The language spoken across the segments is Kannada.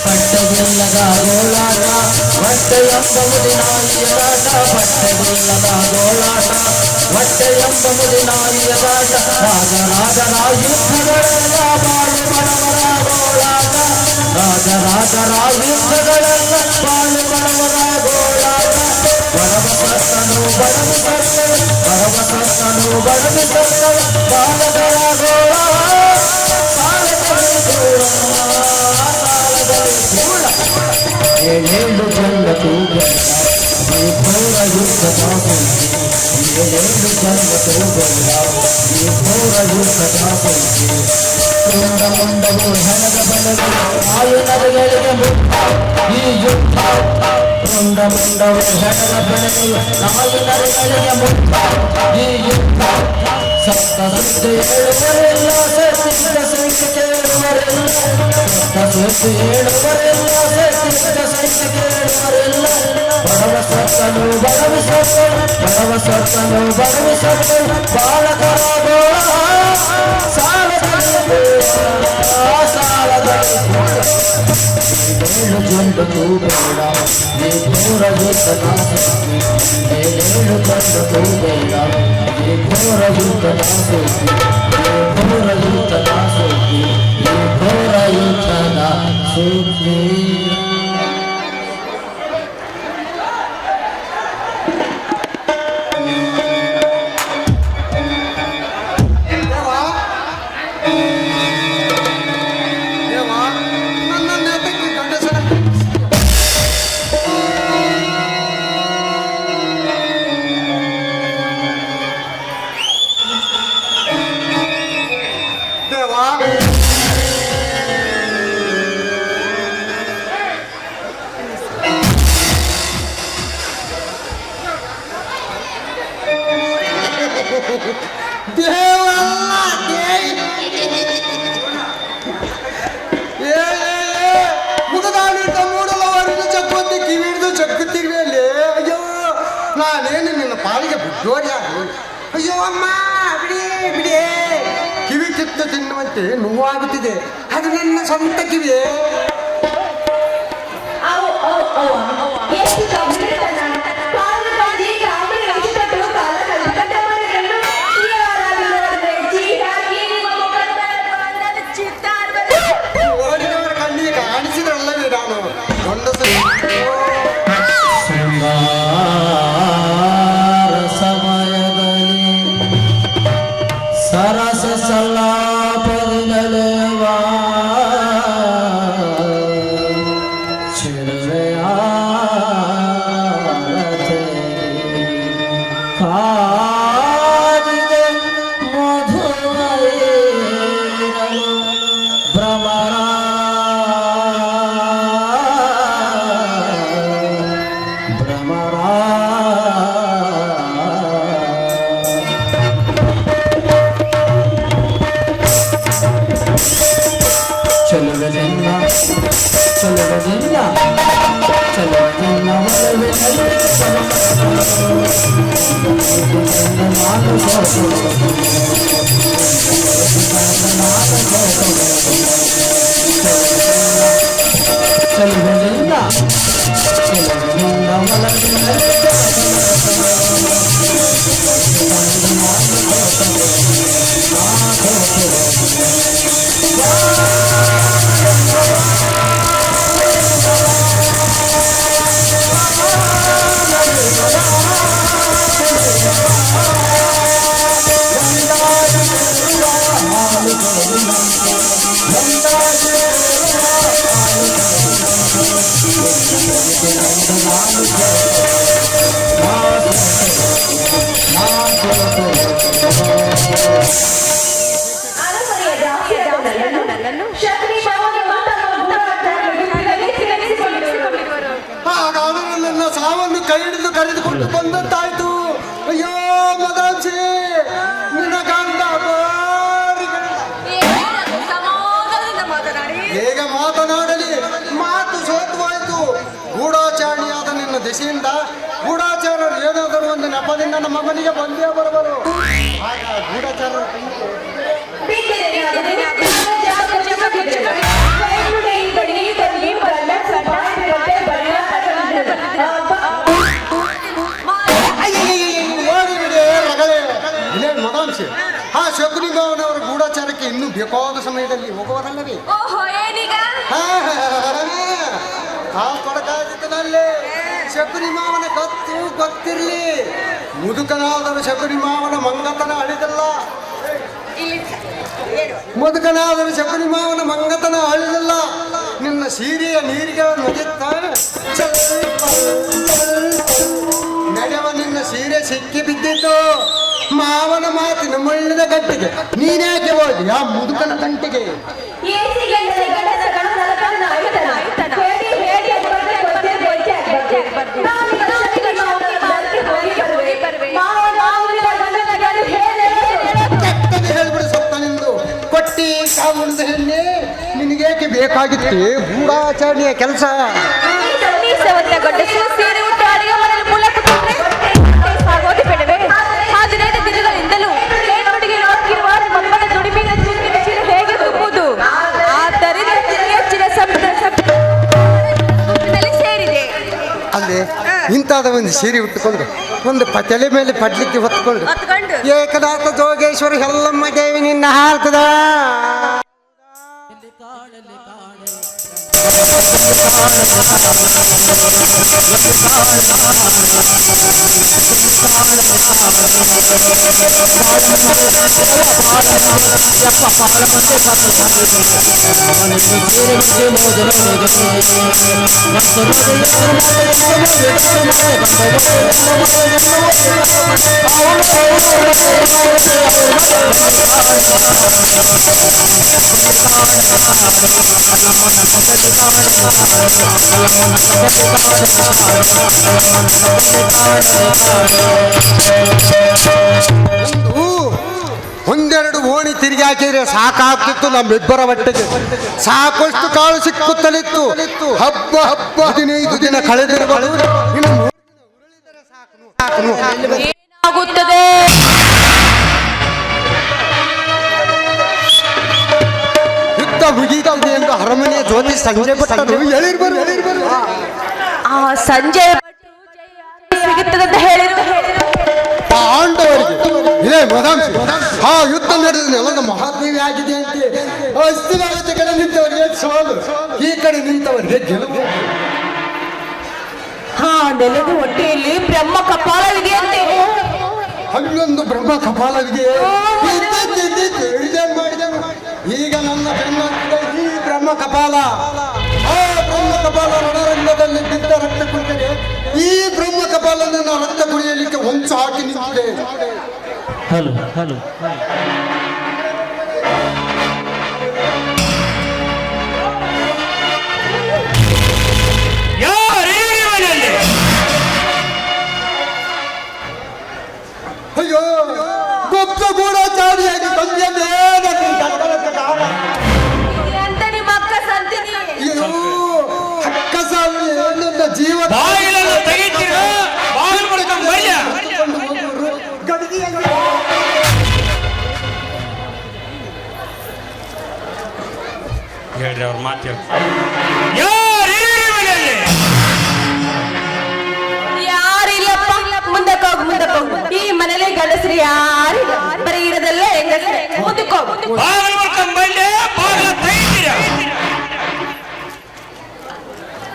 ಪಟ್ಟಗುಲ್ಲದ ಗೋಳಾಟ ಹೊಟ್ಟೆಯೆಂಬ ಮುದಿನಾಯಿಯರಾಟ ಪಟ್ಟಗುಲ್ಲದ ಗೋಳಾಟ ಹೊಟ್ಟೆಯೆಂಬ ಮುದಿನಾಯಿಯರಾಟ ರಾಜರಾಜರ ಯುದ್ಧಗಳೆಲ್ಲ ಬಾಳು ಬಡವರ ಗೋಳಾಟ ರಾಜರಾಜರ ಯುದ್ಧಗಳೆಲ್ಲ ಬಾಳು ಬಡವರ ಗೋಳಾಟ ಬಡವಸತ್ತನು ಬಡವಿಸತ್ತನು ಬಡವಸತ್ತನು ಬಡವಿಸತ್ತನು ಬಾಲಗಳ ಗೋಳಾಟ ಏಳೇಳು ಜನ್ಮ ತೂಗಲ ಈ ಘೋರ ಯುದ್ಧದ ಪೈಕಿ ಏಳೇಳು ಜನ್ಮ ತೂಗಲ ಈ ಘೋರ ಯುದ್ಧದ ಪೈಕಿ ತುಂಡ ಮುಂಡವು ಹೆಣದ ಬಲಗಳು ಆಯುಧಗಳಿಗೆ ಮುಟ್ಟ ಈ ಯುದ್ಧ ತುಂಡ ಮುಂಡವು ಹೆಣದ ಬಲಗಳು ಆಯುಧಗಳಿಗೆ ಮುಟ್ಟ ಈ ಯುದ್ಧ ಸಪ್ತ ಸಂಖ್ಯೆ ಏಳುವರೆಲ್ಲ ಸತ್ತಿದ್ದ ಸಂಖ್ಯೆ ಕೇಳುವರೆಲ್ಲ ಸತ್ತು ಏಳುವರೆಲ್ಲ ಸತ್ತಿದ್ದ ಸಂಖ್ಯೆ ಕೇಳುವರೆಲ್ಲ ಬಡವಸತ್ತನು ಬಡವಿಸತ್ತನು ಬಡವಸತ್ತನು ಬಡವಿಸತ್ತನು ಬಾಲಕರ ಗೋಳ ಸಾಲದಲ್ಲಿ ಏಳು ಜಂಡ ತೂಬೇಡ ಈ ಘೋರ ಯುದ್ಧದ ಸುದ್ದಿ ಏಳೇಳು ಜಂಡ ತೂಬೇಡ ಈ ಘೋರ ಯುದ್ಧದ ಸುದ್ದಿ ಈ ಘೋರ ಯುದ್ಧದ ಸುದ್ದಿ ಈ ಘೋರ ಯುದ್ಧದ ಸುದ್ದಿ ಮುಗದಾಡಿದ್ದ ಮೂಡಲವರನ್ನು ಚಕ್ಕೊಂದು ಕಿವಿಡಿದು ಚಕ್ಕುತ್ತಿರುವೆ ಅಯ್ಯೋ ನಾನೇನು ನಿನ್ನ ಪಾಲಿಗೆ ಬಿದ್ದೋಡಿ ಅಯ್ಯೋ ಅಮ್ಮ ಬಿಡಿ ಬಿಡಿ ಕಿವಿ ಕಿತ್ತು ತಿನ್ನುವಂತೆ ನೋವಾಗುತ್ತಿದೆ ಅದು ನನ್ನ ಸ್ವಂತ ಕಿವಿಯೇ ಸರಸ ಸಲಾಪದಲೆವಾ ಚಿರವೆಯ ಕಾದಿದೆ ಮಧುರೈರಲು ಭ್ರಮರ ಚಲುವಲಿಲ್ಲ ಚಲುವಲಿಲ್ಲ ಚಲುವಲಿಲ್ಲ ಚಲುವಲಿಲ್ಲ ಸಾವನ್ನು ಕೈ ಹಿಡಿದು ಕರೆದುಕೊಂಡು ಬಂದಂತಾಯ್ತು. ಅಯ್ಯೋ ಮದಾಂಶಿ, ನಿನ್ನ ಗಂಡ ಹೇಗೆ ಮಾತನಾಡಲಿ? ಮಾತು ಸೋತ ಖುಷಿಯಿಂದ ಗೂಢಾಚಾರರು ಏನಾದರೂ ಒಂದು ನೆಪದಿಂದ ನಮ್ಮ ಮನೆಗೆ ಬಂದೇ ಬರಬರು. ಆಗ ಗೂಢಾಚಾರರ ಮದಾಂಶೆ ಆ ಶಕುನಿಗಾವನವರ ಗೂಢಾಚಾರಕ್ಕೆ ಇನ್ನೂ ಬೇಕಾದ ಸಮಯದಲ್ಲಿ ಹೋಗುವರಲ್ಲವೇ? ಆ ಕೊಡಕಾದಿದ್ದನಲ್ಲೇ ಶಕುನಿ ಮಾವನ ಕತ್ತು ಗೊತ್ತಿರಲಿ. ಮುದುಕನಾದರೂ ಶಕುನಿ ಮಾವನ ಮಂಗತನ ಅಳಿದಲ್ಲ. ಮುದುಕನಾದರೂ ಶಕುನಿ ಮಾವನ ಮಂಗತನ ಅಳಿದಲ್ಲ. ನಿನ್ನ ಸೀರೆಯ ನೀರಿಗೆ ನಗೆತ್ತ ನಡೆವ ನಿನ್ನ ಸೀರೆ ಸಿಕ್ಕಿ ಬಿದ್ದಿತ್ತು ಮಾವನ ಮಾತಿನ ಮುಳ್ಳಿನ ಗಟ್ಟಿಗೆ. ನೀನ್ಯಾಕೆ ಹೋಗಿ ಆ ಮುದುಕನ ತಂಟಿಗೆ? ಹೇಳ್ಬಿಡು ಸತ್ತ ನಿಂದು ಕೊಟ್ಟಿ ಕಾಮುಳಿದ ಹೆಣ್ಣೆ, ನಿನಗೇಕೆ ಬೇಕಾಗಿತ್ತು ಗೂಢಾಚರಣೆಯ ಕೆಲಸ? ಅಲ್ಲೇ ಇಂಥದ ಒಂದು ಸೀರೆ ಉಟ್ಟುಕೊಂಡು ಒಂದು ತಲೆ ಮೇಲೆ ಪಡ್ಲಿಕ್ಕೆ ಹೊತ್ಕೊಂಡು ಏಕನಾಥ ಜೋಗೇಶ್ವರಿ ಎಲ್ಲಮ್ಮ ದೇವಿ ನಿನ್ನ ಹಾರ್ತದ. ಒಂದೆರಡು ಓಣಿ ತಿರುಗಿ ಹಾಕಿದ್ರೆ ಸಾಕಾಗ್ತಿತ್ತು ನಮ್ಮಿಬ್ಬರ ಹೊಟ್ಟೆಗೆ. ಸಾಕಷ್ಟು ಕಾಳು ಸಿಕ್ಕುತ್ತಲಿತ್ತು. ಹಬ್ಬ 15 ದಿನ ಕಳೆದಿರಬಹುದು. ಏನಾಗುತ್ತದೆ? ಯುದ್ಧ ಮುಗಿದಿದೆ ಎಂದು ಅರಮನೆಯ ಜ್ಯೋತಿ ಸಂಜೆ ಬಿಟ್ಟರು. ಎಳಿರ್ಬರು ಆ ಸಂಜೆ ಸಿಗುತ್ತದಂತ ಹೇಳಿರು ಪಾಂಡವರಿಗೆ. ಇದೇ ಮದಾಂಶ ಆ ಯುದ್ಧ ನಡೆದ ನೆಲದ ಮಹಾದೇವಿ ಆಗಿದೆ ಅಂತೆ. ಅಸ್ಥಿರಾವತಿ ಕಡೆ ನಿಂತವರಿಗೆ ಸೋಲು, ಈ ಕಡೆ ನಿಂತವರಿಗೆ ಗೆಲುವು. ನೆಲದ ಹೊಟ್ಟೆಯಲ್ಲಿ ಬ್ರಹ್ಮ ಕಪಾಲವಿದೆಯಂತೆ. ಅಲ್ಲೊಂದು ಬ್ರಹ್ಮ ಕಪಾಲವಿದೆ. ಈಗ ನನ್ನ ಬೆನ್ನತ್ತಿದೆ ಈ ಬ್ರಹ್ಮ ಕಪಾಲ. ಆ ಬ್ರಹ್ಮ ಕಪಾಲ ರಣರಂಗದಲ್ಲಿ ಬಿದ್ದ ರಕ್ತ ಕುಡಿದರೆ ಈ ಬ್ರಹ್ಮ ಕಪಾಲನ ರಕ್ತ ಕುಡಿಯಲಿಕ್ಕೆ ಹೊಂಚು ಹಾಕಿ ನಿಂತಿದೆ. ಹಲೋ ಹಲೋ ಅಯ್ಯೋ ಗುಪ್ತ ಗೂಢಚಾರಿಯಾಗಿ ಬಂದಿದ್ದೆ ನನ್ನ ಜೀವ ಹೇಳ್ರಿ ಅವ್ರ ಮಾತು ಯಾರಿಲ್ಲಪ್ಪ. ಮುಂದಕ್ಕೆ ಹೋಗು. ಈ ಮನೇಲಿ ಗಂಡಸ್ರಿ ಯಾರಿಲ್ಲ. ಬರೀ ಇರೋದೆಲ್ಲ ಹೆಂಗಸ್ರೆ. ಮುಂದಕ್ಕೆ ಹೋಗು.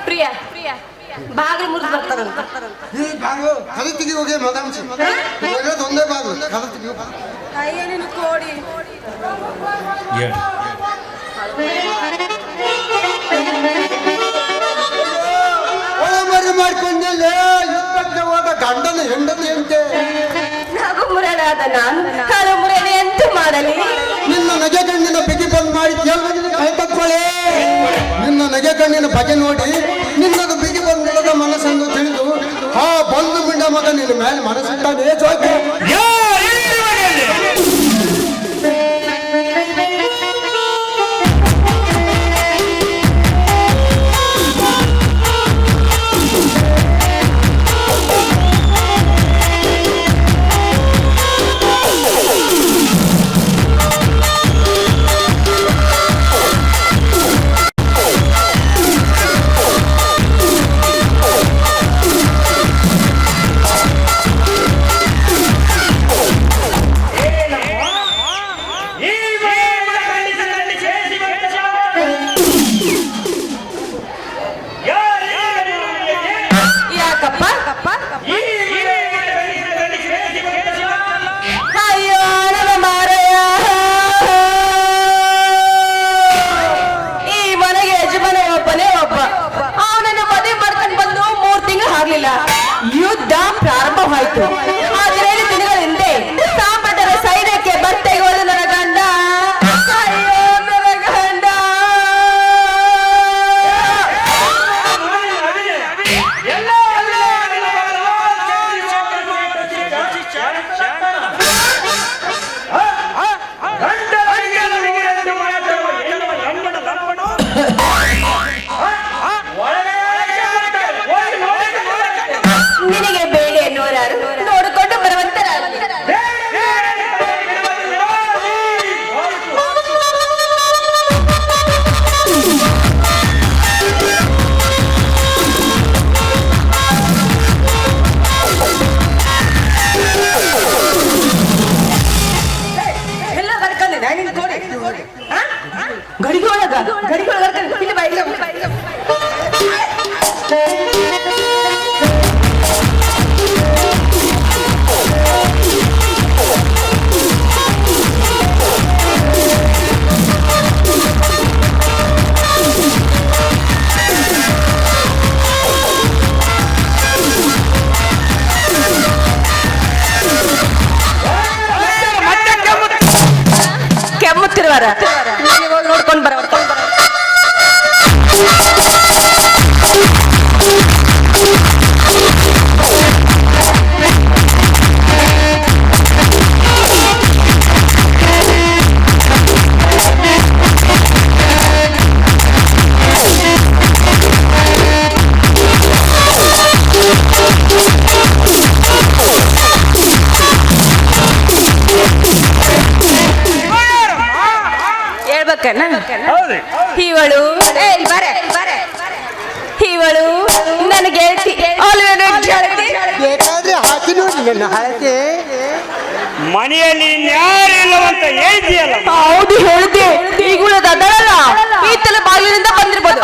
ಪ್ರಿಯ ಬಾಗಿಲು ಮುರಿದು ಬರ್ತಾರಂತ. ಈ ಬಾಗಿಲು ಕಲೆ ತೆಗಿಯೋಗೆ ಮದಾಂಶ ಒಂದೇ ಬಾಗಿಲು ಕಲೆ ತೆಗಿಯೋ. ಅಯ್ಯ ನೀನು ಕೋಡಿ. ಒಳಮರಿ ಮಾಡ್ಕೊಂಡಲ್ಲ ಯುದ್ಧಕ್ಕೆ ಹೋದ ಗಂಡನ ಹೆಂಡತಿ ಅಂತೆ. ನಗು ಮುರಡಾದ ನಾನು ಕಾಲು ಮುರಡೆ ಎಂತ ಮಾಡಲಿ? ನಿನ್ನ ನಗೆ ಕಣ್ಣಿನ ಬಿಗಿ ಬಂದ್ ಮಾಡಿ ಕೈ ತಕ್ಕೊಳ್ಳಿ. ನಿನ್ನ ನಗೆ ಕಣ್ಣಿನ ಬಗೆ ನೋಡಿ ನಿನ್ನದು ಬಿಗಿ ಬಂದಿಲ್ಲದ ಮನಸ್ಸನ್ನು ತಿಳಿದು ಆ ಬಂದು ಬಿಂಡ ಮಗ ನಿನ್ನ ಮೇಲೆ ಮನಸ್ಸಿಟ್ಟಾನೆ ಜೋಗಿ. ಗಡಿಗೆ ಒಳಗ ಇಲ್ಲಿ ಬಾ, ಇಲ್ಲಿ ಬಾ, ಇಲ್ಲಿ ಬಾ. ಕೆಮ್ಮುತ್ತಿರುವಾರ ಹೋಗಿ ನೋಡ್ಕೊಂಡು ಬರ ಇವಳು ಇವಳು ನನಗೆ ಗೆಳತಿ ಬೇಕಾದ್ರೆ ಹಾಕಿ ನೋಡಿ ನನ್ನ ಹಳತೆ ಮನೆಯಲ್ಲಿ ಯಾರಿಲ್ಲವಂತ ಹೇಳ್ತೀಯಲ್ಲ. ಹೌದು ಹೇಳ್ದೆ, ಈಗುಳ ದದಳಲ್ಲ ಈತಲ ಬಾಗಿಲಿಂದ ಬಂದಿರ್ಬೋದು.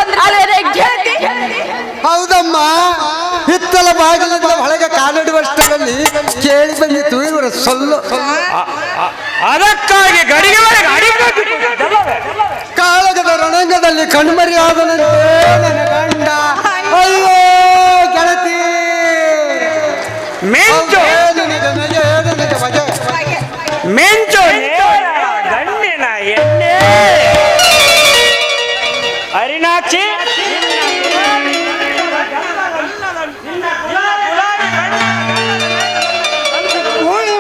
ಹೌದಮ್ಮ, ಹಿತ್ತಲ ಬಾಗಿಲಿಂದ ಒಳಗೆ ಕಾಲಿಡುವಷ್ಟರಲ್ಲಿ ಕೇಳಿ ಬಂದಿತ್ತು ಇವರ ಸೊಲ್ಲು. ಅದಕ್ಕಾಗಿ ಗಡಿಗೆ ಕಾಳಗದ ರಣಂಗದಲ್ಲಿ ಕಣ್ಮರಿಯಾದನಂತೆ ನನ್ನ ಗಂಡ. ಅಯ್ಯೋ ಗೆಳತಿ, ಮೆಂಚು ನನಗೆ ಬಗೆ ಮೆಂಚು ಗಂಡಿನ ಎಣ್ಣೆ ಅರಿನಾಕ್ಷಿ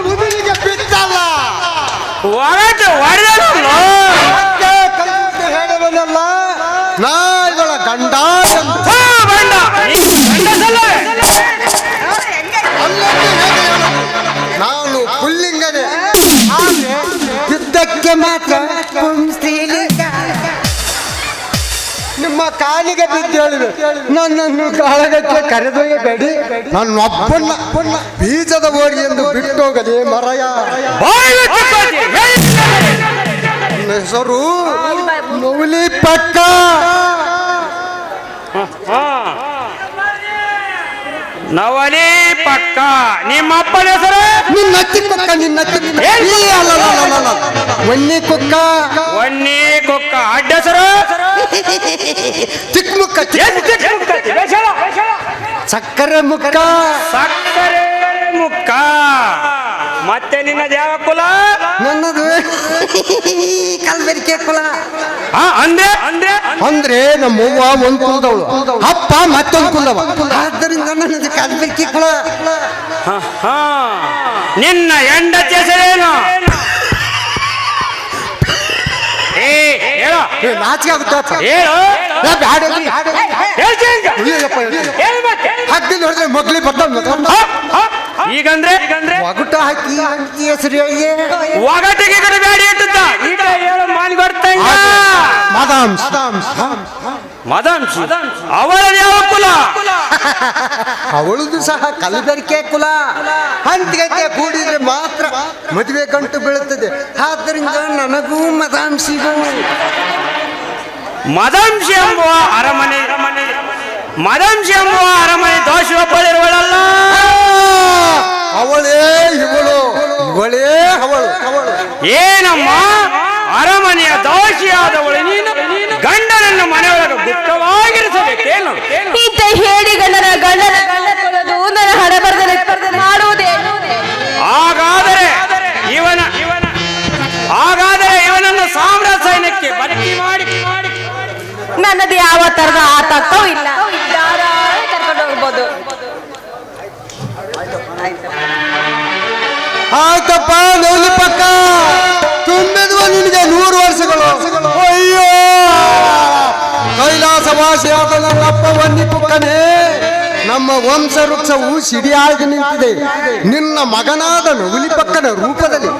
ಮುದುಲಿಗೆ ಬಿತ್ತಲ್ಲ ಹೊರಟು ಹೊಡೆದಲ್ಲ ಹೇಳಬಲ್ಲ ನಾ ಇವಳ ಗಂಡ ಎಂದು. ನಾನು ಪುಲ್ಲಿಂಗನೇ, ಯುದ್ಧಕ್ಕೆ ಮಾತ್ರ ಪುಂಸ್ತ್ರೀಲಿಂಗ. ನಿಮ್ಮ ಕಾಲಿಗೆ ಬಿದ್ದೇಳಿವೆ, ನನ್ನನ್ನು ಕಾಳಗಕ್ಕೆ ಕರೆದೊಯ್ಯಬೇಡಿ. ನನ್ನೊಬ್ಬನ್ನ ಬೀಜದ ಓಡಿ ಎಂದು ಬಿಟ್ಟೋಗದೆ ಮರಯ. ನನ್ನ ಹೆಸರು ನವಲಿ ಪಕ್ಕ. ನವಲಿ ಪಕ್ಕ. ನಿಮ್ಮ ಅಪ್ಪನ ಹೆಸರು? ನಿನ್ನ ಚಿಕ್ಕ ನಿನ್ನ ಒನ್ನಿ ಕುಕ್ಕ. ಒನ್ನಿ ಕುಕ್ಕ. ಅಡ್ಡ ಹೆಸರು? ಚಿಕ್ಕ ಮುಕ್ಕ. ಸಕ್ಕರೆ ಮುಕ್ಕ. ಸಕ್ಕರೆ ಮುಕ್ಕ. ಮತ್ತೆ ನಿನ್ನ ಯಾವ ಕುಲ? ನನ್ನದು ಕಲ್ಬೆರಿಕೆ ಕುಲ. ಅಂದ್ರೆ ಅಂದ್ರೆ ಅಂದ್ರೆ ನಮ್ಮವ್ವ ಒಂದು ಕುಲದವಳು, ಅಪ್ಪ ಮತ್ತೊಂದು ಕುಲದವ. ಆದ್ದರಿಂದ ನನ್ನದು ಕಲ್ಬೆರಿಕೆ ಕುಲ. ನಿನ್ನ ಹೆಂಡತಿ ಹೆಸರೇನು? ನಾಚಿಕೆ ಆಗುತ್ತೆ. ಹೇಳು. ಹಗ್ಗಲ್ಲಿ ಹೊಡೆದ್ರೆ ಮಗ್ಲಿ ಬರ್ತಾವ. ಈಗಂದ್ರೆ ಒಗಟ ಹಾಕಿ ಹೆಸರು ಒಗಟಿಗೆ ಬ್ಯಾಡಿ ಇಟ್ಟುತ್ತ. ಈಗ ಹೇಳು ಮಾನ್ಗೊಡ್ತ ಮದಂಶಿ. ಅವಳ ಯಾವ ಕುಲ? ಅವಳದು ಸಹ ಕಲಬೆರಕೆ ಕುಲ. ಹಂತಗಂತೆ ಕೂಡಿದ್ರೆ ಮಾತ್ರ ಮದುವೆ ಗಂಟು ಬೀಳುತ್ತದೆ. ಆದ್ದರಿಂದ ನನಗೂ ಮದಾಂಶಿಗೂ ಮದಂಶಿ ಎಂಬುವ ಅರಮನೆ ದೋಷ ಒಬ್ಬಳಿರುವಳಲ್ಲ. ಅವಳೇ ಇವಳು, ಇವಳೇ ಅವಳು. ಏನಮ್ಮ ಅರಮನೆಯ ದೋಷಿಯಾದವಳು ನೀನು ಗಂಡನನ್ನು ಮನೆಯೊಳಗೆ ಗುಪ್ತವಾಗಿರಿಸಬೇಕೇನು? ಇಂತ ಹೇಳಿ ಗಂಡನ ಕೊಡೋದು ನನ್ನ ಹಣಬರದಲ್ಲಿ ಮಾಡುವುದೇ. ಹಾಗಾದರೆ ಇವನನ್ನು ಸಾಮ್ರಾಜ್ಯ ಸೈನ್ಯಕ್ಕೆ ಭರ್ತಿ ಮಾಡಿ ನನ್ನದು ಯಾವ ತರದ ಆತಂಕವೂ ಇಲ್ಲ. ಕರ್ಕೊಂಡು ಹೋಗ್ಬೋದು. ಆಯ್ತಪ್ಪ, ನವಲಿ ಪಕ್ಕ ತುಂಬಿದ್ವ ನಿನಗೆ 100 ವರ್ಷಗಳು. ಅಯ್ಯೋ ಕೈಲಾಸ ಭಾಷೆಯಾದ ನನ್ನಪ್ಪ ವನ್ನಿ ಪುಕ್ಕನೇ, ನಮ್ಮ ವಂಶ ವೃಕ್ಷವು ಸಿಡಿಯಾಗಿ ನಿಂತಿದೆ ನಿನ್ನ ಮಗನಾದ ನವಲಿ ಪಕ್ಕನ ರೂಪದಲ್ಲಿ.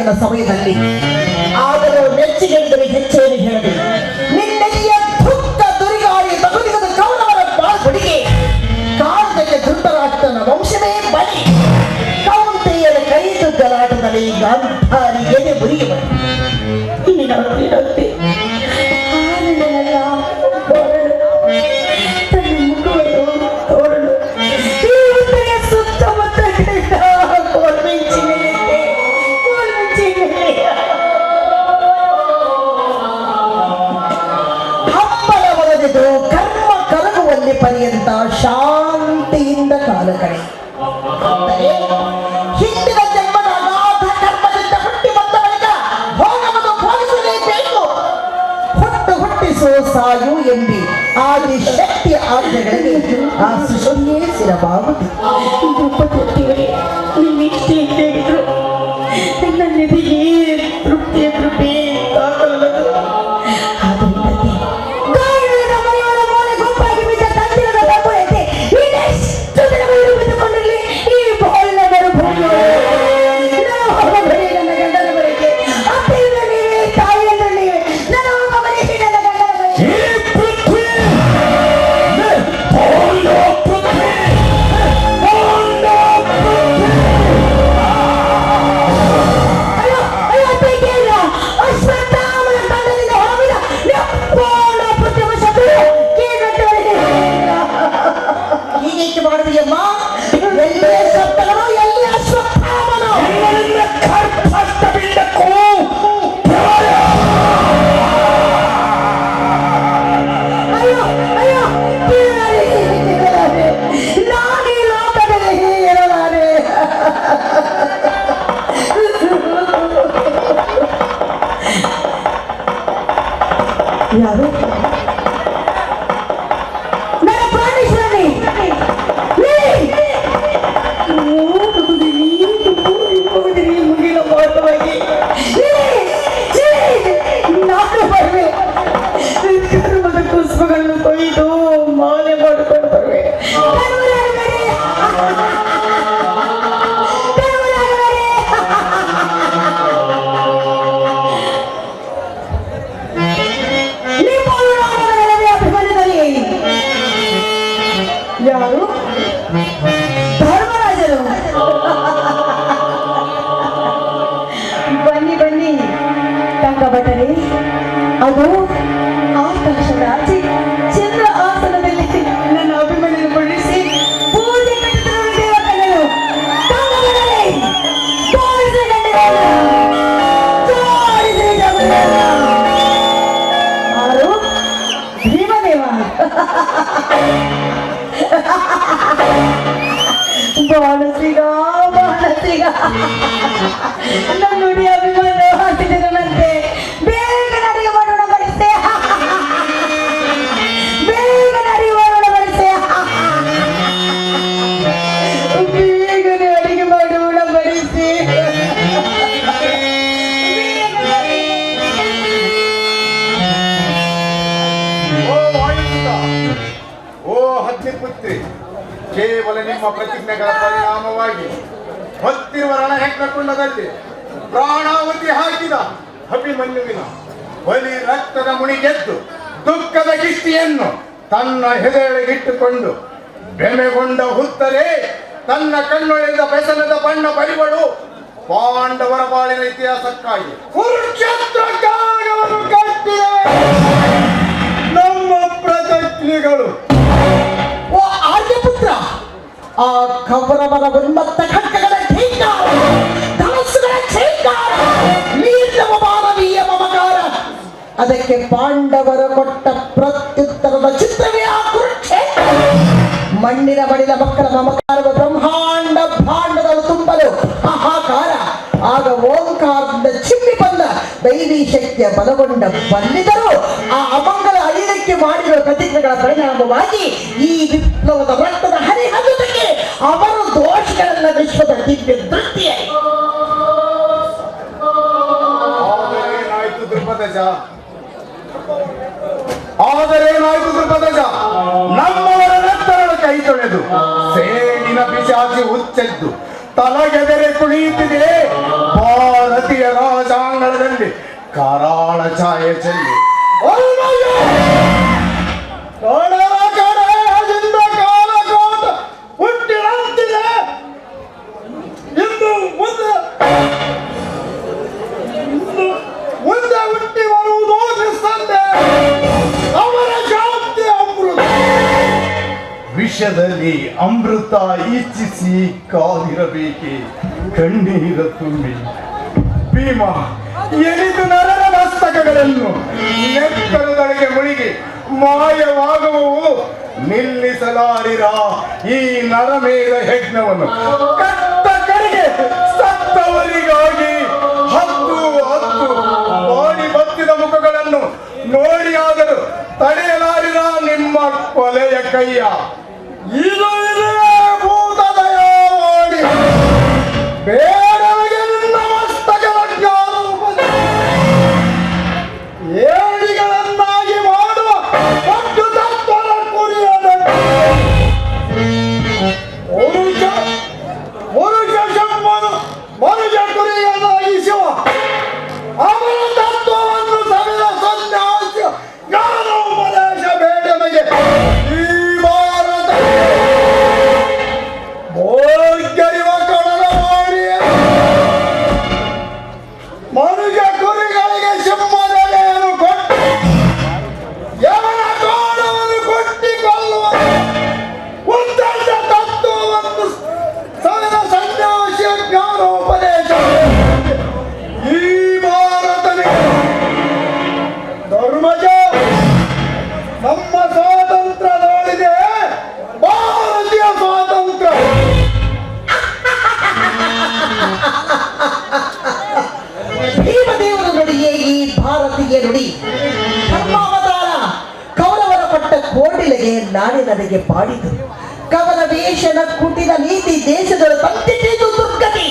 ನಿನ್ನ ಸಮಯದಲ್ಲಿ ಆದರೂ ನೆಚ್ಚಿಗೆಂದರೆ ಹೆಚ್ಚೇನು ಹೇಳದೆ ನಿನ್ನೆಯ ದುಃಖ ದುರಿಗಾಡಿ ತಗುಲಿಗದ ಕೌರವರ ಬಾಳ್ಗುಡಿಗೆ ಕಾರಣಕ್ಕೆ ಧೃತರಾಷ್ಟ್ರನ ವಂಶವೇ ಬಲಿ ಕೌಂತೆಯರ ಕೈದು ಗಲಾಟದಲ್ಲಿ ಗಾಂಧಾರಿಗೆ ಮುರಿಯುವ ಪರ್ಯಂತ ಶಾಂತಿಯಿಂದ ಕಾಲ ಕಳೆ ಹಿಂದಿನ ಜನ್ಮದ ಅಗಾಧ ಕರ್ಮದಿಂದ ಹುಟ್ಟಿ ಬಂದ ಬಳಿಕ ಭೋಗವನ್ನು ಭೋಗಿಸಲೇಬೇಕು ಹುಟ್ಟಿಸೋ ಸಾಯು ಎಂಬಿ ಆದಿ ಶಕ್ತಿಯ ಆಜ್ಞೆಗಳಿಗೆ ಆ ಸೃಷ್ಟಿಯೇ ಸ್ಥಿರವಾಗುತ್ತದೆ ತೃಪ್ತಿ ಯಾರು ನನ್ನ ಪ್ರಾಣೇಶ್ವರನೇ ಮುಗಿಲ ಮಾತವಾಗಿ ನಾನು ಬರುವೆ ಕರ್ಮದ ಪುಷ್ಪಗಳನ್ನು ಕೊಯ್ದು ಮಾಲೆ ಮಾಡಿಕೊಂಡು ಬರುವೆ ಯಾರು ಧರ್ಮರಾಜರು ಬನ್ನಿ ಬನ್ನಿ ತಂಗಭಟರೇ ಅದು ಆಕಾಶದ ಆಚೆ ಚಂದ್ರ ಆಸನದಲ್ಲಿ ನನ್ನ ಅಭಿಮನ್ಯು ಬಡಿಸಿ ಪೂಜೆ ಕಟ್ಟಿರುವ ದೇವತೆಗಳು ತಂಗಭಟರೇ ಯಾರು ಭೀಮದೇವ ಬಾಣಸಿಗ ನನ್ನ ನುಡಿ ಅಭಿಮಾನ ಹಾಕಿದರಂತೆ ಬೇಗ ನಡೆಯ ಮಾಡೋಣ ಬರಿಸೆ ಬೇಗನೆ ಅಡಿಗೆ ಮಾಡೋಣ ಬರಿಸಿ ಓ ಹತ್ತಿಪುತ್ರಿ, ಕೇವಲ ನಿಮ್ಮ ಪ್ರತಿಜ್ಞೆಗಳ ಪರಿಣಾಮವಾಗಿ ಹೊತ್ತಿರುವ ರಣಹೆಕ್ಕ ಕುಂಡದಲ್ಲಿ ಪ್ರಾಣಾವತಿ ಹಾಕಿದ ಅಭಿಮನ್ಯುವಿನ ಬಲಿ ರಕ್ತದ ಮುಣಿಗೆದ್ದು ದುಃಖದ ಕಿಷ್ಟಿಯನ್ನು ತನ್ನ ಹೆದೆಯೊಳಗಿಟ್ಟುಕೊಂಡು ಬೆಮೆಗೊಂಡ ಹುತ್ತರೆ ತನ್ನ ಕಣ್ಣೊಳೆದ ಬೆಸನದ ಬಣ್ಣ ಪರಿಗಳು ಪಾಂಡವರ ಬಾಳಿನ ಇತಿಹಾಸಕ್ಕಾಗಿ ಕುರುಕ್ಷೇತ್ರ ತ್ಯಾಗವನ್ನು ಕಟ್ಟಿದೆ ನಮ್ಮ ಪ್ರತಿಜ್ಞೆಗಳು. ಓ ಆರ್ಯಪುತ್ರ, ಆ ಕೌರವರ ಉನ್ಮತ್ತ ಖಡ್ಗಗಳ ಠೀಕಾರ, ಧನಸ್ಸುಗಳ ಛೇಕಾರ, ನೀರ್ಣವ ಮಾನವೀಯ ಮಮಕಾರ, ಅದಕ್ಕೆ ಪಾಂಡವರು ಕೊಟ್ಟ ಪ್ರತ್ಯುತ್ತರದ ಚಿತ್ರವೇ ಆ ಕುರುಕ್ಷೇತ್ರ. ಮಣ್ಣಿನ ಬಡಿದ ಮಕ್ಕಳ ಮಮಕಾರವ ಬ್ರಹ್ಮಾಂಡ ಭಾಂಡದಲ್ಲಿ ತುಂಬಲು ಹಾಹಾಕಾರ. ಆಗ ಓಂಕಾರದಿಂದ ಚಿಮ್ಮಿ ಬಂದ ದೈವಿ ಶಕ್ತಿಯ ಬಲಗೊಂಡ ಬಂದಿದ್ದರು ಆ ಅಮಂಗಲ ಅಳಿಲಿಕ್ಕೆ ಮಾಡಿರುವ ಪ್ರತಿಜ್ಞೆಗಳ ಪರಿಣಾಮವಾಗಿ ಈ ವಿಪ್ಲವದ ರಕ್ತದ ಹರಿಹರಿದಕ್ಕೆ ಅವರ ದೋಷಗಳೆಲ್ಲ ವಿಶ್ವದ ದಿವ್ಯ ದೃಷ್ಟಿಯಾಯಿತು. ಆದರೇನಾಯ್ತು ದ್ರುಪದಜ, ನಮ್ಮವರ ರಕ್ತಗಳ ಕೈ ತೊಳೆದು ಸೇಡಿನ ಪಿಶಾಚಿ ಹುಚ್ಚೆದ್ದು ತಲಗೆದರೆ ಕುಣಿಯುತ್ತಿದೆ ಭಾರತೀಯರ ಕವಚಾಂಗಣದಲ್ಲಿ ಕರಾಳ ಛಾಯೆ ಚೆಲ್ಲಿ ಕಾಲಕೋಟ ಹುಟ್ಟಿರಂತಿದೆ ಇಂದು ಮುಂದೆ ಹುಟ್ಟಿ ಬರುವುದು ನಿಸ್ಸಂದೆ ಅವರ ಶಾಂತಿ ಅಮೃತ ವಿಷದಲ್ಲಿ ಅಮೃತ ಇಚ್ಛಿಸಿ ಕಾದಿರಬೇಕೆ ಕಣ್ಣೀರ ತುಂಬಿ ಭೀಮ ಎನಿದು ನರರ ಮಸ್ತಕಗಳನ್ನು ಎತ್ತರದೊಳಗೆ ಮುಳುಗಿ ಮಾಯವಾಗುವವು ನಿಲ್ಲಿಸಲಾರಿರ ಈ ನರಮೇಧ ಯಜ್ಞವನ್ನು ಕಟ್ಟ ಕಡೆಗೆ ಸತ್ತವರಿಗಾಗಿ ಹತ್ತು ಹತ್ತು ಬಾಡಿ ಬತ್ತಿದ ಮುಖಗಳನ್ನು ನೋಡಿಯಾದರೂ ತಡೆಯಲಾರಿರ ನಿಮ್ಮ ಕೊಲೆಯ ಕೈಯ ಇದು ಭೂತದಯ ಮಾಡಿ ಬೇಡವರಿಗೆ ನಿನ್ನ ಮಸ್ತಕದ ಏಳಿಗಳನ್ನಾಗಿ ಮಾಡುವ ಒಂದು ತತ್ವದ ಕುರಿಯದಂತೆ ಪುರುಷ ಶಂಭನು ಮನುಜ ಕುರಿಯನ್ನಾಗಿಸುವ ಅವರ ತತ್ವವನ್ನು ಸವಿದ ಸನ್ಯಾಸ ಜ್ಞಾನ ಉಪದೇಶ ಬೇಡಮಗೆ ಈ ಭಾರತ ಭೋಗ್ಯರಿವ ಕಡಲ ಮಾಡಿ ಮನುಜ ಕುರಿಗಳಿಗೆ ಸಿಂಹದೆಲೆಯನ್ನು ಕೊಟ್ಟು ಯವನ ಕಾಲವನ್ನು ಕೊಟ್ಟಿಕೊಳ್ಳುವ ಉತ್ತಮ ತತ್ವವನ್ನು ಸವಿದ ಸನ್ಯಾಸಿಯ ಜ್ಞಾನೋಪದೇಶ ಈ ಭಾರತನಿಗೆ ಧರ್ಮಜ ನಮ್ಮ ಸ್ವಾತಂತ್ರ್ಯ ನೋಡಿದೆ ಭಾರತೀಯ ಸ್ವಾತಂತ್ರ್ಯ ಭೀಮದೇವರ ನುಡಿಯೇ ಈ ಭಾರತೀಯ ನುಡಿ. ಧರ್ಮಾವತಾರ ಕೌರವರ ಪಟ್ಟ ಕೋಟಿಲೆಗೆ ನಾನೇ ನನಗೆ ಪಾಡಿತು. ಕವನ ವೇಷನ ಕುಟಿಲ ನೀತಿ ದೇಶದ ತಂತಿಟ್ಟಿದ್ದು ದುರ್ಗತಿ.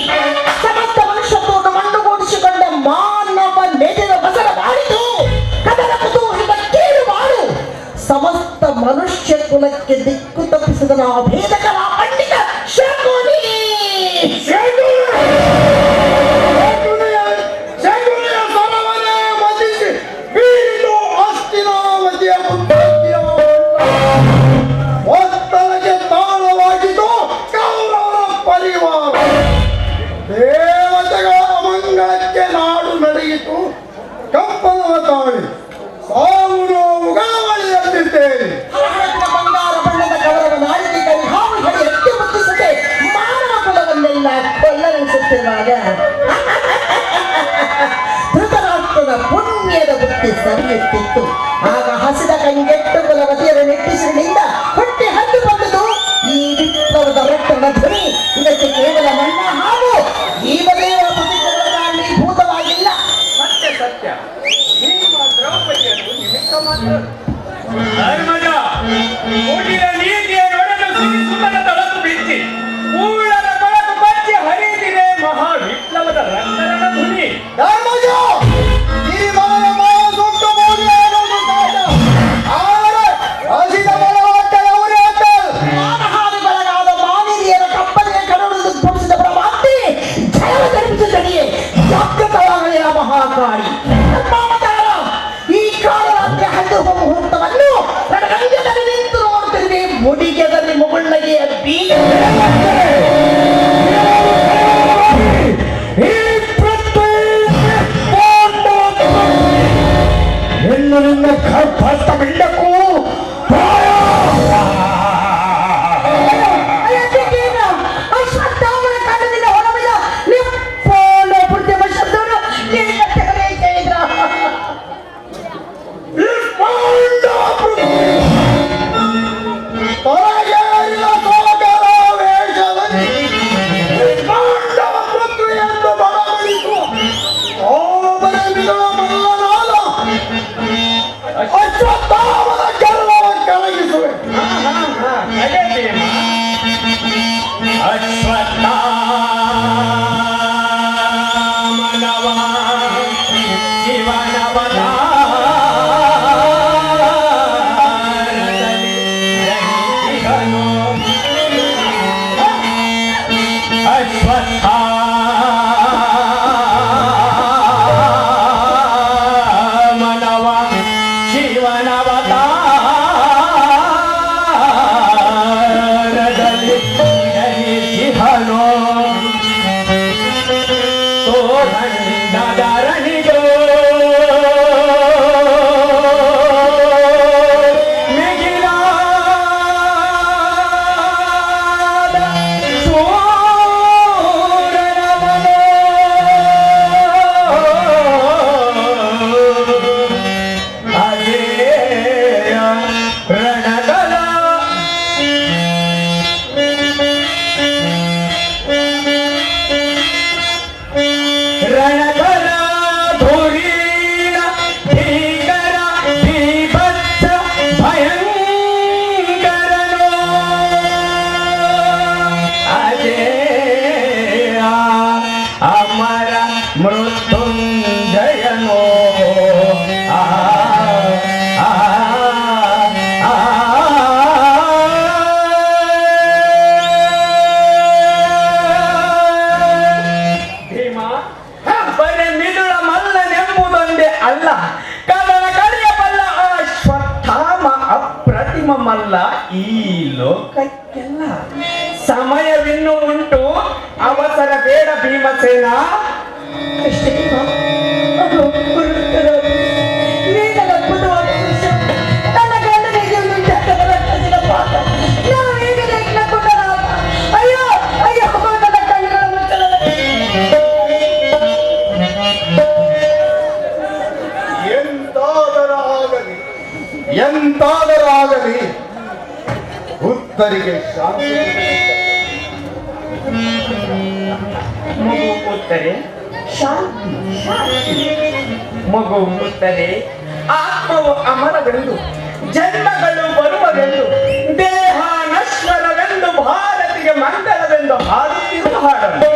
ಸಮಸ್ತ ಮನುಷ್ಯತ್ವವನ್ನು ಮಣ್ಣುಗೂಡಿಸಿಕೊಂಡ ಮಾನವ ನೆಜದ ಬಸರ ಮಾಡಿತು. ಕದನ ಕುತೂಹಲ ಕೇಳು ಮಾಡು. ಸಮಸ್ತ ಮನುಷ್ಯ ಕುಲಕ್ಕೆ ದಿಕ್ಕು ತಪ್ಪಿಸಿದ ನಾವು ಭೇದಕರ ಪಂಡಿತ ಶಕುನಿ. ಒತ್ತಡಕ್ಕೆ ತಾಳವಾಗಿದ್ದು ಕೌರವರ ಪರಿವಾರ ದೇವತೆಗಳ ಅಮಂಗಳಕ್ಕೆ ನಾಡು ನಡೆಯಿತು. ಕಂಪನವ ತಾಳಿ ಸಾವು ನೋವುಗಳವಳಿಯಲ್ಲಿದ್ದೇನೆ. ಬಂಗಾರ ಬಣ್ಣದ ಕವರದ ನಾಡಿಗೆ ಕೈ ಹಾವು ಹೇಳಿ ಎತ್ತಿ ಮುಟ್ಟಿಸದೆ ಮಾನವ ಕುಲವನ್ನೆಲ್ಲ ಕೊಲ್ಲರಿಸುತ್ತಿರುವಾಗ ಧೃತರಾಷ್ಟ್ರದ ಪುಣ್ಯದ ಬುದ್ಧಿ ಸರಿಯುತ್ತಿತ್ತು. ಆಗ ಹಸಿದ ಕಂಗೆಟ್ಟು ಕುಲವತಿಯರ ನೆಟ್ಟಿಸಿನಿಂದ ಹೊಟ್ಟೆ ಹದ್ದು ಬಂದದು ಈ ವಿಪ್ಲವದ ರಟ್ಟನ ಧ್ವನಿ. ಇದಕ್ಕೆ ಕೇವಲ ಮಣ್ಣ ಹಾವು ಜೀವದೇವರ ಪ್ರತಿಜ್ಞೆಗಳಲ್ಲಿ ಭೂತವಾಗಿಲ್ಲ. ಸತ್ಯ ಸತ್ಯ ನಿಮ್ಮ ದ್ರೌಪದಿಯನ್ನು ನಿಮಿತ್ತ ಮಾತ್ರ ಧರ್ಮಜ ಕೂಡಿದ ನೀತಿಯ ನೊಡಲು ಸುಮನ ತಳಕು ಬಿಚ್ಚಿ ಊಳದ ಕೊಳಕು ಬಚ್ಚಿ ಹರಿದಿದೆ ಮಹಾ ವಿಪ್ಲವದ ರಂಗನ ಧ್ವನಿ. ಧರ್ಮಜ ಈ ಮನೆಯ ಮಾಯ ಸುಟ್ಟು ಮೂಡಿಯಾಡುವುದು ಸಹಜ. ಆದರೆ ಹಸಿದ ಬಲವಾಗ್ತದೆ ಅವರೇ ಅಂತಾರೆ. ಮಾನಹಾನಿಗೊಳಗಾದ ಮಾನವೀಯರ ಕಪ್ಪನೆಯ ಕರುಣನ್ನು ತೋರಿಸಿದ ಪ್ರಮಾತಿ ಜಯವ ಧರಿಸಿದಡಿಯೇ ಜಾಗೃತವಾಗಲಿಲ್ಲ ಮಹಾಕಾಳಿ. ಧರ್ಮಾವತಾರ ಈ ಕಾಲರಾತ್ರಿ ಹಂದು ಮುಹೂರ್ತವನ್ನು ರಣರಂಗದಲ್ಲಿ ನಿಂತು ನೋಡುತ್ತಿರುವೆ. ಮುಡಿಗೆದಲ್ಲಿ ಮುಗುಳ್ನಗೆಯ ಬೀಗ ಹೆಣ್ಣು ಗರ್ಭಸ್ಥ ಬಿಂಡಕ್ಕೂ ಅಶ್ವತ್ಥಾಮನ ಕಾಲದಿಂದ ಹೊರಬಿದ ನಿಪ್ಪೋಲ ಬುದ್ಧಿಮ ಶಬ್ದವನ್ನು ಕೇಳಿದ್ರ ತೊರಗೇರಿದ ಸೋದರ ವೇಷದಲ್ಲಿ ಪಾಂಡವ ಪೃಥ್ವಿಯನ್ನು ಬಡಬಡಿಸುವ ಸೋಮರಮಿಗಳ ಮಲ್ಲನಾದ ಅಶ್ವತ್ಥಾಮನ ಗರ್ವವ ಕರಗಿಸುವೆ. ಅಶ್ವತ್ಥಾಮನವ ಶಿವನವನ ಅಶ್ವತ್ಥ ಮಗನೋ ಆ ಆ ಆ ಭೀಮ ಬರೀ ಮಿದುಳ ಮಲ್ಲನೆಂಬುದೊಂದೇ ಅಲ್ಲ, ಕದನ ಕಡೆಯ ಬಲ್ಲ ಅಶ್ವತ್ಥಾಮ ಅಪ್ರತಿಮ ಮಲ್ಲ ಈ ಲೋಕಕ್ಕೆಲ್ಲ. ಸಮಯವಿನ್ನೂ ಉಂಟು, ಅವಸರ ಬೇಡ ಭೀಮಸೇನ. ಕೃಷ್ಣದೇವ, ಅದು ಗುರುತರ ನೀನು ಅದ್ಭುತವಾದ ದೃಶ್ಯ. ನನ್ನ ಗಂಡನಿಗೆ ಉಂಟಾದ ರಕ್ತದ ಪಾಪ. ನಾವು ಹೇಗೆ ಲೆಕ್ಕಕೊಂಡರಾಗ? ಅಯ್ಯೋ ಅಯ್ಯೋ, ನನ್ನ ಕಣ್ಣುಗಳ ಮುಚ್ಚಲೇ. ಎಂತಾದರಾಗಲಿ ಉತ್ತರಿಗೆ ಶಾಂತಿ. ಮಗು ಉತ್ತರೆ ಶಾಂತಿ, ಮಗು ಉತ್ತರೆ ಆತ್ಮವು ಅಮರವೆಂದು, ಜನ್ಮಗಳು ಬರುವವೆಂದು, ದೇಹ ನಶ್ವರವೆಂದು, ಭಾರತಿಗೆ ಮಂಗಲವೆಂದು ಹಾಡುತ್ತಿರುವ ಹಾಡನ್ನು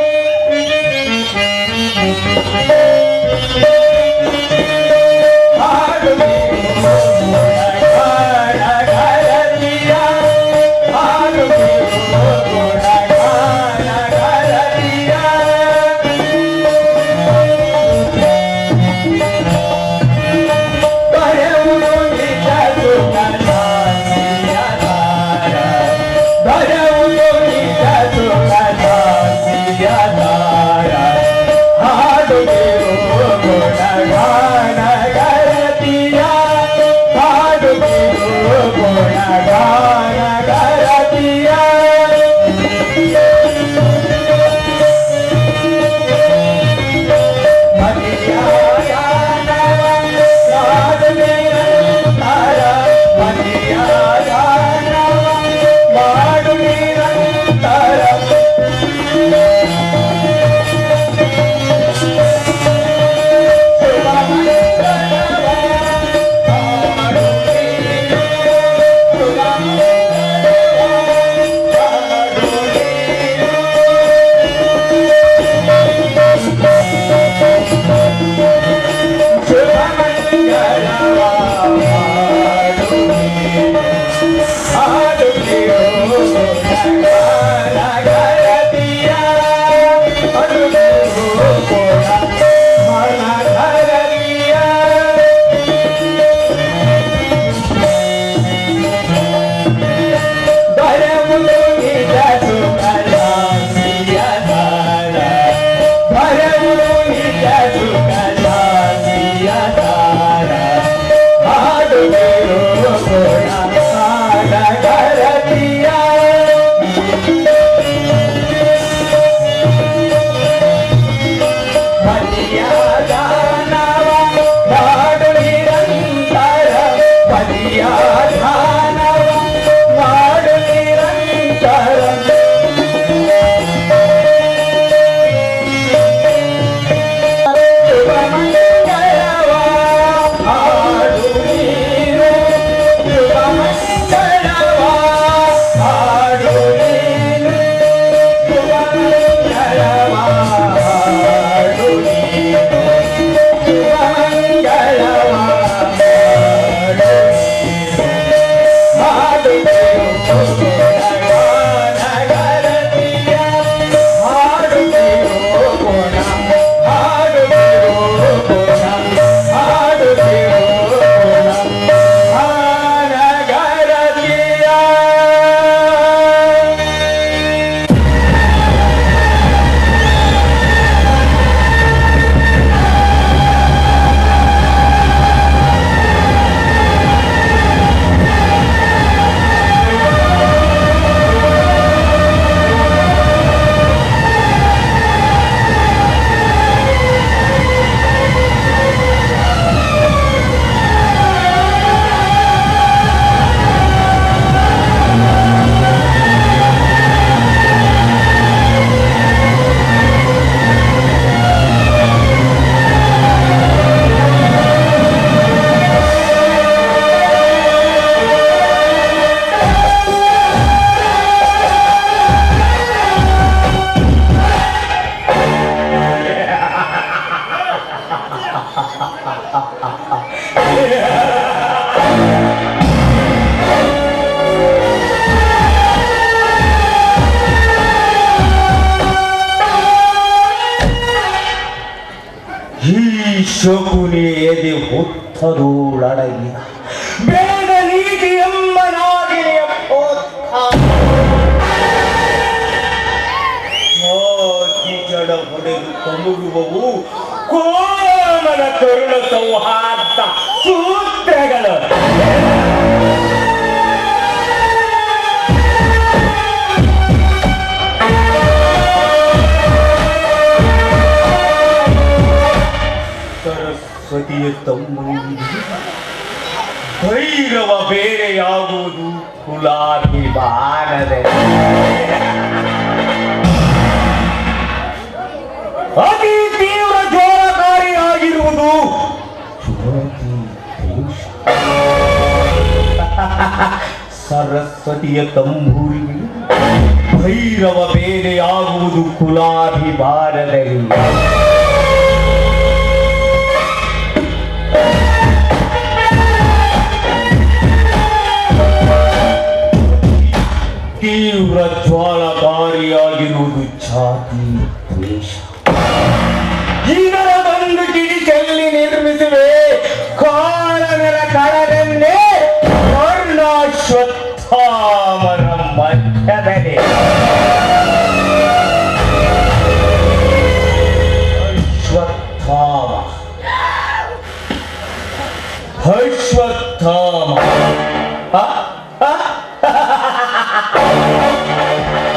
ಈ ಶಕುನಿ ಎದೆ ಹೊತ್ತದೋಳಡಗಿನ ಬೇಡ ನೀತಿ ಎಂಬ ನಾಗಿನೆಯ ಜಡ ಹೊಡೆದು ಕಮುಗುವವು ಕೋಮಲ ಕರುಣ ಸೌಹಾರ್ದ ಸೂತ್ರಗಳು. ಸರಸ್ವತಿಯ ತಮ್ಮನಿಗೆ ಭೈರವ ಬೇರೆಯಾಗುವುದು ಕುಲಾಭಿಮಾನದ ಅತಿ ತೀವ್ರ ಜ್ವರಕಾರಿಯಾಗಿರುವುದು ಸರಸ್ವತಿಯ ತಂಬೂರಿಗೆ ಭೈರವ ಬೇರೆಯಾಗುವುದು ಕುಲಾಭಿಮಾನದಲ್ಲಿ. ತೀವ್ರ ಜ್ವಾಲಕಾರಿಯಾಗಿರುವುದು ಜಾತಿ ದ್ವೇಷ. ಇದರ ಒಂದು ಕಿಡಿ ಚೆಲ್ಲಿ ನಿರ್ಮಿಸುವೆ ಕಾಲನೆಲ ಕಳರನ್ನೇ ವರ್ಣಾಶ್ವತ್ಥಾಮರ ಮಧ್ಯದಲ್ಲಿ. ಅಶ್ವತ್ಥಾಮ ಅಶ್ವತ್ಥಾಮ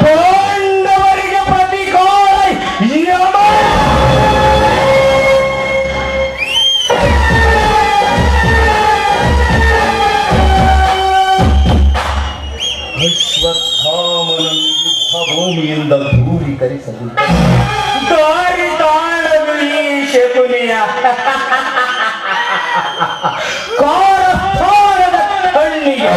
ಪಾಂಡವರಿಗೆ ಪ್ರತಿಕಾಲ ಯಮ. ಅಶ್ವತ್ಥಾಮನನ್ನು ಯುದ್ಧ ಭೂಮಿಯಿಂದ ದೂರೀಕರಿಸಲು ದಾರಿ ತಾಳದು ಈ ಶಕುನಿಯ ಕಾರಸ್ಥಾನದ ಕಣ್ಣಿಗೆ.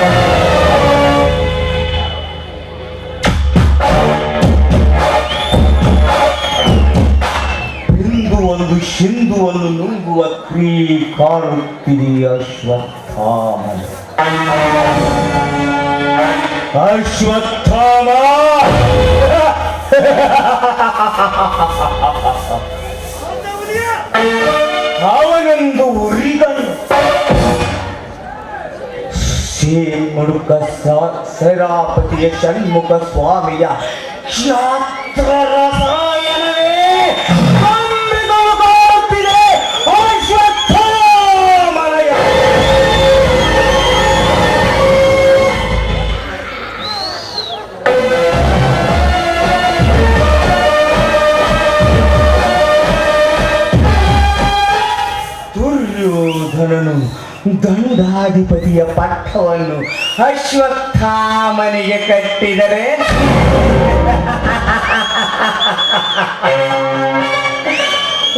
ಒಂದು ಸಿಂಧುವನ್ನು ನುಂಗುವ ಕ್ರೀಲಿ ಕಾಣುತ್ತಿದೆ ಅಶ್ವತ್ಥಾಮ. ಅಶ್ವತ್ಥಾಮ ಅವನೊಂದು ಉರಿದನು. ಮುಡುಕ ಸರಾಪತಿಯ ಷಣ್ಮುಖ ಸ್ವಾಮಿಯ ಕ್ಷಾತ್ರ ರಸಾಯನವೇ ದುರ್ಯೋಧನನು ದಂಡಾಧಿಪತಿಯ ಪಟ್ಟವನ್ನು ಅಶ್ವತ್ಥಾಮನಿಗೆ ಕಟ್ಟಿದರೆ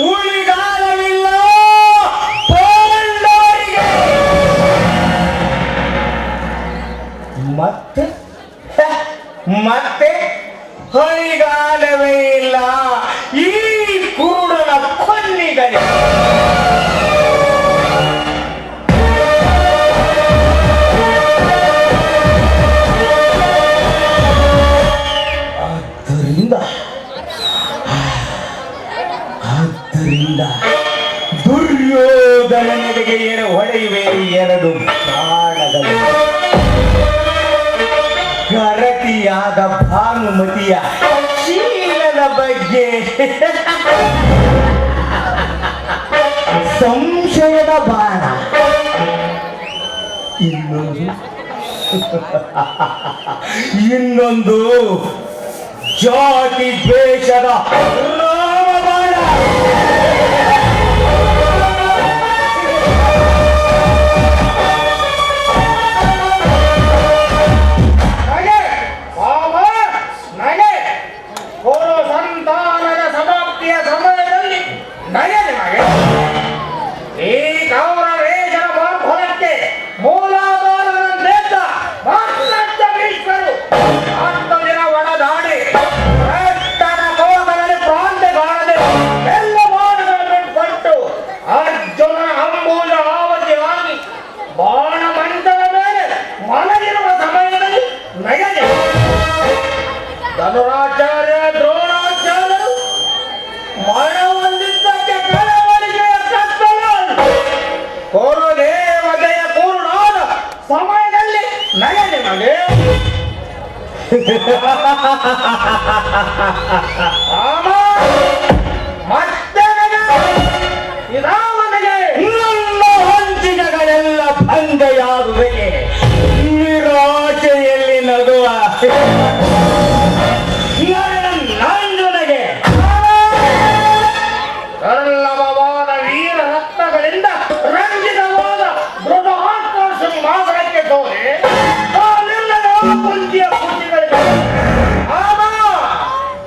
ಉಳಿಗಾಲವಿಲ್ಲ ಪಾಂಡವರಿಗೆ. ಮತ್ತೆ ಮತ್ತೆ ಹೊಳಿಗಾಲವೇ ಇಲ್ಲ ಈ ಕುರುಡನ ಕೊಲ್ಲಿಗರೆ. ಆದ್ದರಿಂದ ದುರ್ಯೋಧನನಿಗೆ ಹೊಳೆಯುವೆ ಎರಡು ಪ್ರಾಣಗಳು. ಗರತಿಯಾದ ಭಾನುಮತಿಯ ಶೀಲದ ಬಗ್ಗೆ ಸಂಶಯದ ಬಾಣ. ಇನ್ನೊಂದು ಜಾತಿ ದ್ವೇಷದ ರಾಮಬಾಣ. ಸಂತಾನದ ಸಮಾಪ್ತಿಯ ಸಮಯದಲ್ಲಿ ನಗೆ ನಿಮಗೆ ಈ ಕೌರವೇಶನ ಬಾಂಧವಕ್ಕೆ ಮೂಲಾಧಾರದಂತೆದ್ದ ಭೀಷ್ಮರು 10 ದಿನ ಒಳದಾಡಿ ಪ್ರಾಂತ್ಯ ಕಾಣದೆ ಎಲ್ಲ ರಾಮ, ಮತ್ತೆ ರಾಮನಿಗೆ ನನ್ನ ಹೊಂಚಿಕೆಗಳೆಲ್ಲ ಭಂಗಯಾಗುವೆ, ನಿರಾಶೆಯಲ್ಲಿ ನಗುವ ನಂಜುನಿಗೆ ದುರ್ಲಭವಾದ ವೀರ ರತ್ನಗಳಿಂದ ರಂಜಿತವಾದ ದೃಢ ಆಕ್ರೋಶ ಮಾಸಕ್ಕೆ ತೋರಿ ಕುಂತಿಯ ಕುಂತಿಗಳಿಗೆ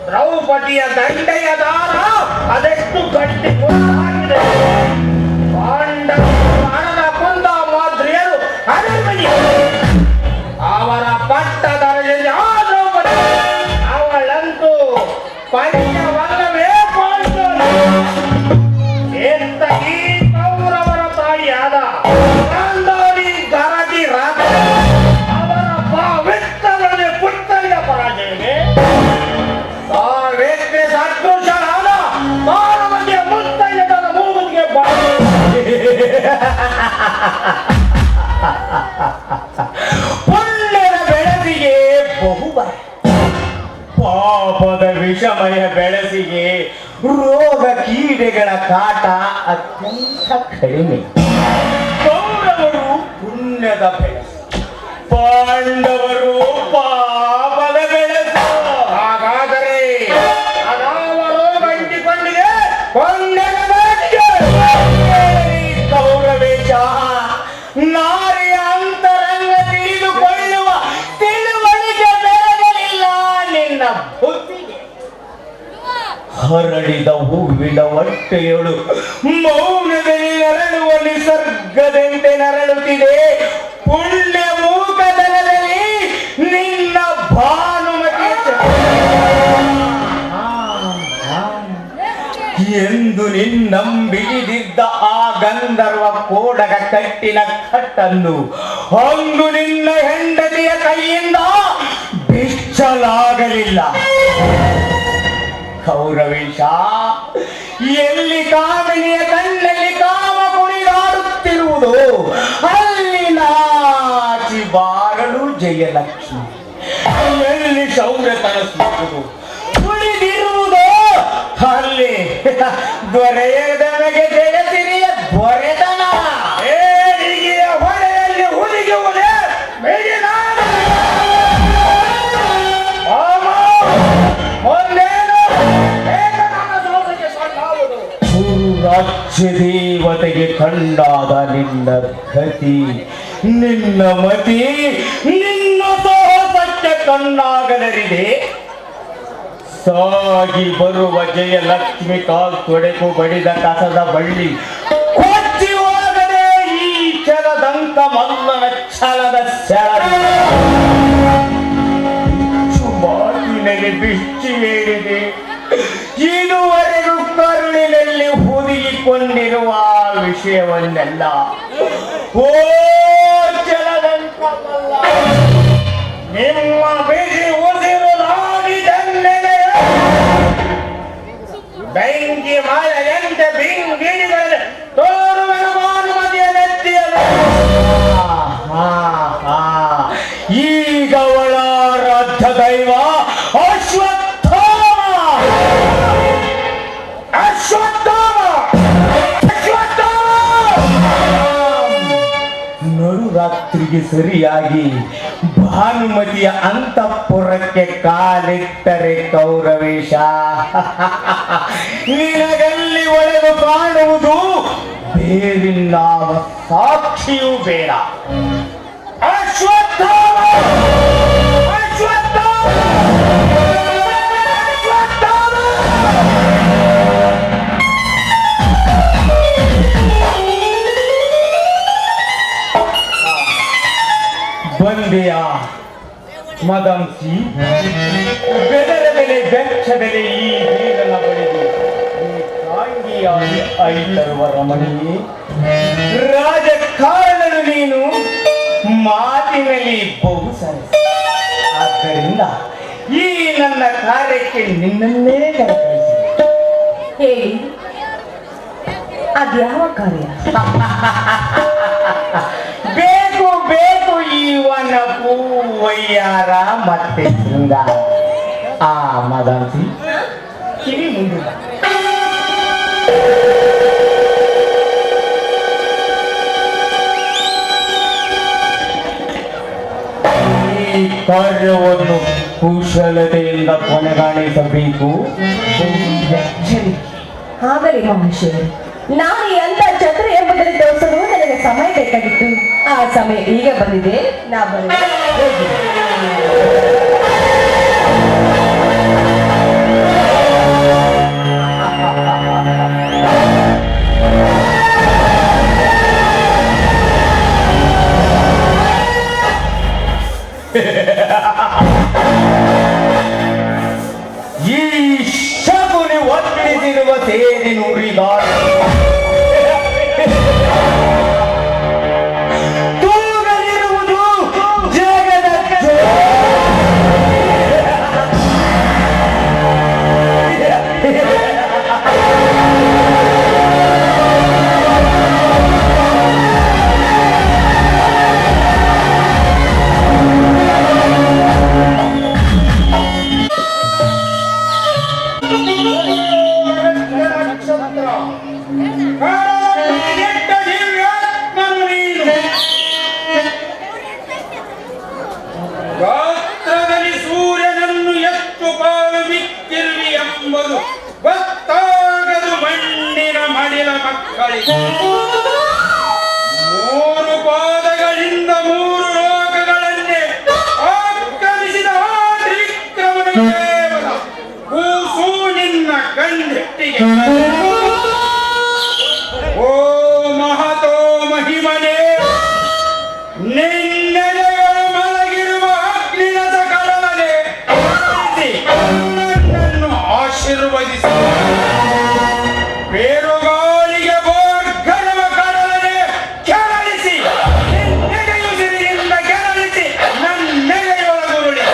ದ್ರೌಪದಿಯ ದಂಡೆಯ ದಾರ ಅದೆಷ್ಟು ಗಟ್ಟಿ ಆಗಿದೆ. ಪಾಂಡವರು ಹಣದ ಕೊಂದ ಮಾದ್ರಿಯರು ಅರಮನೆ ಅವರ ಪಟ್ಟದರದಲ್ಲಿ ಆ ದ್ರೌಪದಿ ಅವಳಂತೂ ಪಂಚವಲ್ಲವೇ ಪಾಂಡವರು ಎಂತ ಈ ಕೌರವರ ತಾಯಿಯಾದ ಗಾಂಧಾರಿ ಗರಡಿ ರಾಜ ಅವರ ಪವಿತ್ರವನ್ನೇ ಪುತ್ತಲಿಯ ಪರಾಜಯವೇ ವ್ಯಕ್ತಿ ಸದೃಶರಾದ ಮಾನವನಿಗೆ ಮುತ್ತೈದನ ಮೂಗುದಿಗೆ ಪುಣ್ಯದ ಬೆಳಸಿಗೆ ಬಹುಬರ, ಪಾಪದ ವಿಷಮಯ ಬೆಳಸಿಗೆ ರೋಗ ಕೀಡೆಗಳ ಕಾಟ ಅತ್ಯಂತ ಕಡಿಮೆ. ಕೌರವರು ಪುಣ್ಯದ ಬೆಳಸು, ಪಾಂಡವರು ಪಾಪದ ಬೆಳಸು. ಹಾಗಾದರೆ ಅದಾವ ರೋಗ ಅಂಟಿಕೊಂಡಿದೆ ಪುಣ್ಯದ ಬೆಳಸಿಗೆ. ಕೌರವೇಶ, ನಾರಿಯ ಅಂತರಂಗ ತಿಳಿದುಕೊಳ್ಳುವ ತಿಳುವಳಿಕೆ ಬೆಳಗಲಿಲ್ಲ ನಿನ್ನ ಬುದ್ಧಿಗೆ. ಹರಡಿದ ಹೂವಿನ ಹೊಟ್ಟೆಯಳು ಮೌನದಲ್ಲಿ ನರಳುವ ನಿಸರ್ಗದಂತೆ ನರಳುತ್ತಿದೆ. ಪುಣ್ಯ ಮೂಕತನದಲ್ಲಿ ನಿನ್ನ ಭಾನುಮತಿ ಎಂದು ನಿನ್ನಂಬಿಗಿದಿದ್ದ ಆ ಗಂಧರ್ವ ಕೋಡಗ ಕಟ್ಟಿನ ಕಟ್ಟನ್ನು ಅಂದು ನಿನ್ನ ಹೆಂಡತಿಯ ಕೈಯಿಂದ ಬಿಚ್ಚಲಾಗಲಿಲ್ಲ. ಕೌರವೇಶ, ಎಲ್ಲಿ ಕಾಮಿನಿಯ ಕಣ್ಣಲ್ಲಿ ಕಾಮ ಕುಣಿದಾಡುತ್ತಿರುವುದು ಅಲ್ಲಿ ನಾಚಿ ಬಾರಲು ಜಯಲಕ್ಷ್ಮಿ. ಎಲ್ಲಿ ಶೌರ್ಯ ತನಸುವುದು ಕುಣಿದಿರುವುದು ಅಲ್ಲಿ ದೊರೆಯದವಗೆ ಜಯಸಿರಿಯ ದೊರೆತನ. ಏಳಿಗೆಯ ಹೊಳೆಯಲ್ಲಿ ಹುದುಗುವುದೇ ಮೇಲಿನ ಒಂದೇನು ಏಕನಾದ ಸೋದರಿಗೆ ಸಾಕಾಗುವುದು. ರಾಜ್ಯ ದೇವತೆಗೆ ಕಂಡಾದ ನಿನ್ನ ಗತಿ, ನಿನ್ನ ಮತಿ, ನಿನ್ನ ಸಾಹಸಕ್ಕೆ ಕಣ್ಣಾಗಲರಿದೆ. ಸಾಗಿ ಬರುವ ಜಯಲಕ್ಷ್ಮಿ ಕಾಲ್ ತೊಡೆಕು ಬಡಿದ ಕಸದ ಬಳ್ಳಿ ಕೊಚ್ಚಿ ಹೋಗದೆ ಈ ಛಲದಂಕ ಮಲ್ಲನ ಛಲದ ಸೆಳ ಮಾತಿನಲ್ಲಿ ಬಿಚ್ಚಿ ಹೇಳಿದೆ. ಇದುವರೆಗೂ ಕರುಳಿನಲ್ಲಿ ಹುದುಗಿಕೊಂಡಿರುವ ವಿಷಯವನ್ನೆಲ್ಲ ಓ ಛಲದಂಕ ಮಲ್ಲ, ನಿಮ್ಮ ಬಿಸಿ ಉಸಿರು ನಾಡಿದನ್ನೆಲೆ ಬೆಂಕಿ ಮಳೆಯಂತೆ ಬಿಂಗಿಡಿಗಳಲ್ಲಿ ತೋರುವ ಭಾನುಮತಿಯ ನೆತ್ತಿಯಲ್ಲಿ ಈಗ ಅವಳ ಆರಾಧ್ಯ ದೈವ ಅಶ್ವತ್ಥಾಮ. ಅಶ್ವತ್ಥಾಮ ನಡುರಾತ್ರಿಗೆ ಸರಿಯಾಗಿ ಭಾನುಮತಿಯ ಅಂತಃಪುರಕ್ಕೆ ಕಾಲಿಟ್ಟರೆ ಕೌರವೇಶ, ನಿನಗಲ್ಲಿ ಒಳಗೆ ಕಾಣುವುದು ಬೇರಿನ್ನಾವ ಸಾಕ್ಷಿಯೂ ಬೇಡ. ಅಶ್ವತ್ಥಾಮ ಅಶ್ವತ್ಥಾಮ ಅಶ್ವತ್ಥಾಮ ಬಂದೆಯ ಮದಂಸಿ, ಬೆದರ ಬೆಲೆ ಬೆಚ್ಚದಲ್ಲಿ ಈ ಬೀಗನ ಬಳಿದು ಈ ಕಾಂಗಿಯಾಗಿ ಐತರುವ ರಮಣಿಯೇ, ರಾಜಕಾರಣನು ನೀನು, ಮಾತಿನಲ್ಲಿ ಬಹು ಸರಸ. ಆದ್ದರಿಂದ ಈ ನನ್ನ ಕಾರ್ಯಕ್ಕೆ ನಿನ್ನನ್ನೇ ಕರೆಕಳಿಸಿದೆ. ಹೇಳಿ, ಅದ್ಯಾವ ಕಾರ್ಯ? ಬೇಕು ಬೇಕು ಈ ವನಪು ವಯ್ಯಾರ ಮತ್ತೆ ಶೃಂಗಾರ. ಆ ಮದಾಂತಿ ಕಿವಿ ಮುಂದೆ ಈ ಕಾರ್ಯವನ್ನು ಕುಶಲತೆಯಿಂದ ಕೊನೆಗಾಣಿಸಬೇಕು. ಆಗಲಿ ಮಹರ್ಷಿಯರು, ನಾನು ಎಂತ ಛತ್ರ ಎಂಬುದನ್ನು ತೋರಿಸಲು ನನಗೆ ಸಮಯ ಬೇಕಾಗಿತ್ತು. ಆ ಸಮಯ ಈಗ ಬಂದಿದೆ. ನಾ ಬಂದೆ. ಈ ಶಕುನಿ ಒತ್ತಿಸಿರುವ ಸೇರಿ ನುಡಿದಾರ ತೂಗಲಿರುವುದು ಜಗದ ಗಾತ್ರದಲ್ಲಿ ಸೂರ್ಯನನ್ನು ಎಷ್ಟು ಪಾಲು ಮಿಕ್ಕಿರ್ವಿ ಎಂಬುದು ಗೊತ್ತಾಗದು ಮಣ್ಣಿನ ಮಡಿಲ ಮಕ್ಕಳಿಗೆ. ಮೂರು ಪಾದಗಳಿಂದ ಮೂರು ಲೋಕಗಳನ್ನೇ ಆಕ್ರಮಿಸಿದ ಆ ತ್ರಿವಿಕ್ರಮನ ಕೇವಲ ಕೂಸು ನಿನ್ನ ಕಣ್ಣೆಟ್ಟಿಗೆ. ಓ ಮಹತೋ ಮಹಿಮನೆ, ನಿನ್ನೆಲೆಗಳು ಮಲಗಿರುವ ಅಗ್ನಿನದ ಕಡಲನೆ ನನ್ನನ್ನು ಆಶೀರ್ವದಿಸಿ. ಬೇರುಗಾಳಿಗೆ ಬೋರ್ಗನವ ಕಡಲನೆ ಕೆರಳಿಸಿ, ನೆಗೆಯುಸಿರಿನಿಂದ ಕೆರಳಿಸಿ ನನ್ನೆಗೆಯೊಳಗುರುಳಿ.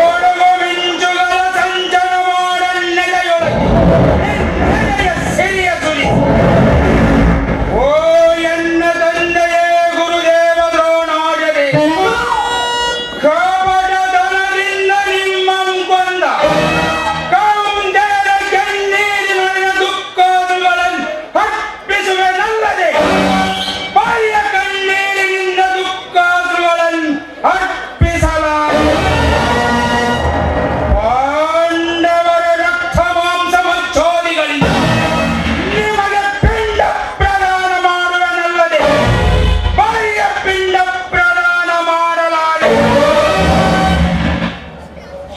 ಓಡುವ ಮಿಂಚುಗಳ ಸಂಚನ ಮಾಡ ನೆಗೆಯೊಳಗೆ ನೆಗೆಯ ಸಿರಿಯ ಸುಲಿ. ಓ ಎನ್ನ ತಂದೆಯೇ ಗುರುದೇವ ದ್ರೋಣಾರ್ಯರೇ, ಕಪಟತನದಿಂದ ನಿಮ್ಮಂಕೊಂದ ಕೌಂದರ ಕಣ್ಣೀರಿನ ದುಃಖಾದುಗಳನ್ನು ಅರ್ಪಿಸುವೆನಲ್ಲದೆ ಬಾಯಿಯ ಕಣ್ಣೀರಿನಿಂದ ದುಃಖಾದುಗಳನ್ನು ಅರ್ಪಿಸಲಾರೆ. ಪಾಂಡವರ ರಕ್ತ ಮಾಂಸ ಮಚ್ಚೋದಿಗಳಿಂದ ನಿಮಗೆ ಪಿಂಡ ಪ್ರದಾನ ಮಾಡುವನಲ್ಲದೆ ಬಾಯಿಯ ಪಿಂಡ ಪ್ರದಾನ ಮಾಡಲಾರೆ.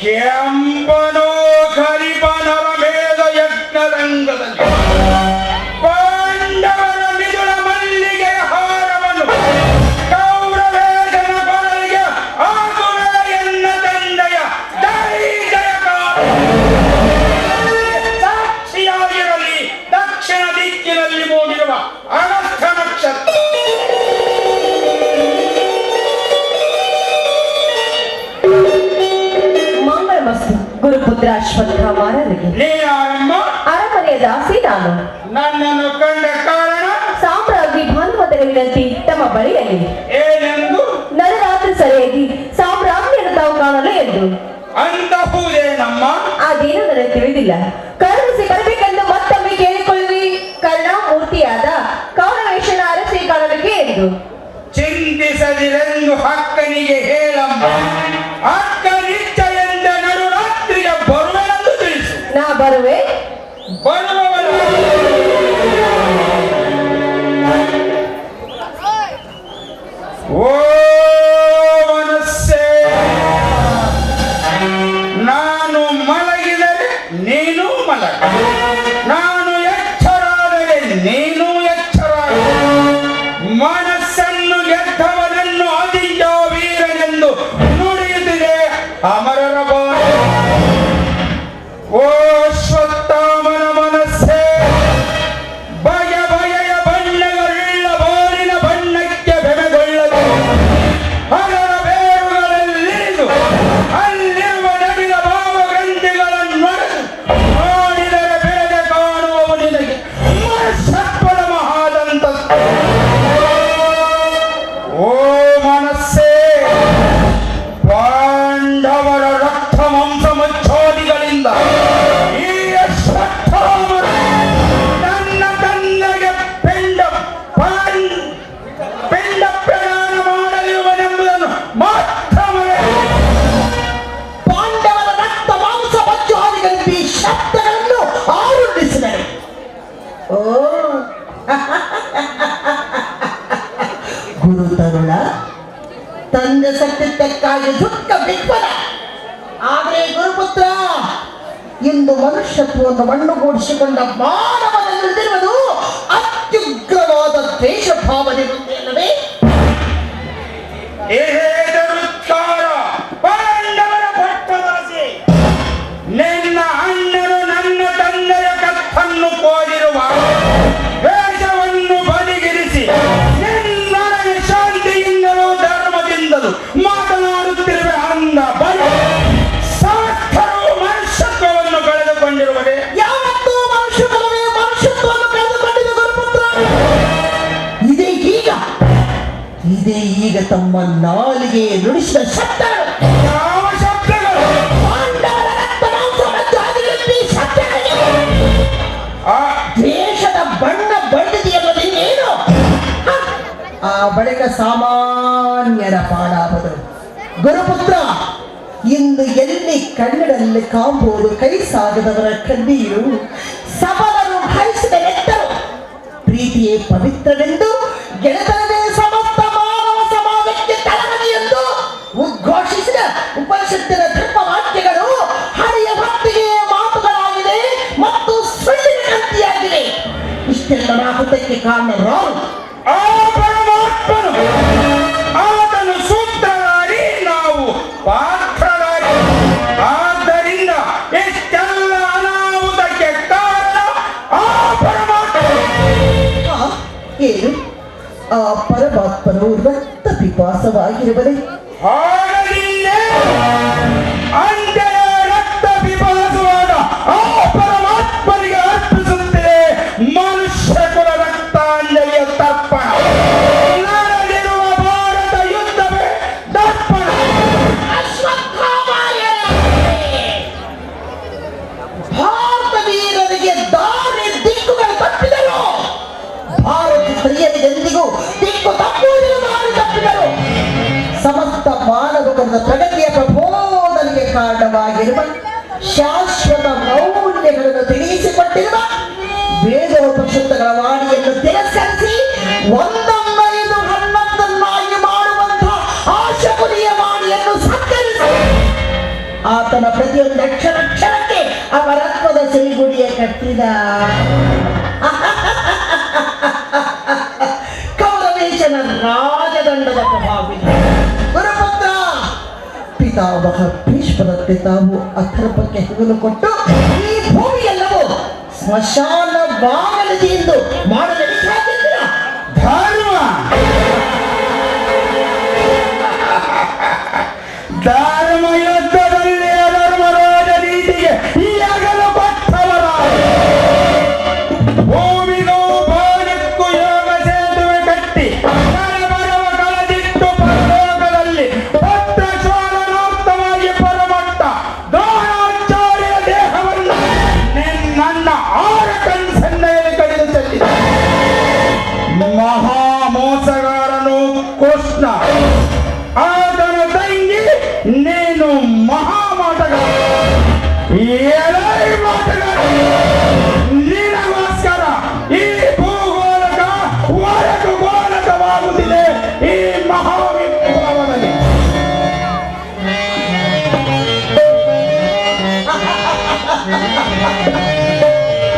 ಕೆಂಪನೋ ಖರಿಪನರ ಮೇದ ಯಜ್ಞರಂಗದಲ್ಲಿ ಪಾಂಡವರ ಮಿದುಳ ಮಲ್ಲಿಗೆಯ ಹಾರವನ್ನು ಕೌರವೇಶನ ಕೊರಳಿಗೆ ಹಾಕುವೆ ಎನ್ನ ತಂದೆಯ ಜೈ ಜಯಕಾರ. ಸಾಕ್ಷಿಯಾಗಿರಲಿ ದಕ್ಷಿಣ ದಿಕ್ಕಿನಲ್ಲಿ ಮೂಡಿರುವ ಅಗಸ್ತ್ಯ ನಕ್ಷತ್ರ. ಮಂಗಳಮಸ್ತು ಗುರುಪುತ್ರ ಅಶ್ವತ್ಥಾಮಾರರಿಗೆ. ನೀನಾರಮ್ಮ ಅರಮನೆಯ ದಾಸಿ ನಾನು. ನನ್ನನ್ನು ಕಂಡ ಕಾರಣ ಸಾಮ್ರಾಜ್ಞಿ ಭಾನುಮತಿಯ ವಿನಂತಿ ತಮ್ಮ ಬಳಿಯಲ್ಲಿ. ಏನೆಂದು? ನರರಾತ್ರಿ ಸರಿಯಾಗಿ ಸಾಮ್ರಾಜ್ಞಿಯನ್ನು ತಾವು ಕಾಣಲು ಎಂದು. ಅಂತಹುದೇನಮ್ಮ? ಅದೇನು ನನಗೆ ತಿಳಿದಿಲ್ಲ. ಕರುಣಿಸಿ ಬರಬೇಕೆಂದು ಮತ್ತೊಮ್ಮೆ ಕೇಳಿಕೊಳ್ಳುವಿ. ಕರುಣಾಮೂರ್ತಿಯಾದ ಕೌರವೇಶನ ಅರಸಿ ಕಾಣಲಿಕ್ಕೆ ಎಂದು. ಚಿಂತಿಸದಿರೆಂದು ಅಕ್ಕನಿಗೆ ಹೇಳಮ್ಮ. ಅಕ್ಕ ನಿಶ್ಚಯಂತ ನಡುರಾತ್ರಿಗೆ ಬರುವೆನೆಂದು ತಿಳಿಸು. ನಾ ಬರುವೆ. ಬರುವವನು ಓ ಮನಸ್ಸೇ, ನಾನು ಮಲಗಿದರೆ ನೀನು ಮಲಗ, ನಾನು ಎಚ್ಚರಾದರೆ ನೀನು ಎಚ್ಚರಾಗ. ಮನಸ್ಸನ್ನು ಗೆದ್ದವನನ್ನು ಅದಿಯ ವೀರನೆಂದು ನುಡಿಯುತ್ತಿದೆ ಅಮರರ ಬಾಯ. ಓ ಅಶ್ವತ್ಥಾಮನ ಮನಸ್ಸೇ, ಬಯ ಬಗೆಯ ಬಣ್ಣಗಳುಳ್ಳ ಬೋರಿನ ಬಣ್ಣಕ್ಕೆ ಬೆಮೆಗೊಳ್ಳದು. ಅದರ ಬೇರುಗಳಲ್ಲಿರಿದು ಅಲ್ಲಿರುವ ನಡಿದ ಭಾವಗ್ರಂಥಿಗಳನ್ನು ನೋಡಿದರೆ ಬೆಳೆದ ಕಾಣುವವು ನಿನಗೆ ಮನುಷ್ಯತ್ವದ ಮಹಾದಂತ. ಓ ಗುರು ತರುಣ ತಂದೆ ಸತ್ಯಕ್ಕಾಗಿ ದುಃಖ ವಿಫಲ. ಆದರೆ ಗುರುಪುತ್ರ ಇಂದು ಮನುಷ್ಯತ್ವವನ್ನು ಮಣ್ಣುಗೂಡಿಸಿಕೊಂಡ ಮಾನವನಲ್ಲಿರುವುದು ಅತ್ಯುಗ್ರವಾದ ದ್ವೇಷ ಭಾವನೆ ಅಲ್ಲವೇ? ಏರುತ್ಕಾರ ಪಾಂಡವರ ಪಟ್ಟದಾಸೆ ನಿನ್ನ ಅಣ್ಣನು ನನ್ನ ತಂದೆಯ ಕತ್ತನ್ನು ಕೋರಿರುವ ವೇಷವನ್ನು ಬದಿಗಿರಿಸಿ ನಿನ್ನೊಳಗೆ ಶಾಂತಿಯಿಂದಲೂ ಧರ್ಮದಿಂದಲೂ ಮಾತನಾಡುತ್ತಿರುವ ಅಂದ ಬಳಿ ಸಾರ್ಥರು ಮನುಷ್ಯತ್ವವನ್ನು ಕಳೆದುಕೊಂಡಿರುವುದೇ? ಯಾವತ್ತೂ ಮನುಷ್ಯತ್ವವೇ ಮನುಷ್ಯತ್ವವನ್ನು ಕಳೆದುಕೊಂಡಿದೆ ಗುರುಪುತ್ರ. ಇದೇ ಈಗ ತಮ್ಮ ನಾಲಿಗೆ ನುಡಿಸಿದ ಶಬ್ದಗಳು. ಯಾವ ಶಬ್ದಗಳು? ಪಾಂಡವರ ರಕ್ತ ಮಾಂಸ ಮತ್ತು ಅಭಿವೃದ್ಧಿ ಶಬ್ದಗಳು. ಆ ದ್ವೇಷದ ಬಣ್ಣ ಬಣ್ಣದಿಯಲ್ಲದೆ ಏನು ಆ ಬಳಿಕ ಸಾಮಾನ್ಯರ ಪಾಡಾದರು. ಗುರುಪುತ್ರ ಇಂದು ಎಲ್ಲಿ ಕನ್ನಡಲ್ಲಿ ಕಾಂಬುವುದು ಕೈ ಸಾಗದವರ ಕಣ್ಣೀರು, ಸಬಲರು ಭರಿಸಿದ ನೆತ್ತರು, ಪ್ರೀತಿಯೇ ಪವಿತ್ರವೆಂದು ಗೆಳೆತನವೇ ಸಮಸ್ತ ಮಾನವ ಸಮಾಜಕ್ಕೆ ತಳಮದಿ ಎಂದು ಉದ್ಘೋಷಿಸಿದ ಉಪನಿಷತ್ತಿನ ಧರ್ಮ ವಾಕ್ಯಗಳು ಹಳೆಯ ಭಕ್ತಿಗೆ ಮಾತುಗಳಾಗಿದೆ ಮತ್ತು ಸುಳ್ಳಿನ ಕಂತಿಯಾಗಿದೆ. ಇಷ್ಟೆಲ್ಲ ಮಾತುಕತೆ ಕಾರಣರಾರು ಆ ಪರಮಾತ್ಮನು ಆತನು ಸೂತ್ರಧಾರಿ, ನಾವು ಪಾತ್ರಧಾರಿ. ಆದ್ದರಿಂದ ಇಷ್ಟೆಲ್ಲ ಅನಾಹುತಕ್ಕೆ ಕಾರಣ ಆ ಪರಮಾತ್ಮ. ಏನು ಆ ಪರಮಾತ್ಮನು ರಕ್ತ ಪಿಪಾಸವಾಗಿರುವನೇ? ಹಾಗಲಿಲ್ಲೇ ಅಂತೆಯೇ ರಕ್ತ ಪಿಪಾಸವಾದ ಆ ಪರಮಾತ್ಮನಿಗೆ ಅರ್ಪಿಸುತ್ತಿದೆ ಮನುಷ್ಯ ಕುಲ ರಕ್ತಾಂಜಲಿಯ ತರ್ಪಣ. ನಡೆದಿರುವ ಭಾರತ ಯುದ್ಧವೇ ದರ್ಪಣ. ಭಾರತ ವೀರರಿಗೆ ದಾರಿ ದಿಕ್ಕುಗಳು ತಪ್ಪಿದರು. ಭಾರತ ಸ್ತ್ರೀಯರಿಗೆಂದಿಗೂ ದಿಕ್ಕು ತಪ್ಪುವುದಿಲ್ಲ, ದಾರಿ ತಪ್ಪಿದರು. ಸಮಸ್ತ ಮಾನವಕುಲದ ಪ್ರಗತಿಯ ಪ್ರಬೋಧನೆಗೆ ಕಾರಣವಾಗಿರುವ ಶಾಶ್ವತ ಮೌಲ್ಯಗಳನ್ನು ತಿಳಿಸಿಕೊಟ್ಟಿರುವ ವೇದೋಪನಿಷತ್ತುಗಳ ವಾಣಿಯನ್ನು ತಿರಸ್ಕರಿಸಿ ಒಂದೊಂದೈದು ಹನ್ನೊಂದನ್ನಾಗಿ ಮಾಡುವಂತಹ ಆಶಕುಲಿಯ ವಾಣಿಯನ್ನು ಸತ್ಕರಿಸಿ ಆತನ ಪ್ರತಿಯೊಂದು ಅಕ್ಷರಕ್ಕೆ ಅವರತ್ವದ ಸಿರಿಗುಡಿಯ ಕಟ್ಟಿದ ಕೌರವೇಶನ ರಾಜದಂಡದ ಪ್ರಭಾವಿತ. ಗುರುಪುತ್ರ ಪಿತಾಮಹ ಭೀಷ್ಮರಂತೆ ತಾವು ಅಥರ್ಪಕ್ಕೆ ಹೆಗಲು ಕೊಟ್ಟು ಈ ಭೂಮಿಯೆಲ್ಲವೂ ಸ್ಮಶಾನವಾಗಲಿದೆ ಎಂದು ಮಾಡಲು ಸಾಧ್ಯವಿಲ್ಲ. ಧರ್ಮ ಧರ್ಮ ಯುದ್ಧದಲ್ಲಿ ಅಧರ್ಮರಾಜ ನೀತಿಗೆ ಈಗಲೂ ಕೊಟ್ಟವರ ಭೂಮಿಗೂ ಬಾಣಕ್ಕೂ ಯೋಗ ಸೇತುವೆ ಕಟ್ಟಿ ಕಳಬರವ ಕಳದಿಟ್ಟು ಪರಲೋಕದಲ್ಲಿ ಪತ್ರ ಶ್ವಾನೋಕ್ತವಾಗಿ ಪರಮಟ್ಟ ದ್ರೋಣಾಚಾರ್ಯ ದೇಹವನ್ನು ನನ್ನ ಆರ ಕಣ್ಸನ್ನೆಯಲ್ಲಿ ಕಡಿದು ಚೆಲ್ಲಿದ ಮಹಾ ಮೋಸಗಾರನು ಕೃಷ್ಣ. ಆತನ ತಂಗಿ ನೀನು ಮಹಾಮಾಟಗಾರ. ಮಾಟಗಾರ ನಿನಗೋಸ್ಕರ ಈ ಭೂಗೋಲಕ ಹೊರಟು ಗೋಲಕವಾಗುತ್ತಿದೆ ಈ ಮಹಾವಿಪ್ಲವದಲ್ಲಿ.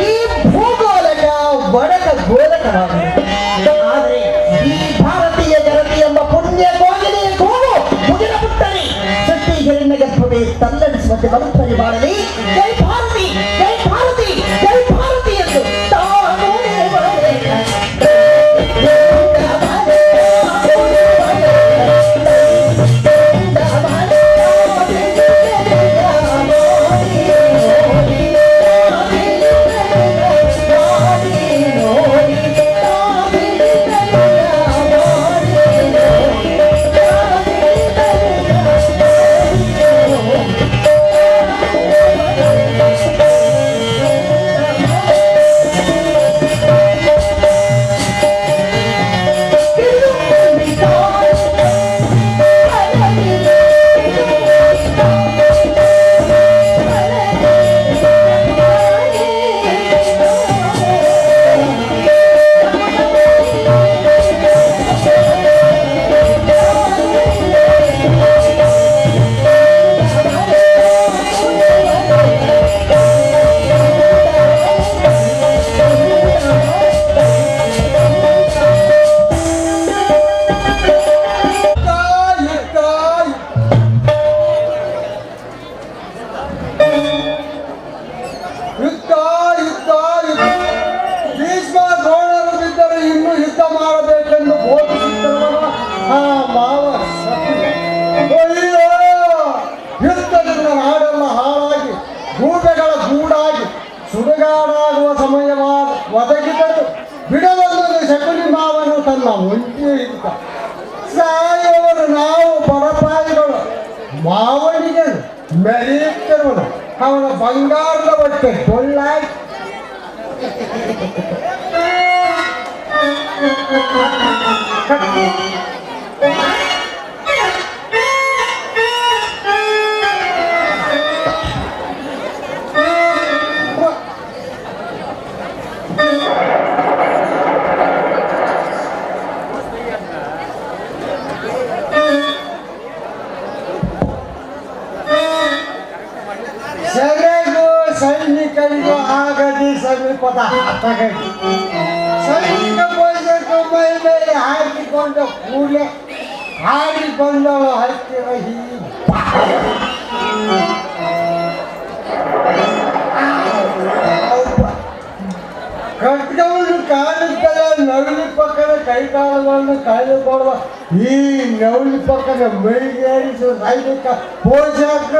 ಈ ಭೂಗೋಲಕ ಒಡಕ ಗೋಲಕವಾಗಿದೆ. ಆದರೆ ಈ ಭಾರತೀಯ ಜನತೆ ಎಂಬ ಪುಣ್ಯ ಗೋಲಿನ ಗೋಲು ಮುಗಿಲ ಪುಟ್ಟನೆ ಸೃಷ್ಟಿ ಹಿರಣ್ಯ ಗರ್ಭವೇ ತಲ್ಲಡಿಸುವಂತೆ ಮನುಷ್ಯರಿ ಮಾಡಲಿ. ಜೈ ಭಾರತಿ, ಜೈ ಭಾರತಿ, ಜೈ ಭಾರತಿ ಎಂದು ತಾನು ತನ್ನ ಒಂಟಿ ಹಿಡಿತ ಸಾಯೋರು ನಾವು ಬಡಪಾಯಿಗಳು ಮಾವನಿಗೆ ಮೆರೆಯುತ್ತಿರುವನು ಅವನ ಬಂಗಾರದ ಬಟ್ಟೆ ಟೊಳ್ಳಾಗಿ ಸೆರೆಗೂ ಸೈನಿಕರಿಗೂ ಆಗದಿ ಸಮೀಪದ ಹಠಗಡಿ ಸೈನಿಕ ಪೊಲೀಸರು ಮೈ ಮೇಲೆ ಹಾಕಿಕೊಂಡು ಕೂಡಲೇ ಹಾರಿಕೊಂಡಳು ಹತ್ತಿರ ಕಟ್ಕೊಂಡು ಕಾಲುತ್ತಲೇ ನವಲಿ ಪಕ್ಕದ ಕೈಕಾಲುಗಳನ್ನು ಕಳೆದುಕೊಳ್ಳುವ ಈ ನವಲಿ ಪಕ್ಕದ ಮೈಗೇರಿಸುವ ಸೈನಿಕ ಪೋಷಕ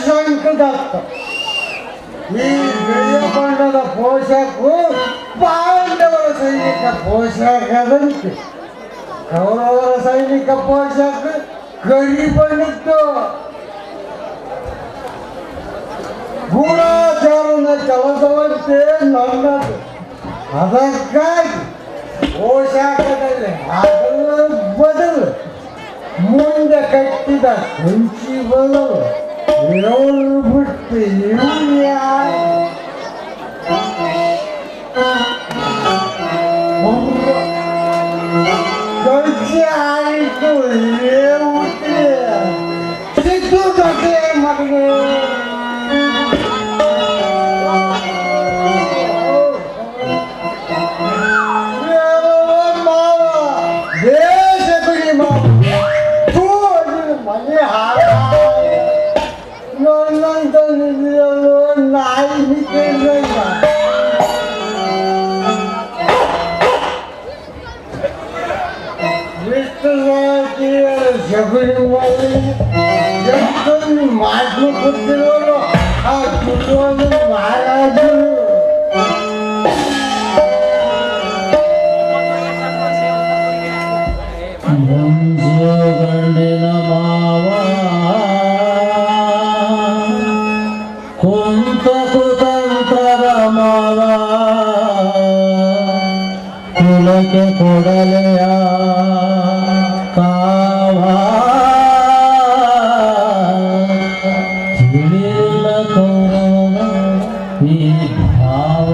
ಶಂಕದತ್ತ ಈ ಬಿಳಿಯ ಬಣ್ಣದ ಪೋಷಕು ಪಾಂಡವರ ಸೈನಿಕ ಪೋಷಕದಂತೆ ಕೌರವರ ಸೈನಿಕ ಪೋಷಕ ಕರಿ ಬಣ್ಣಿತ್ತು ಗೂಢಾಚಾರನ ಕೆಲಸವಂತೆ ನನ್ನದು ಅದಕ್ಕಾಗಿ ಪೋಷಕದಲ್ಲಿ ಅದರ ಬದಲು ಮುಂದೆ ಕಟ್ಟಿದ ಕುಂಚಿ ಬದಲು ಇರೋರು ಬಿಟ್ಟು ಕಂಚಿ ಆಯಿತು ಚಿತ್ರದುರ್ಗಕ್ಕೆ ಮಗನೇ ದೇಶ ಬಿಡಿ ಮನೆ ನನ್ನಂತ ನಾಯಿ ಜಗಡಿ ಮಾಡಿ ಎಷ್ಟು ಮಾತು ಕೊಟ್ಟಿರೋರು ಆ ಕುಟುಂಬ ಮಹಾರಾಜರು ಗಂಡಿನ ಮಾವ ಕುಂತ ಕುತಂತ್ರದ ಮಾವ ಕುಲಕ್ಕೆ ಕೊಡಲೆಯ ಕಾವ ತಿಳಿಲ್ಲ ಕೌರವ ಈ ಭಾವ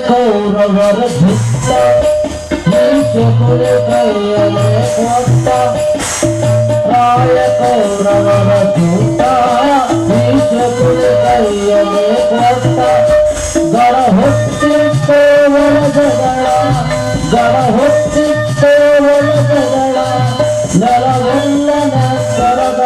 ಕೌರವರ ಭಿತ್ತ ನೀಚಕುಲ ಕೈಯಲೆ ಕೊಟ್ಟ ರಾಯ ಕೌರವರ ಧೂತ ನೀಚಕುಲ ಕೈಯಲೆ ಕೊಟ್ಟ ಗಡ ಹೊತ್ತಿತ್ತೋವಲ ಜಗಳ ಗಡ ಹೊತ್ತಿತ್ತೋವಲ ಜಗಳ ನೆಲವೆಲ್ಲ ನೆತ್ತರದ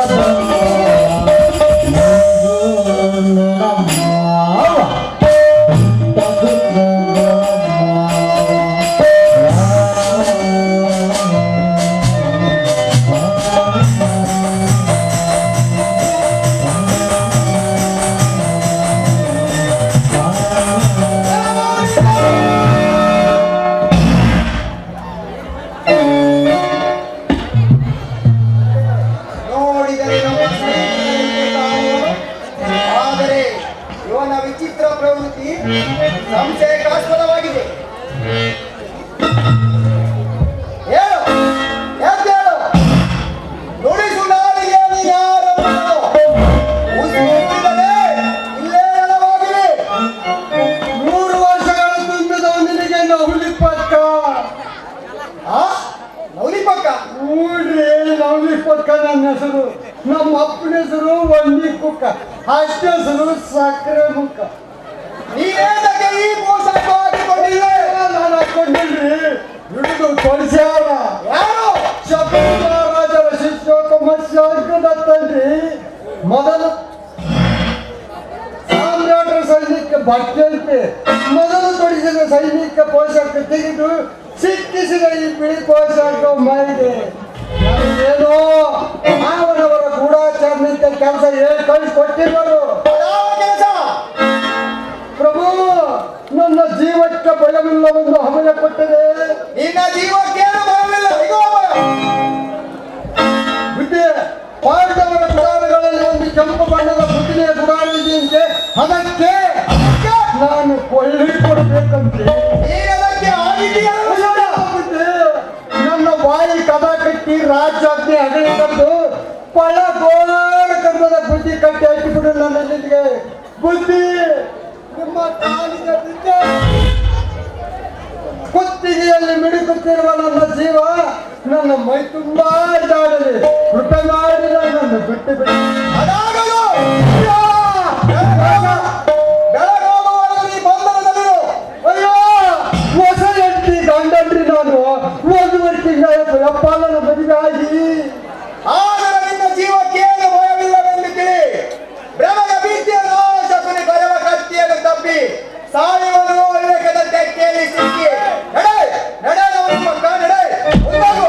ವಿಚಿತ್ರ ಪ್ರವೃತ್ತಿ ಸಂಶಯಕಾಸ್ಪದವಾಗಿದೆ. ಹೇಳು, ಎದ್ದೇಳು. ಊಡ್ರಿ ನವಲಿ ಕುಕ್ಕ ನನ್ನ ಹೆಸರು. ನಮ್ಮ ಅಪ್ಪನ ಹೆಸರು ಒಂದಿ ಕುಕ್ಕ, ಅಷ್ಟ ಹೆಸರು ಸಕ್ಕರೆ ಮುಕ್ಕ. ನೀವೇನಕ್ಕೆ ಈ ಪೋಷಕ ಹಾಕಿಕೊಂಡಿಲ್ಲ? ನಾನು ಹಾಕೊಂಡಿಲ್ರಿ, ಹಿಡಿದು ಕೊಡಿಸ್ಯಾರ. ಯಾರು? ಶಬರಿ ಮಹಾರಾಜರ ಶಿಷ್ಯೋತ್ತಮ ಶಾಂಕದತ್ತನ್ರಿ. ಮೊದಲು ಸಾಮ್ರಾಟರ ಸೈನಿಕ ಬಟ್ಟೆಂತೆ ಮೊದಲು ತೊಡಿಸಿದ ಸೈನಿಕ ಪೋಷಕ ತೆಗೆದು ಸಿಕ್ಕಿಸಿದ ಈ ಬಿಳಿ ಪೋಷಕ ಮೈಗೆ ಏನೋ ಅವರವರ ಗೂಢಾಚಾರನಿಂದ ಕೆಲಸ ಹೇಳಿ ಕಳಿಸ್ಕೊಟ್ಟಿರುವರು. ಯಾವ ಕೆಲಸ? ಪ್ರಭು, ನನ್ನ ಜೀವಕ್ಕೆ ಭಯವಿಲ್ಲವೆಂದು ಅಭಯ ಕೊಟ್ಟರೆ ನಿನ್ನ ಜೀವಕ್ಕೇನು ಭಯವಿಲ್ಲ. ಇಗೋ ಭಯ. ವಿದ್ಯೆ ಪಾಂಡವರ ಗುಡಾರಗಳಲ್ಲಿ ಒಂದು ಕೆಂಪು ಬಣ್ಣದ ಪುತ್ರಿಯ ಗುಡಾರವಿದೆಯಂತೆ, ಅದಕ್ಕೆ ನಾನು ಕೊಳ್ಳಿ ಕೊಡಬೇಕಂತೆ. ನೀನದಕ್ಕೆ ಆಗಿದೆಯಲ್ಲ? ನನ್ನ ಬಾಯಿ ಕದ ಕಟ್ಟಿ ರಾಜ್ಯಾಜ್ಞೆ ಅಗಲಿಕೊಂಡು ಪಳ ಗೋಳ ಕರ್ಮದ ಬುದ್ಧಿ ಕಟ್ಟಿ ಹಾಕಿಬಿಡು ನನ್ನ ಜೊತೆಗೆ. ಬುದ್ಧಿ ನಿಮ್ಮ ಕಾಲಿಗೆ ಬಿದ್ದೆ. ಕುತ್ತಿಗೆಯಲ್ಲಿ ಮಿಡುಕುತ್ತಿರುವ ನನ್ನ ಜೀವ ನನ್ನ ಮೈ ತುಂಬಾ ಜಾಡಲಿ. ಕೃಪೆ ಮಾಡಿ ನನ್ನನ್ನು ಬಿಟ್ಟು ಬಿಡಿ. ಅದಾಗಲು ಬೆಳಗಾಗುವಾಗ ನೀ ಬಂಧನದಲ್ಲಿರು. ಅಯ್ಯೋ, ಹೊಸ ಹೆಂಡತಿ ಗಂಡನ್ರಿ ನಾನು. ಒಂದೂವರೆ ತಿಂಗಳ ಯಪ್ಪ ನನ್ನ ಮದುವೆ ಆಗಿ. ಆದರೆ ನಿನ್ನ ಜೀವಕ್ಕೇನು ಭಯವಿಲ್ಲವೆಂದು ತಿಳಿ. ಭ್ರಮದ ಭೀತಿಯ ನಾಶಕುನಿ ಕರೆವ ಕತ್ತಿಯನ್ನು ತಪ್ಪಿ ಸಾಯುವನು ವಿವೇಕದಂತೆ ಕೇಳಿ ಸಿಕ್ಕಿ ನಡೆ ನಡೆ ನಮ್ಮ ಮಕ್ಕ ನಡೆ ಮುಂದಾಗು.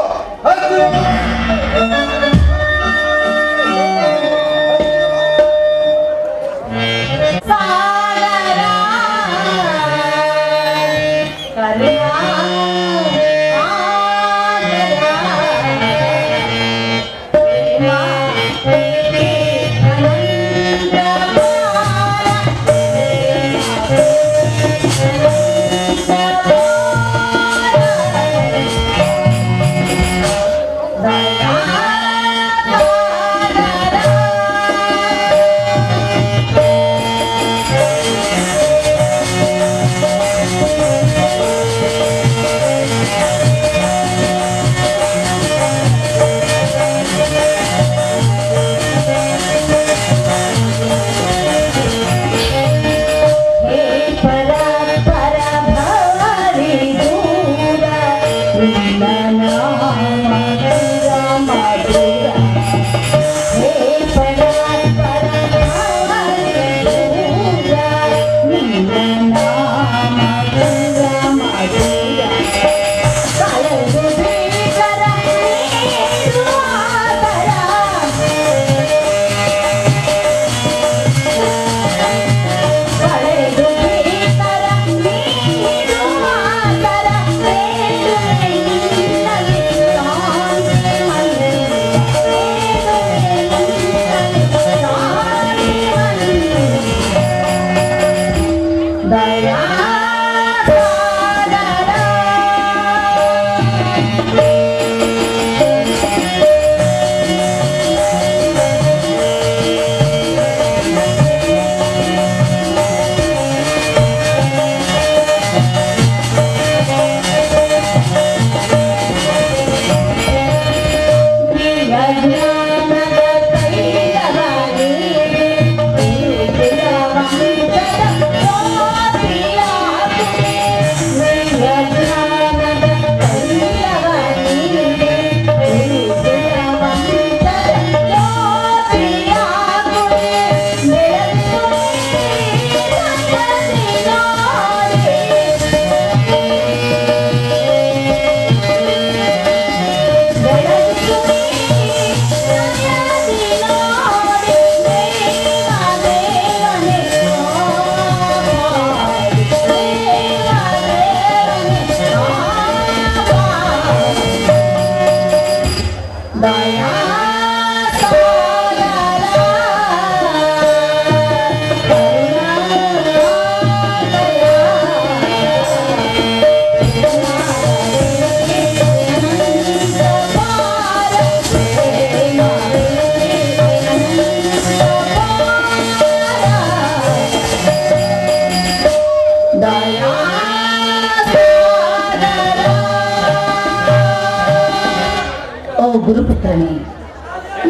ಓ ಗುರುಪುತ್ರನೇ,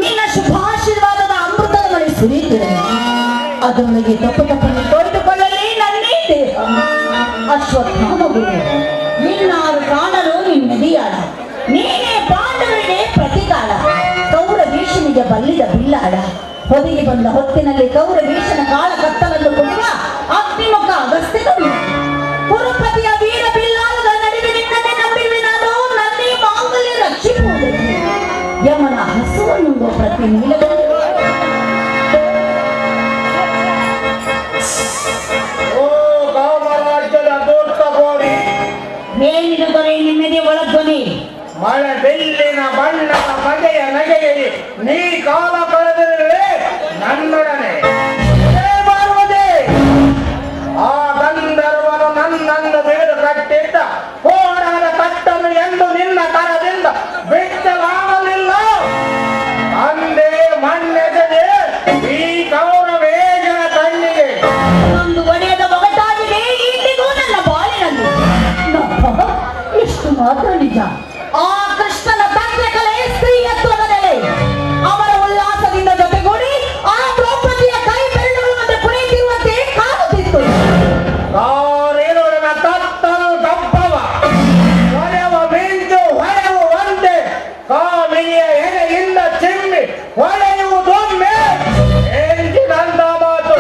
ನಿನ್ನ ಶುಭಾಶೀರ್ವಾದದ ಅಮೃತದ ಮಳೆ ಸುರಿಯುತ್ತಿರಲಿ. ಅದರೊಳಗೆ ತಪ್ಪನ್ನು ತೊಳೆದುಕೊಳ್ಳಲಿ ನನ್ನೇ ದೇಹ. ಅಶ್ವತ್ಥಾಮ ಗುರು, ನಿನ್ನಾರು ಕಾಣಲು ನಿನ್ನದಿಯಾಳ, ನೀನೇ ಪಾಂಡವರಿಗೆ ಪ್ರತಿಕಾಳ. ಕೌರವೀಶನಿಗೆ ಬಲ್ಲಿದ ಬಿಲ್ಲಾಡ, ಹೊದಿಗೆ ಬಂದ ಹೊತ್ತಿನಲ್ಲಿ ಕೌರವೀಶನ ಕಾಳ ಕತ್ತಲನ್ನು ಕೊಡುವ ಅಗ್ನಿಮುಖ ಅಗಸ್ತ್ಯನು. ಕುರುಪತಿಯ ವೀರ ಬಿಲ್ಲಾಳದ ನಡುವೆ ನಿನ್ನನ್ನೇ ನಂಬಿರುವೆ ನಾನು, ನನ್ನೇ ಮಾಂಗಲ್ಯ ರಕ್ಷಿಸುವುದಕ್ಕೆ. ಯಮನ ಹಸುವನ್ನುಂಬ ಪ್ರತಿ ನೀಲದಲ್ಲಿ ಓ ಕಾಮರಾಜ್ಯದ ದೂತ ಗೋರಿ, ಮೇಲಿನ ದೊರೆ ನಿಮ್ಮದೇ ಒಳಧ್ವನಿ. ಮಳೆ ಬೆಲ್ಲಿನ ಬಣ್ಣದ ಬಗೆಯ ನಗೆಯಲ್ಲಿ ನೀ ಕಾಲ ಕಳೆದಿರುವೆ ನನ್ನೊಡನೆ. ಹೇ ಪಾರ್ವತಿ, ಆ ಗಂಧರ್ವನು ನನ್ನನ್ನು ಬೇರು ಕಟ್ಟಿದ್ದ ಕೋಣದ ಕಟ್ಟನ್ನು ಎಂದು ನಿನ್ನ ಕರದಿಂದ ಬಿಚ್ಚಲಾಗಲಿಲ್ಲ. ಅಂದೇ ಮಣ್ಣೆಸದೆ ಈ ಕೌರವೇಶನ ಕಣ್ಣಿಗೆ ಒಂದು ಒಡೆಯದ ಒಗಟಾಗಿದೆ ಇಂದಿಗೂ ನನ್ನ ಬಾಳಿನಲ್ಲಿ. ಇಷ್ಟು ಮಾತ್ರ ನಿಜ. ಆ ಕೃಷ್ಣನ ತಂತ್ರಕಲೆ ಸ್ತ್ರೀಯತ್ವದ ನೆಲೆ. ಅವರ ಉಲ್ಲಾಸದಿಂದ ಜೊತೆಗೂಡಿ ಆ ದ್ರೌಪದಿಯ ಕೈ ಬೆರಳುಗಳು ಮತ್ತೆ ಕುಣಿತಿರುವಂತೆ ಕಾಣುತ್ತಿತ್ತು. ಕಾರಿರುಳಿನ ತತ್ತಲು ದಪ್ಪವ ಹೊಳೆವ ಮಿಂಚು ಹೊಳೆಯುವಂತೆ ಕಾಮಿನಿಯ ಎಲೆಯಿಂದ ಚಿಮ್ಮಿ ಹೊಳೆಯುವುದೊಮ್ಮೆ ಎಂದಿನಂದ ಮಾತು.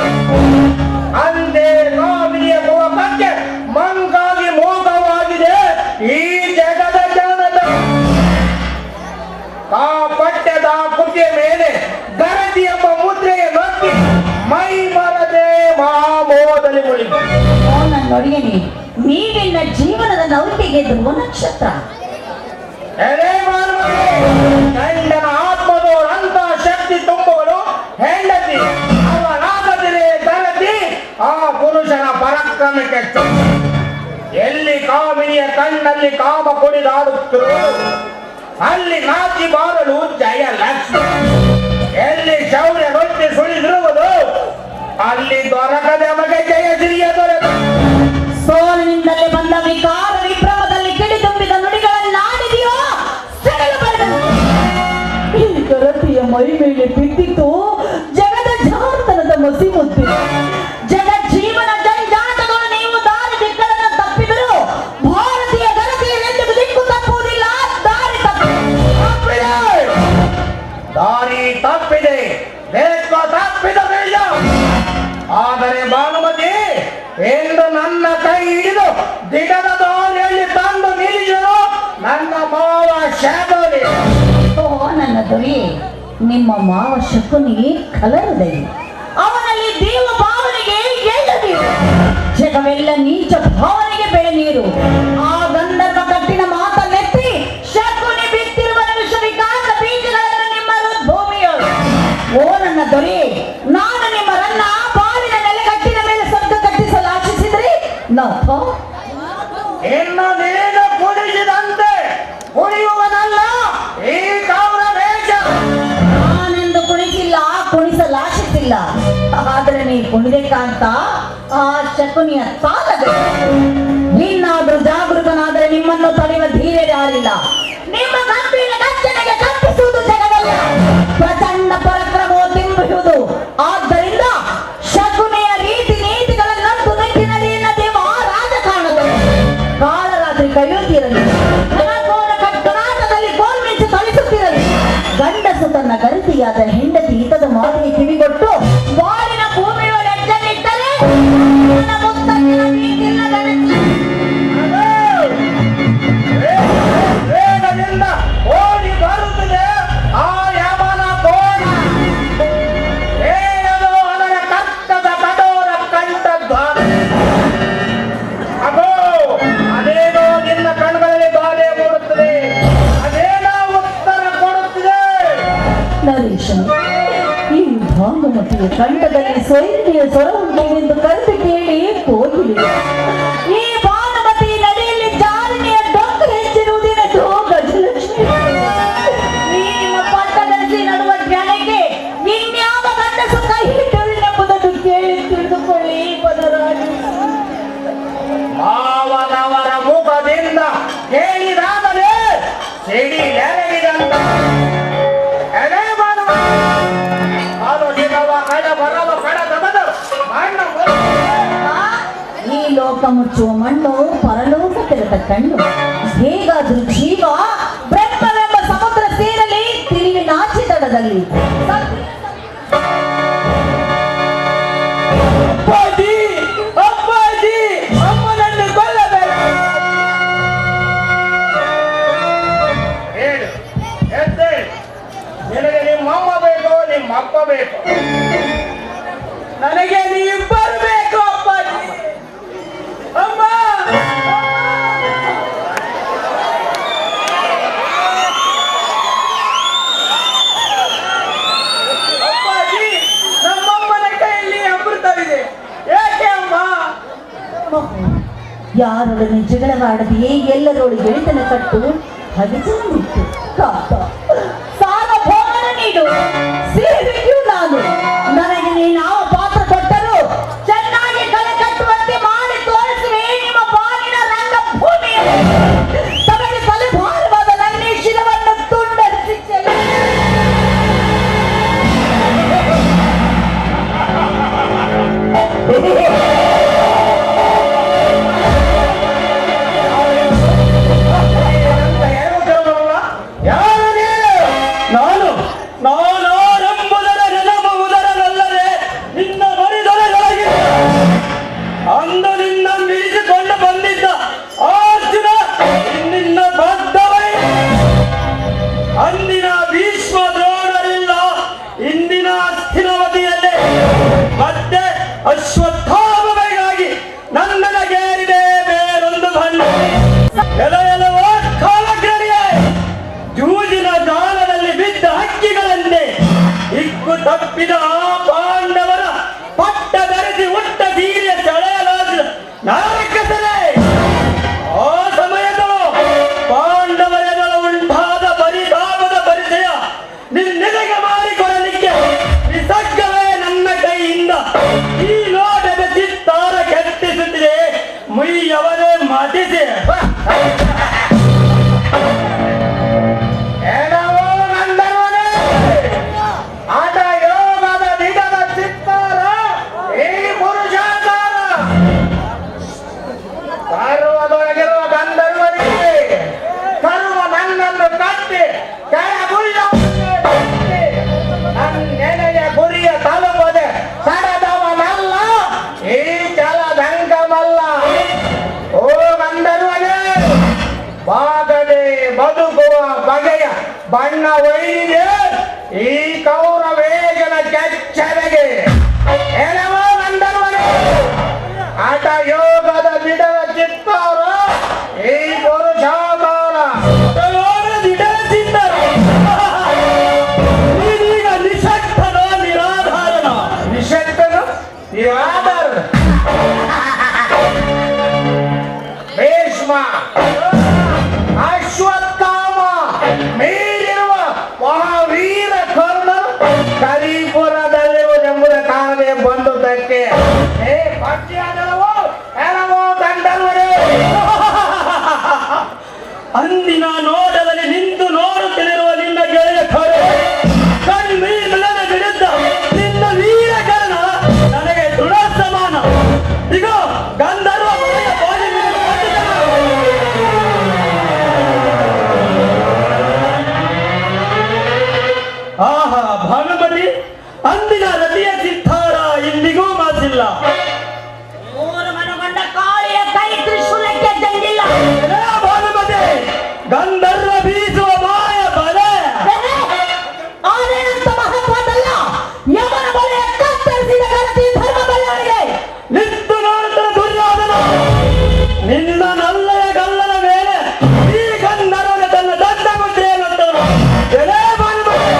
ಅಂದೇ ಕಾಮಿನಿಯ ಮುಖಕ್ಕೆ ಮಂಕಾಗಿ ಮೋಗವಾಗಿದೆ ಈ ಜಗದ ಜನದ. ಆ ಪಠ್ಯದ ಕುಟಿಯ ಮೇಲೆ ಗರತಿ ಎಂಬ ಮುದ್ರೆಯ ನೊತ್ತಿ ಮೈ ಮರದೆ ಮಹಾಮೋಹದಲ್ಲಿ ಮುಳುಗಿ. ಓ ನನ್ನೊಡೆಯನೇ, ನೀವಿನ್ನ ಜೀವನದ ನೌಕೆಗೆ ಧ್ರುವ ನಕ್ಷತ್ರ. ಎಲೆ ಮಾನವನೇ, ಗಂಡನ ಆತ್ಮದೋರಂತ ಶಕ್ತಿ ತುಂಬುವಳು ಹೆಂಡತಿ. ಅವನಾಗದಿರೇ ಗರತಿ ಆ ಪುರುಷನ ಪರಾಕ್ರಮಕ್ಕೆ. ಎಲ್ಲಿ ಕಾಮಿನಿಯ ಕಣ್ಣಲ್ಲಿ ಕಾಮ ಕುಡಿದಾಡುತ್ತಿರುವುದು ಅಲ್ಲಿ ನಾಚಿ ಬಾರಲು ಜಯಲಕ್ಷ್ಮಿ. ಎಲ್ಲಿ ಶೌರ್ಯ ರೊಟ್ಟಿ ಸುಳಿದಿರುವುದು ಅಲ್ಲಿ ದೊರಕದೆ ನಮಗೆ ಜಯಶ್ರೀಯ ದೊರೆತ. ಸೋಲಿನಿಂದಲೇ ಬಂದ ವಿಕಾರ ವಿಭ್ರಮದಲ್ಲಿ ಕಿಡಿ ತುಂಬಿದ ನುಡಿಗಳನ್ನಾಡಿದೆಯೋ ಸೆಳೆದು ಬರೆದನು. ಈ ಗರತಿಯ ಮೈ ಮೇಲೆ ಬಿದ್ದಿತ್ತು ಜಗದ ಜಾತನದ ಮಸಿ ಮುದ್ದೆ. ಜಗಜ್ಜೀವನ ಜಂಜಾಟಗಳು ನೀವು ದಾರಿ ದಿಕ್ಕನ್ನು ತಪ್ಪಿದರು ಭಾರತೀಯ ಗರತಿಯರೆಂದು ದಿಕ್ಕು ತಪ್ಪುವುದಿಲ್ಲ. ದಾರಿ ತಪ್ಪಿದೆ, ಬೇಕೋ ತಪ್ಪಿದ ಬೀಜ. ಆದರೆ ಭಾನುಮತಿ ಎಂದು ನನ್ನ ಕೈ ಹಿಡಿದು ದಿಗದ ದಾರಿಯಲ್ಲಿ ತಂದು ನಿಲ್ಲಿಸಲು ನನ್ನ ಮಾವ ಶಾಗೋಲಿ. ಓ ನನ್ನ ದೊರೆ, ನಿಮ್ಮ ಮಾವ ಶಕುನಿ ಕಲರದೆ. ಅವನಲ್ಲಿ ದೇವ ಭಾವನೆಗೆ ಎಳ್ಳದಿರು. ಜಗವೆಲ್ಲ ನೀಚ ಭಾವನೆಗೆ ಬೆಳೆ ನೀರು. ಆ ಗಂಧರ್ವ ಕಟ್ಟಿನ ಮಾತನ್ನೆತ್ತಿ ಶಕುನಿ ಬಿತ್ತಿರುವ ವಿಷವಿಕಾಸ ಬೀಜಗಳನ್ನು ನಿಮ್ಮ ಭೂಮಿಯರು. ಓ ನನ್ನ ದೊರೆ, ನಾನು ನಿಮ್ಮರನ್ನ ಬಾಳಿನ ನೆಲೆಗಟ್ಟಿನ ಮೇಲೆ ಸ್ವರ್ಗ ಕಟ್ಟಿಸಲು ಆಶಿಸಿದ್ರಿ ನಾವು ಇನ್ನು ನೀನು ಕುಡಿಸಿದಂತೆ ಕುಡಿಯುವನಲ್ಲ ಈ ಕೌರವೇಶ. ನಾನೆಂದು ಕುಣಿಸಿಲ್ಲ, ಕುಣಿಸಲು ಆಶಿಸಿಲ್ಲ. ಆದರೆ ನೀ ಕುಣಿಬೇಕಂತ ಆ ಶಕುನಿಯ ತಾಳಬೇಕು. ನೀನಾದ್ರೂ ಜಾಗೃತನಾದರೆ ನಿಮ್ಮನ್ನು ತಡೆಯುವ ಧೀರ್ಯ ಯಾರಿಲ್ಲ. ನಿಮ್ಮ ಗಂಭೀರ ಗರ್ಜನೆಗೆ ಕಪ್ಪಿಸುವುದು ಜಗವಲ್ಲ, ಪ್ರಚಂಡ ಪರಾಕ್ರಮವು ತಿಂಬುವುದು. ಆದ್ದರಿಂದ ಶಕುನಿಯ ರೀತಿ ನೀತಿಗಳನ್ನಂತೂ ನಿಟ್ಟಿನಲ್ಲಿ ದೇವ ರಾಜಕಾರಣದಲ್ಲಿ ಕಾಳರಾತ್ರಿ ಕೈಯುತ್ತಿರಲಿ, ಕಟ್ಟನಾಟದಲ್ಲಿ ಗೋಲ್ಮಿಂಚು ತಳಿಸುತ್ತಿರಲಿ. ಗಂಡಸು ತನ್ನ ಗರತಿಯಾದ ಹೆಂಡತಿ ಹಿತದ ಮಾತಿಗೆ ಕಿವಿಗೊಟ್ಟು ವಾರಿನ ಭೂಮಿಯ ಹೆಜ್ಜೆನಿಟ್ಟರೆ ನನ್ನ ಮುತ್ತಲಿನ ನೀತಿಲ್ಲ ಗಣತಿ. ವೇಗದಿಂದ ಓಡಿ ಬರುತ್ತದೆ ಆ ಯಮನ ಕೋಣ. ಹೇಳಲು ಅದರ ಕರ್ತದ ಕಠೋರ ಕಂಠದ್ವಾರ. ಅಗೋ ಅದೇನೋ ನಿನ್ನ ಕಣ್ಗಳಲ್ಲಿ ಗಾದೆ ಮೂಡುತ್ತದೆ, ಅದೇನೋ ಉತ್ತರ ಕೊಡುತ್ತಿದೆ. ನರೇಶನ್, ಈ ಭಾನುಮತಿಯ ಕಂಠದಲ್ಲಿ ಸ್ವೈರ್ಯ ಸ್ವರ ಉಂಟೆಂದು ಕರೆದು ಕೇಳಿ ಹೋಗಿಲ್ಲ. ಈ ಭಾನುಮತಿ ನಡೆಯಲ್ಲಿ ಜಾರಿನೆಯ ಡೊಂಕು ಹೆಚ್ಚಿರುವುದೇನೆಂದು ಗಜಲಕ್ಷ್ಮಿ. ಈ ನಿಮ್ಮ ಪಟ್ಟದಲ್ಲಿ ನಡುವ ಜ್ಞಾನಕ್ಕೆ ಇನ್ಯಾವ ಗಂಡಸು ಕೈ ಹಿಡಿಯುವುದೆಂಬುದನ್ನು ಕೇಳಿ ತಿಳಿದುಕೊಳ್ಳಿ ಪದರಾಜ. ಮಾವನವರ ಮುಖದಿಂದ ಕೇಳಿದಾಗಲೇ ಸಿಡಿ ನೆರಗಿದಂತ ಲೋಕ ಮುಚ್ಚುವ ಮಣ್ಣು ಪರಲೋಕ ತೆರೆದ ಕಣ್ಣು. ಹೇಗಾದ್ರೂ ಜೀವ ಬ್ರಹ್ಮವೆಂಬ ಸಮುದ್ರ ಸೇರಲಿ ತಿಳಿವಿ ನಾಚಿ ದಡದಲ್ಲಿ. ಅಪ್ಪಾಜಿ ಅಪ್ಪಾಜಿ ಅಮ್ಮನನ್ನು ಕೊಲ್ಲಬೇಡ. ಹೇಳು ಎದ್ದೇಳು. ನಿನಗೆ ನಿಮ್ಮಮ್ಮ ಬೇಕು ನಿಮ್ಮಪ್ಪ ಬೇಕು. ನನಗೆ ನೀವಿಬ್ಬರು ಬೇಕು ಅಪ್ಪಾಜಿ. ಅಮ್ಮ ಅಪ್ಪಾಜಿ, ನಮ್ಮಮ್ಮನ ಕೈಯಲ್ಲಿ ಅಮೃತವಿದೆ. ಏಕೆ ಅಮ್ಮ? ಯಾರೊಡನೆ ಜಗಳವಾಡದೆಯೇ ಎಲ್ಲರೊಳಗೆ ಗೆಳೆತನ ಕಟ್ಟು ಹಗಚಿಟ್ಟು ಕಾಪ ಸಾರ್ವಭೌಮನ ನೀಡು ಸೇವೆಯೂ ನಾನು. ನನಗೆ ನೀನಾವ ಪಾತ್ರ ಕೊಟ್ಟರು ಚೆನ್ನಾಗಿ ಕಲೆ ಕಟ್ಟುವಂತೆ ಮಾಡಿ ತೋರಿಸುವೆ ನಿಮ್ಮ ಬಾಗಿನ ರಂಗಭೂಮಿಯಲ್ಲಿ. ತಮಗೆ ತಲೆ ಭಾರವಾದ ನನ್ನ ಶಿರವನ್ನು ತುಂಡರಿಸಿ ನಾನು ನಾನೆಂಬುದರ ನೆನಪುವುದರಲ್ಲದೆ ನಿನ್ನ ಮರಿದೊಳಗೆ ಅಂದು ನಿನ್ನ ಮೀರಿಸಿಕೊಂಡು ಬಂದಿದ್ದ ಅರ್ಜುನ ನಿನ್ನ ಬದ್ಧವೈ. ಅಂದಿನ ಭೀಷ್ಮ ದ್ರೋಣರಿಲ್ಲ ಇಂದಿನ ಅಸ್ಥಿನವತಿಯಲ್ಲೇ ಮತ್ತೆ ಅಶ್ವತ್ಥಾಮಗಾಗಿ ನನ್ನನಗೇರಿದೆ ಬೇರೊಂದು ಬಣ್ಣ. ಎಲೆಯಲವ ಕಾಲಗ್ರಣಿಯೇ ಜೂಜಿನ ಜಾಲದಲ್ಲಿ ಬಿದ್ದ ಹಕ್ಕಿಗಳಂತೆ ಇಕ್ಕು ತಪ್ಪಿದ ಆ ಪಾಂಡವರ ಪಟ್ಟ ಧರಿಸಿ ಉಟ್ಟ ಸೀರೆಯ ಸೆಳೆಯಲಾದ ನಾರಕಸರೇ. ಆ ಸಮಯದಲ್ಲೂ ಪಾಂಡವರೆಗಳು ಉಂಟಾದ ಪರಿತಾಪದ ಪರಿಚಯ ನಿನ್ನೆಲೆಗೆ ಮಾಡಿಕೊಡಲಿಕ್ಕೆ ನಿಸಗ್ಗವೇ ನನ್ನ ಕೈಯಿಂದ ಈ ನೋಟದ ಚಿತ್ತಾರ ಕೆತ್ತಿಸುತ್ತಿದೆ. ಮುಯ್ಯವರೇ ಮತಿಸಿ ಆಟ ಯೋಗದ ನಿಜದ ಚಿತ್ತಾರ ಈ ಪುರುಷಾಕಾರ ಸರ್ವದೊಳಗಿರುವ ಗಂಧರ್ವರಿಗೆ ಕರುವ ನನ್ನನ್ನು ಕಟ್ಟಿ ನನ್ನೆನೆಯ ಗುರಿಯ ತಲುಪದೆ ಸಡದವನಲ್ಲ ಈ ಜಲದಂಗಮಲ್ಲ. ಓ ಗಂಧರ್ವನೇ, ಬಾಗದೆ ಬದುಕುವ ಬಗೆಯ ಬಣ್ಣ ಒಯ್ದಿದೆ ಈ ಕೌರವೇಗನ ಕೆಚ್ಚರೆಗೆ. ಏನವ ಗಂಧರ್ವನೇ, ಆಟ ಯೋಗದ ಬಿಡದ ಚಿತ್ತಾರ ಈ ಪುರುಷಾಕಾರ. ದಿಡದ ಚಿತ್ತಾರ ನೀನೀಗ ನಿಶಕ್ತನ ನಿರಾಧಾರನ. ನಿಶಕ್ತನ ನಿರಾಧಾರ ಭೀಷ್ಮ ಅಶ್ವತ್ಥಾಮ ಮೀರಿರುವ ಮಹಾವೀರ ಕರ್ಣ ಕರಿಪುರದಲ್ಲಿರುವುದೆಂಬುದ ಕಾರಣವೇ ಬಂದುದಕ್ಕೆ ಏ ಪಕ್ಷಿಯಾದವೋ ಏನವೋ ಗಂಧರ್ವರೇ. ಅಂದಿನ ನೋಟದಲ್ಲಿ ನಿಂತು ನೋಡುತ್ತಿರುವ ನಿನ್ನ ಗೆಳೆಯ ಕರೆ ಕಣ್ಮೀರನ ವಿರುದ್ಧ ನಿನ್ನ ವೀರ ಕರ್ಣ ನನಗೆ ದೃಢ ಸಮಾನ. ಈಗ ಗಂಧರ್ವ ಆಹಾ ಭಾನುಮತಿ, ಅಂದಿನ ರತಿಯ ಚಿತ್ತಾರ ಇಂದಿಗೂ ಮಾಸಿಲ್ಲ. ಮನಗೊಂಡ ಕಾಳಿಯ ಕೈ ತ್ರಿಶೂಲಕ್ಕೆ ಜಂಗಿಲ್ಲ. ಭಾನುಮತಿ, ಗಂಧರ್ವ ಬೀಸುವ ಮಾಯ ಬಲೆ ಆನೆಯಂತ ಮಹತ್ವದಲ್ಲ. ಯಮನ ಬಲೆಯ ಕತ್ತರಿಸಿದ ಗಣತಿ ಧರ್ಮ ಬಲ್ಲವರಿಗೆ ನಿಂತು ನೋಡುತ್ತಿರುವ ದುರ್ಯೋಧನ ನಿನ್ನ ನಲ್ಲೆಯ ಗಲ್ಲನ ಮೇಲೆ ಈ ಗಂಧರ್ವನ ತನ್ನ ದಂಡ ಮುದ್ರೆಯನ್ನು ಭಾನುಮತಿ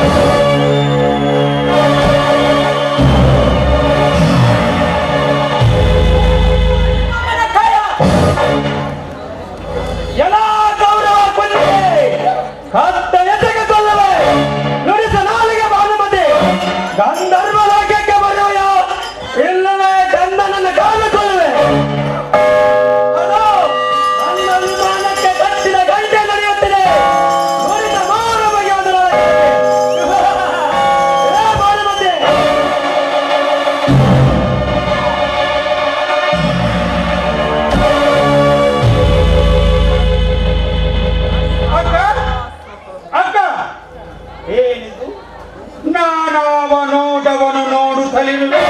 ಯಾವ ನೋಟವನ್ನು ನೋಡುತ್ತಲಿರುವೆ?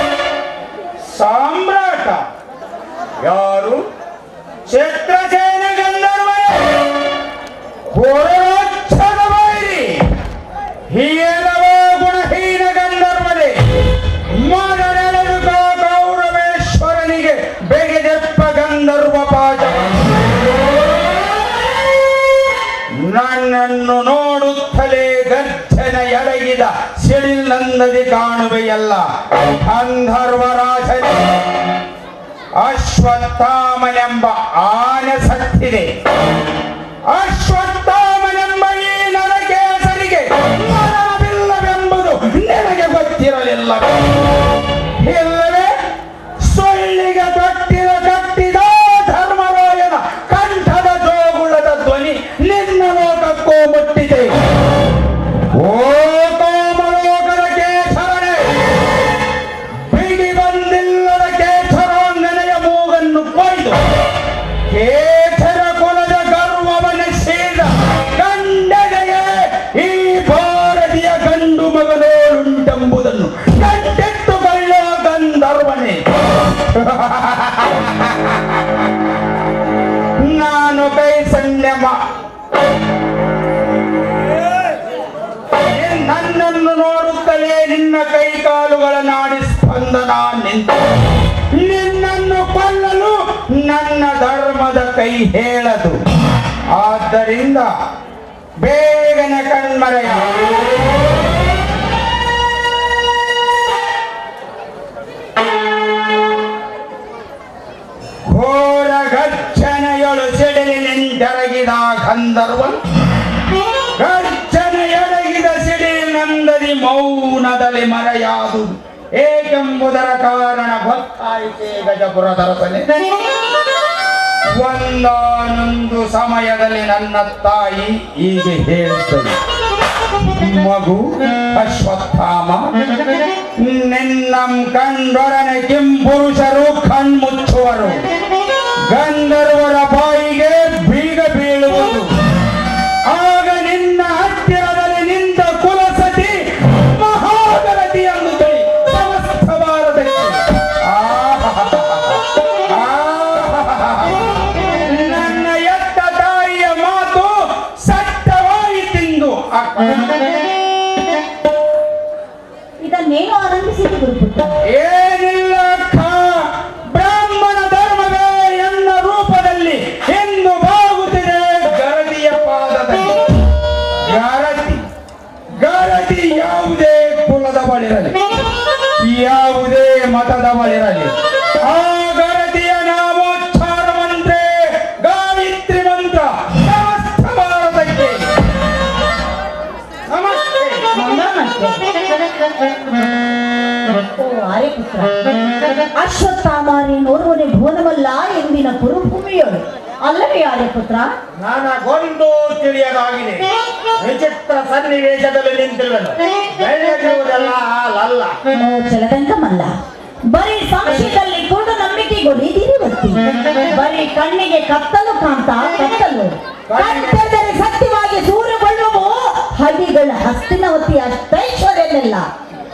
ಸಾಮ್ರಾಟ ಯಾರು? ಛತ್ರಸೇನ ಗಂಧರ್ವನೇ, ಹೊರಚ್ಛದ ಬೈರಿ, ಹೀರವ ಗುಣಹೀನ ಗಂಧರ್ವನೇ, ಮೊದಲೆರಡು ಕೌರವೇಶ್ವರನಿಗೆ ಬೆಗೆದೆಪ್ಪ ಗಂಧರ್ವ ಪಾಜ. ನನ್ನನ್ನು ನೋಡುತ್ತಲೇ ಗರ್ಜನ ಎಡಗಿದ ಸಿಡಿಲಂದದಿ ಕಾಣುವೆಯಲ್ಲ ಗಂಧರ್ವರಾಜನೇ. ಅಶ್ವತ್ಥಾಮನೆಂಬ ಆನೆ ಸತ್ತಿದೆ. ಅಶ್ವತ್ಥಾಮನೆಂಬ ಈ ನರಕೇಸರಿಗೆ ಮರಣವಿಲ್ಲವೆಂಬುದು ನಿನಗೆ ಗೊತ್ತಿರಲಿಲ್ಲ. ಇಲ್ಲವೇ ಸೊಳ್ಳಿಗೆ ಕಟ್ಟಿದ ಧರ್ಮರಾಯನ ಕಂಠದ ಜೋಗುಳದ ಧ್ವನಿ ನಿನ್ನ ಲೋಕಕ್ಕೂ ಮುಟ್ಟಿದೆ. ಓ ಕೋಮಲೋಕದ ಕೇಸರನೇ, ಬಿಗಿ ಬಂದಿಲ್ಲದ ಕೇಸರಾಂಗನೆಯ ಮೂಗನ್ನು ಕೊಯ್ದು ಕೇಸರ ಕುಲದ ಗರ್ವವನ್ನಿಸಿದ ಗಂಡನೆಯೇ ಈ ಭಾರತೀಯ ಗಂಡು ಮಗನೋಳುಂಟೆಂಬುದನ್ನು ಕಂಡಿಟ್ಟುಕೊಳ್ಳೋ ಗಂಧರ್ವನೇ. ನಾನು ಕೈ ಸಂಯಮ ನನ್ನನ್ನು ನೋಡುತ್ತಲೇ ನಿನ್ನ ಕೈ ಕಾಲುಗಳ ನಾಡಿ ಸ್ಪಂದನ ನಿಂತು ನಿನ್ನನ್ನು ಕೊಲ್ಲಲು ನನ್ನ ಧರ್ಮದ ಕೈ ಹೇಳದು. ಆದ್ದರಿಂದ ಬೇಗನೆ ಕಣ್ಮರೆಯ. ಘೋರ ಗರ್ಜನೆಯೊಳು ಸಿಡಿಲಿನಿಂದೆರಗಿದ ಗಂಧರ್ವನ್ ಗರ್ಜನೆಯೊಳಗಿದ ಸಿಡಿಲಿನಂದದಿ ಮೌನದಲ್ಲಿ ಮರೆಯಾದುದು ಏಕೆಂಬುದರ ಕಾರಣ ಗೊತ್ತಾಯಿತೇ ಗಜಪುರದರಸನೆ. ಒಂದಾನೊಂದು ಸಮಯದಲ್ಲಿ ನನ್ನ ತಾಯಿ ಹೀಗೆ ಹೇಳಿದ್ದಳು, ಮಗು ಅಶ್ವತ್ಥಾಮ, ನಿನ್ನ ಕಂಡೊಡನೆ ಕಿಂಪುರುಷರು ಕಣ್ಮುಚ್ಚುವರು, ಗಂಧರ್ವರ ಬಾಯಿಗೆ ಬೀಗ ಬೀಳುವುದು. ಆಗ ನಿನ್ನ ಹತ್ತಿರದಲ್ಲಿ ನಿಂತ ಕುಲಸತಿ ಮಹಾಗರತಿ ಎಂದು ತಿಳಿ ಸಮಸ್ತ ಭಾರತಕ್ಕೆ ನನ್ನ ಎತ್ತ ತಾಯಿಯ ಮಾತು ಸತ್ಯವಾಯಿತೆಂದು ಇದನ್ನೇನು ಆರಂಭಿಸಿತು ಗುರುಪುತ್ರ? ಏನಿಲ್ಲ ಅಕ್ಕ, ಬ್ರಾಹ್ಮಣ ಧರ್ಮವೇ ಎನ್ನ ರೂಪದಲ್ಲಿ ಎಂದು ಬಾಗುತ್ತಿದೆ ಗರತಿಯ ಪಾದದಲ್ಲಿ. ಗರತಿ ಯಾವುದೇ ಕುಲದವಳಿರಲಿ, ಯಾವುದೇ ಮತದವಳಿರಲಿ, ಆ ಗರತಿಯ ನಾಮೋಚ್ಚಾರ ಮಂತ್ರ ಗಾಯತ್ರಿ ಮಂತ್ರ ಸಮಸ್ತ ಭಾರತಕ್ಕೆ ನಮಸ್ತೆ. ಓ ಆರ್ಯಪುತ್ರ, ಅಶ್ವತ್ಥಾಮಾರಿ ನೋರ್ವನೆ ಭುವನವಲ್ಲ ಎಂದಿನ ಕುರುಭೂಮಿಯೋಳು ಅಲ್ಲವೇ ಆರ್ಯಪುತ್ರ? ನನಗೊಂದು ತಿಳಿಯದಾಗಿದೆ. ವಿಚಿತ್ರ ಸನ್ನಿವೇಶದಲ್ಲಿ ನಿಂತಿರುವೆನು. ಬೆಳ್ಳಗಿರುವುದೆಲ್ಲ ಅಲ್ಲ. ಓ ಚಲದಂಕಮಲ್ಲ, ಬರೀ ಸಂಶಯದಲ್ಲಿ ಕೂಡ ನಂಬಿಕೆಗೊಳಿದಿರಿ ಗೊತ್ತಿ. ಬರೀ ಕಣ್ಣಿಗೆ ಕತ್ತಲು ಕಾಂತ ಕತ್ತಲು ಕತ್ತದರೆ ಸತ್ಯವಾಗಿ ಸೂರ್ಯಗೊಳ್ಳುವು ಹಳ್ಳಿಗಳ ಹಸ್ತಿನವತಿ ಅಷ್ಟೈಶ್ವರ್ಯನೆಲ್ಲ.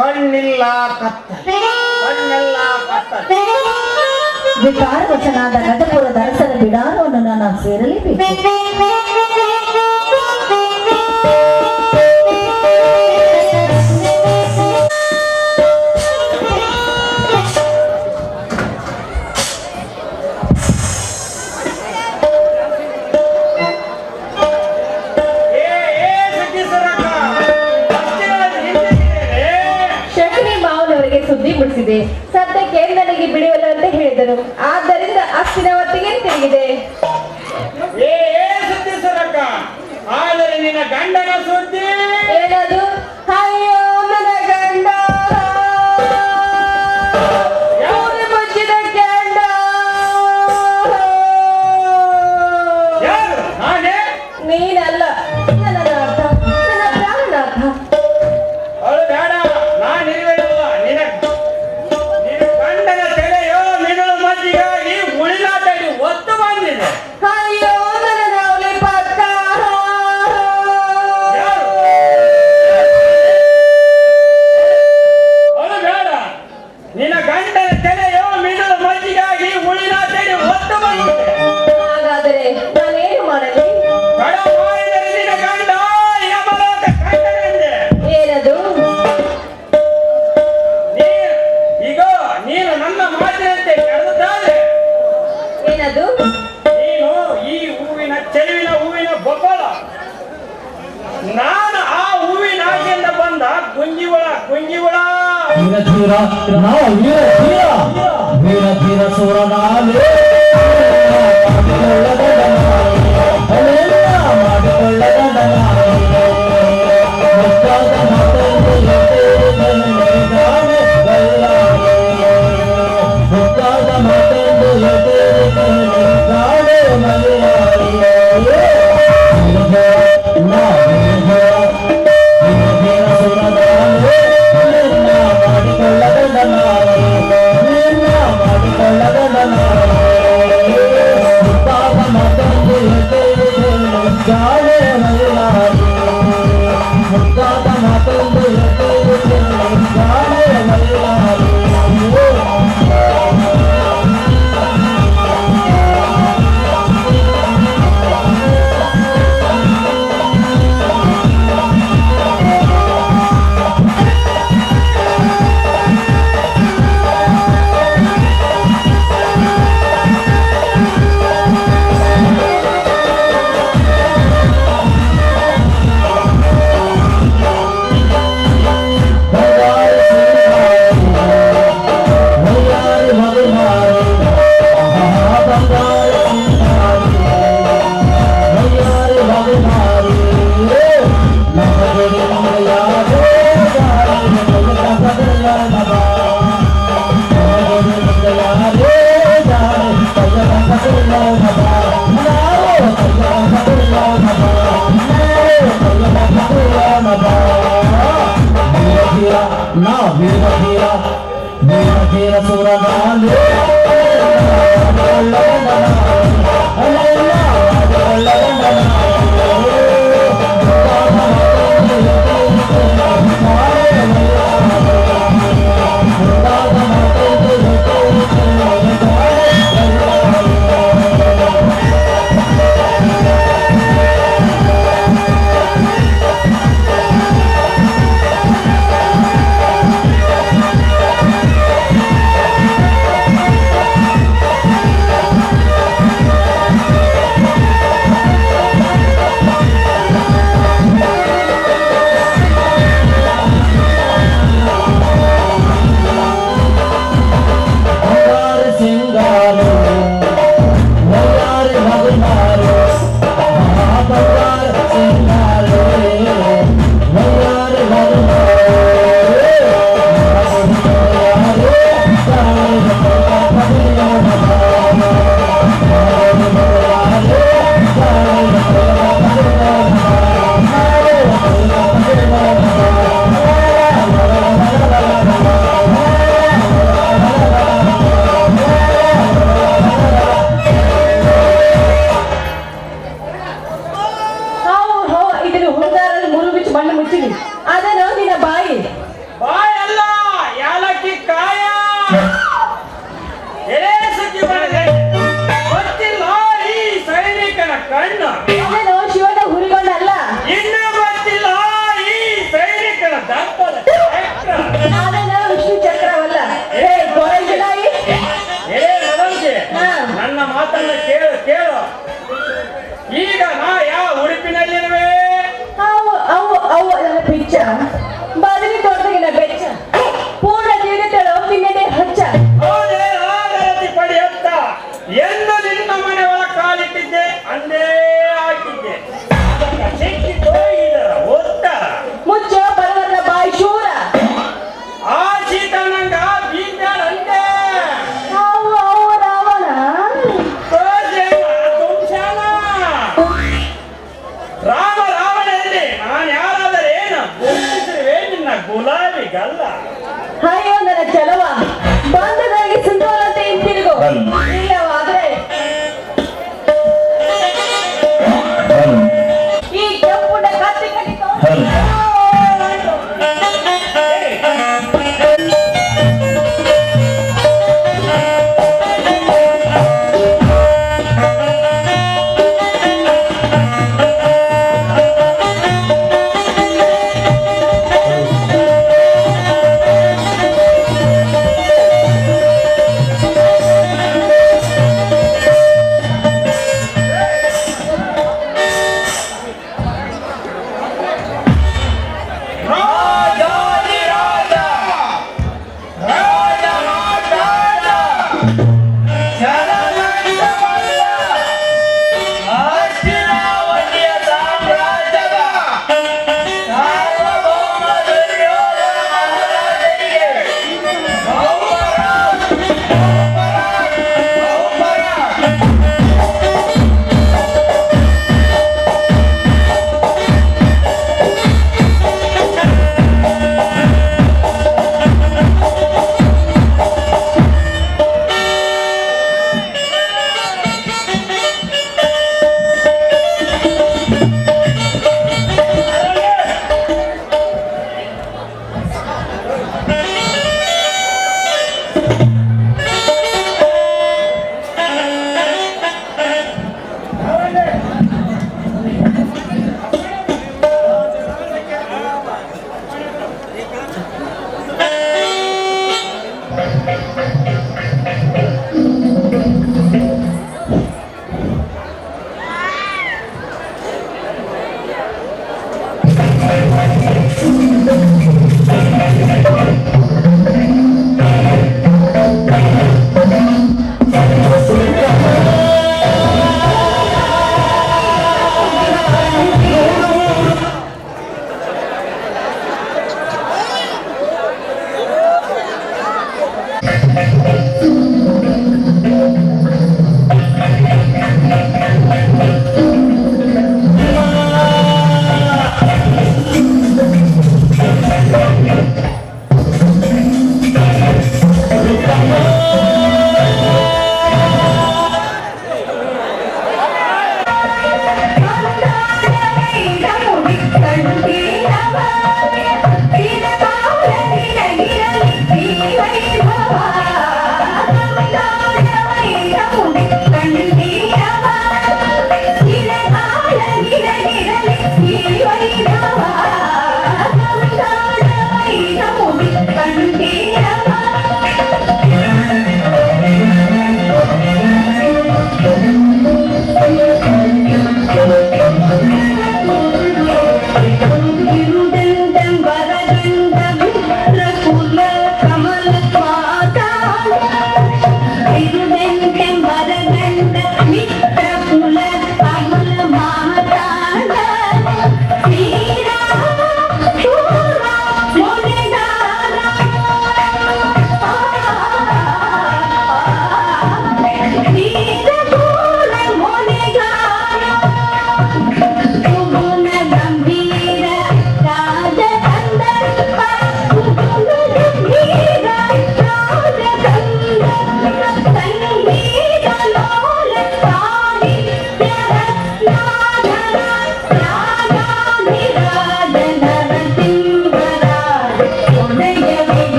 ಕಣ್ಣಿಲ್ಲ ಕತ್ತಲೆ, ಕಣ್ಣೆಲ್ಲ ಕತ್ತಲೆ. ವಿಕಾರವಶನಾದ ಗಜಪುರದ ಅರಸರ ಬಿಡಾರವನ್ನು ನಾನು ಸೇರಲೇಬೇಕು. ಶಕುನಿ ಮಾವನವರಿಗೆ ಸುದ್ದಿ ಮುಟ್ಟಿಸಿದೆ. ಸದ್ಯಕ್ಕೆ ನನಗೆ ಬಿಡುವಲ್ಲ ಅಂತ ಹೇಳಿದರು. ಆದ್ದರಿಂದ ಅಷ್ಟಿನ ಹೊತ್ತಿಗೆ ತಿರುಗಿದೆ. ಆದರೆ ನಿನ್ನ ಗಂಡನ ಸುದ್ದಿ ಏನದು? ಅಯ್ಯೋ ನನ್ನ ಗಂಡ, ಮುಚ್ಚಿದ ಗಂಡ. ಯಾರು? ನಾನೇ? ನೀನಲ್ಲ, ನನ್ನ ನಾಥ, ನನ್ನ ಪ್ರಾಣನಾಥ. ಅವಳು ಬೇಡ, ನಾನಿರುವೆನಲ್ಲ. ನಿನ್ನ ಗಂಡನ ತೆರೆಯೋ ನಿನ್ನ ಮಜ್ಜಿಗಾಗಿ ಉಳಿದಾಟಲ್ಲಿ ಒತ್ತು ಬಂದಿದೆ. ಅಯ್ಯೋ ನನ್ನ ನಾವಲಿ ಪಕ್ಕ. ಯಾರು? ಧೀರ ನಾ ವೀರ ಧೀರ ಸೂರನಾಲೆ ನಾ ವೀರ ಧೀರ ಸೂರನಾಲೆ ಬದಲಿ ತೋಟಗಿನ ಬೆಚ್ಚ ಪೂರ್ಣ ಜೀವಿತಳು ನಿನ್ನೆ ಹಚ್ಚ ಪಡೆಯತ್ತ ಎಂದು ನಿನ್ನ ಮನೆ ಒಳ ಕಾಲಿಟ್ಟಿದ್ದೆ ಅಂದೇ ಹಾಕಿದ್ದೆ ಮುಚ್ಚ ಬರವಲ್ಲ ಬಾಯಿ ಶೂರ ಆ ಚೀತನಂಗ ಬೀಜಂತೆ ಅವು ರಾವಣ ರಾಮ ರಾವಣಲ್ಲಿ ನಾನು ಯಾರಾದರೆ ಏನು ನಿನ್ನ ಗುಲಾಬಿ ಗಲ್ಲ ಅಯ್ಯೋ ನನ್ನ ಚಲವ ಬಂದದಾಗಿ ಸುಂದರತೆ ಹಿಂತಿರುಗು ಇಲ್ಲವಾದ್ರೆ ಈ ಕೆಂಪುಡ ಕತ್ತಿ ಕಟ್ಟಿಕೊಂಡು 15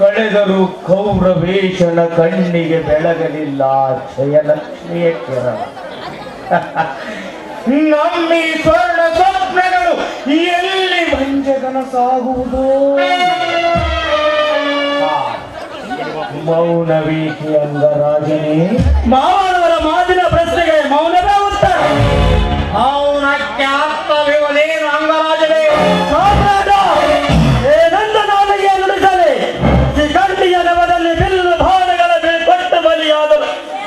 ಕಳೆದರೂ ಕೌರವೇಶನ ಕಣ್ಣಿಗೆ ಬೆಳಗಲಿಲ್ಲ ಜಯಲಕ್ಷ್ಮಿಯ ಕಿರಣ. ನಮ್ಮಿ ಸ್ವರ್ಣ ಸ್ವಪ್ನಗಳು ಎಲ್ಲಿ ಭಂಜಕನಸಾಗುವುದು? ಮೌನವೇಕೆ ಅಂಗರಾಜನೇ? ಮಾವನವರ ಮಾತಿನ ಪ್ರಶ್ನೆಗೆ ಮೌನವೇ ಉತ್ತರ. ಮೌನಕ್ಕೆ ಅರ್ಥವಿರುವುದೇನು ಅಂಗರಾಜನೇ? ಸಾಮ್ರಾಟ ಏನಂತ ನಾಲಿಗೆ ನುಡಿಸಲಿ? ಶಿಖಂಡಿಯ ನವದಲ್ಲಿ ಬಿಲ್ಲು ಬಾಣಗಳ ಕೊಟ್ಟು ಬಲಿಯಾದರು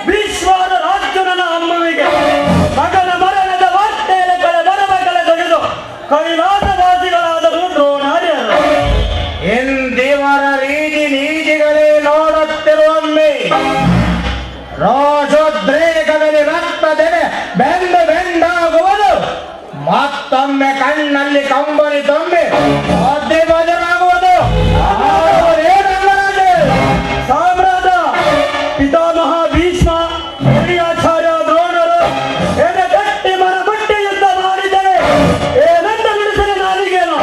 ವಿಶ್ವಾದ ರಾಜ್ಯನ ಅಮ್ಮವಿಗೆ ಮಗನ ಮರಣದ ವಾರ್ತೆಯಲ್ಲಿ ಬರಬಗಳ ತೆಗೆದು ಕೈಲಾಸವಾಸಿಗಳಾದರು ದ್ರೋಣಾರ್ಯರು. ಎಂದೇವರ ರೀತಿ ನೀತಿಗಳೇ ನೋಡುತ್ತಿರುವಮ್ಮೆ ರೋಷೋದ್ರೇಕದಲ್ಲಿ ರಕ್ತದೆನೆ ಬೆಂದು ಬೆಂಡಾಗುವುದು, ಮತ್ತೊಮ್ಮೆ ಕಣ್ಣಲ್ಲಿ ಕಂಬನಿ ತುಂಬಿ ಒದ್ದೆ ಬದಲಾಗುವುದು. ಸಾಮ್ರಾಟ ಪಿತಾಮಹ ಭೀಷ್ಮ, ಹಿರಿಯಾಚಾರ್ಯ ದ್ರೋಣರು ಎದೆ ಕಟ್ಟಿ ಮನ ಮುಟ್ಟಿ ಯುದ್ಧ ಮಾಡಿದರೆ ಏನೆಂದ ಬಿಡಿಸಲಿ ನಾಲಿಗೇನು?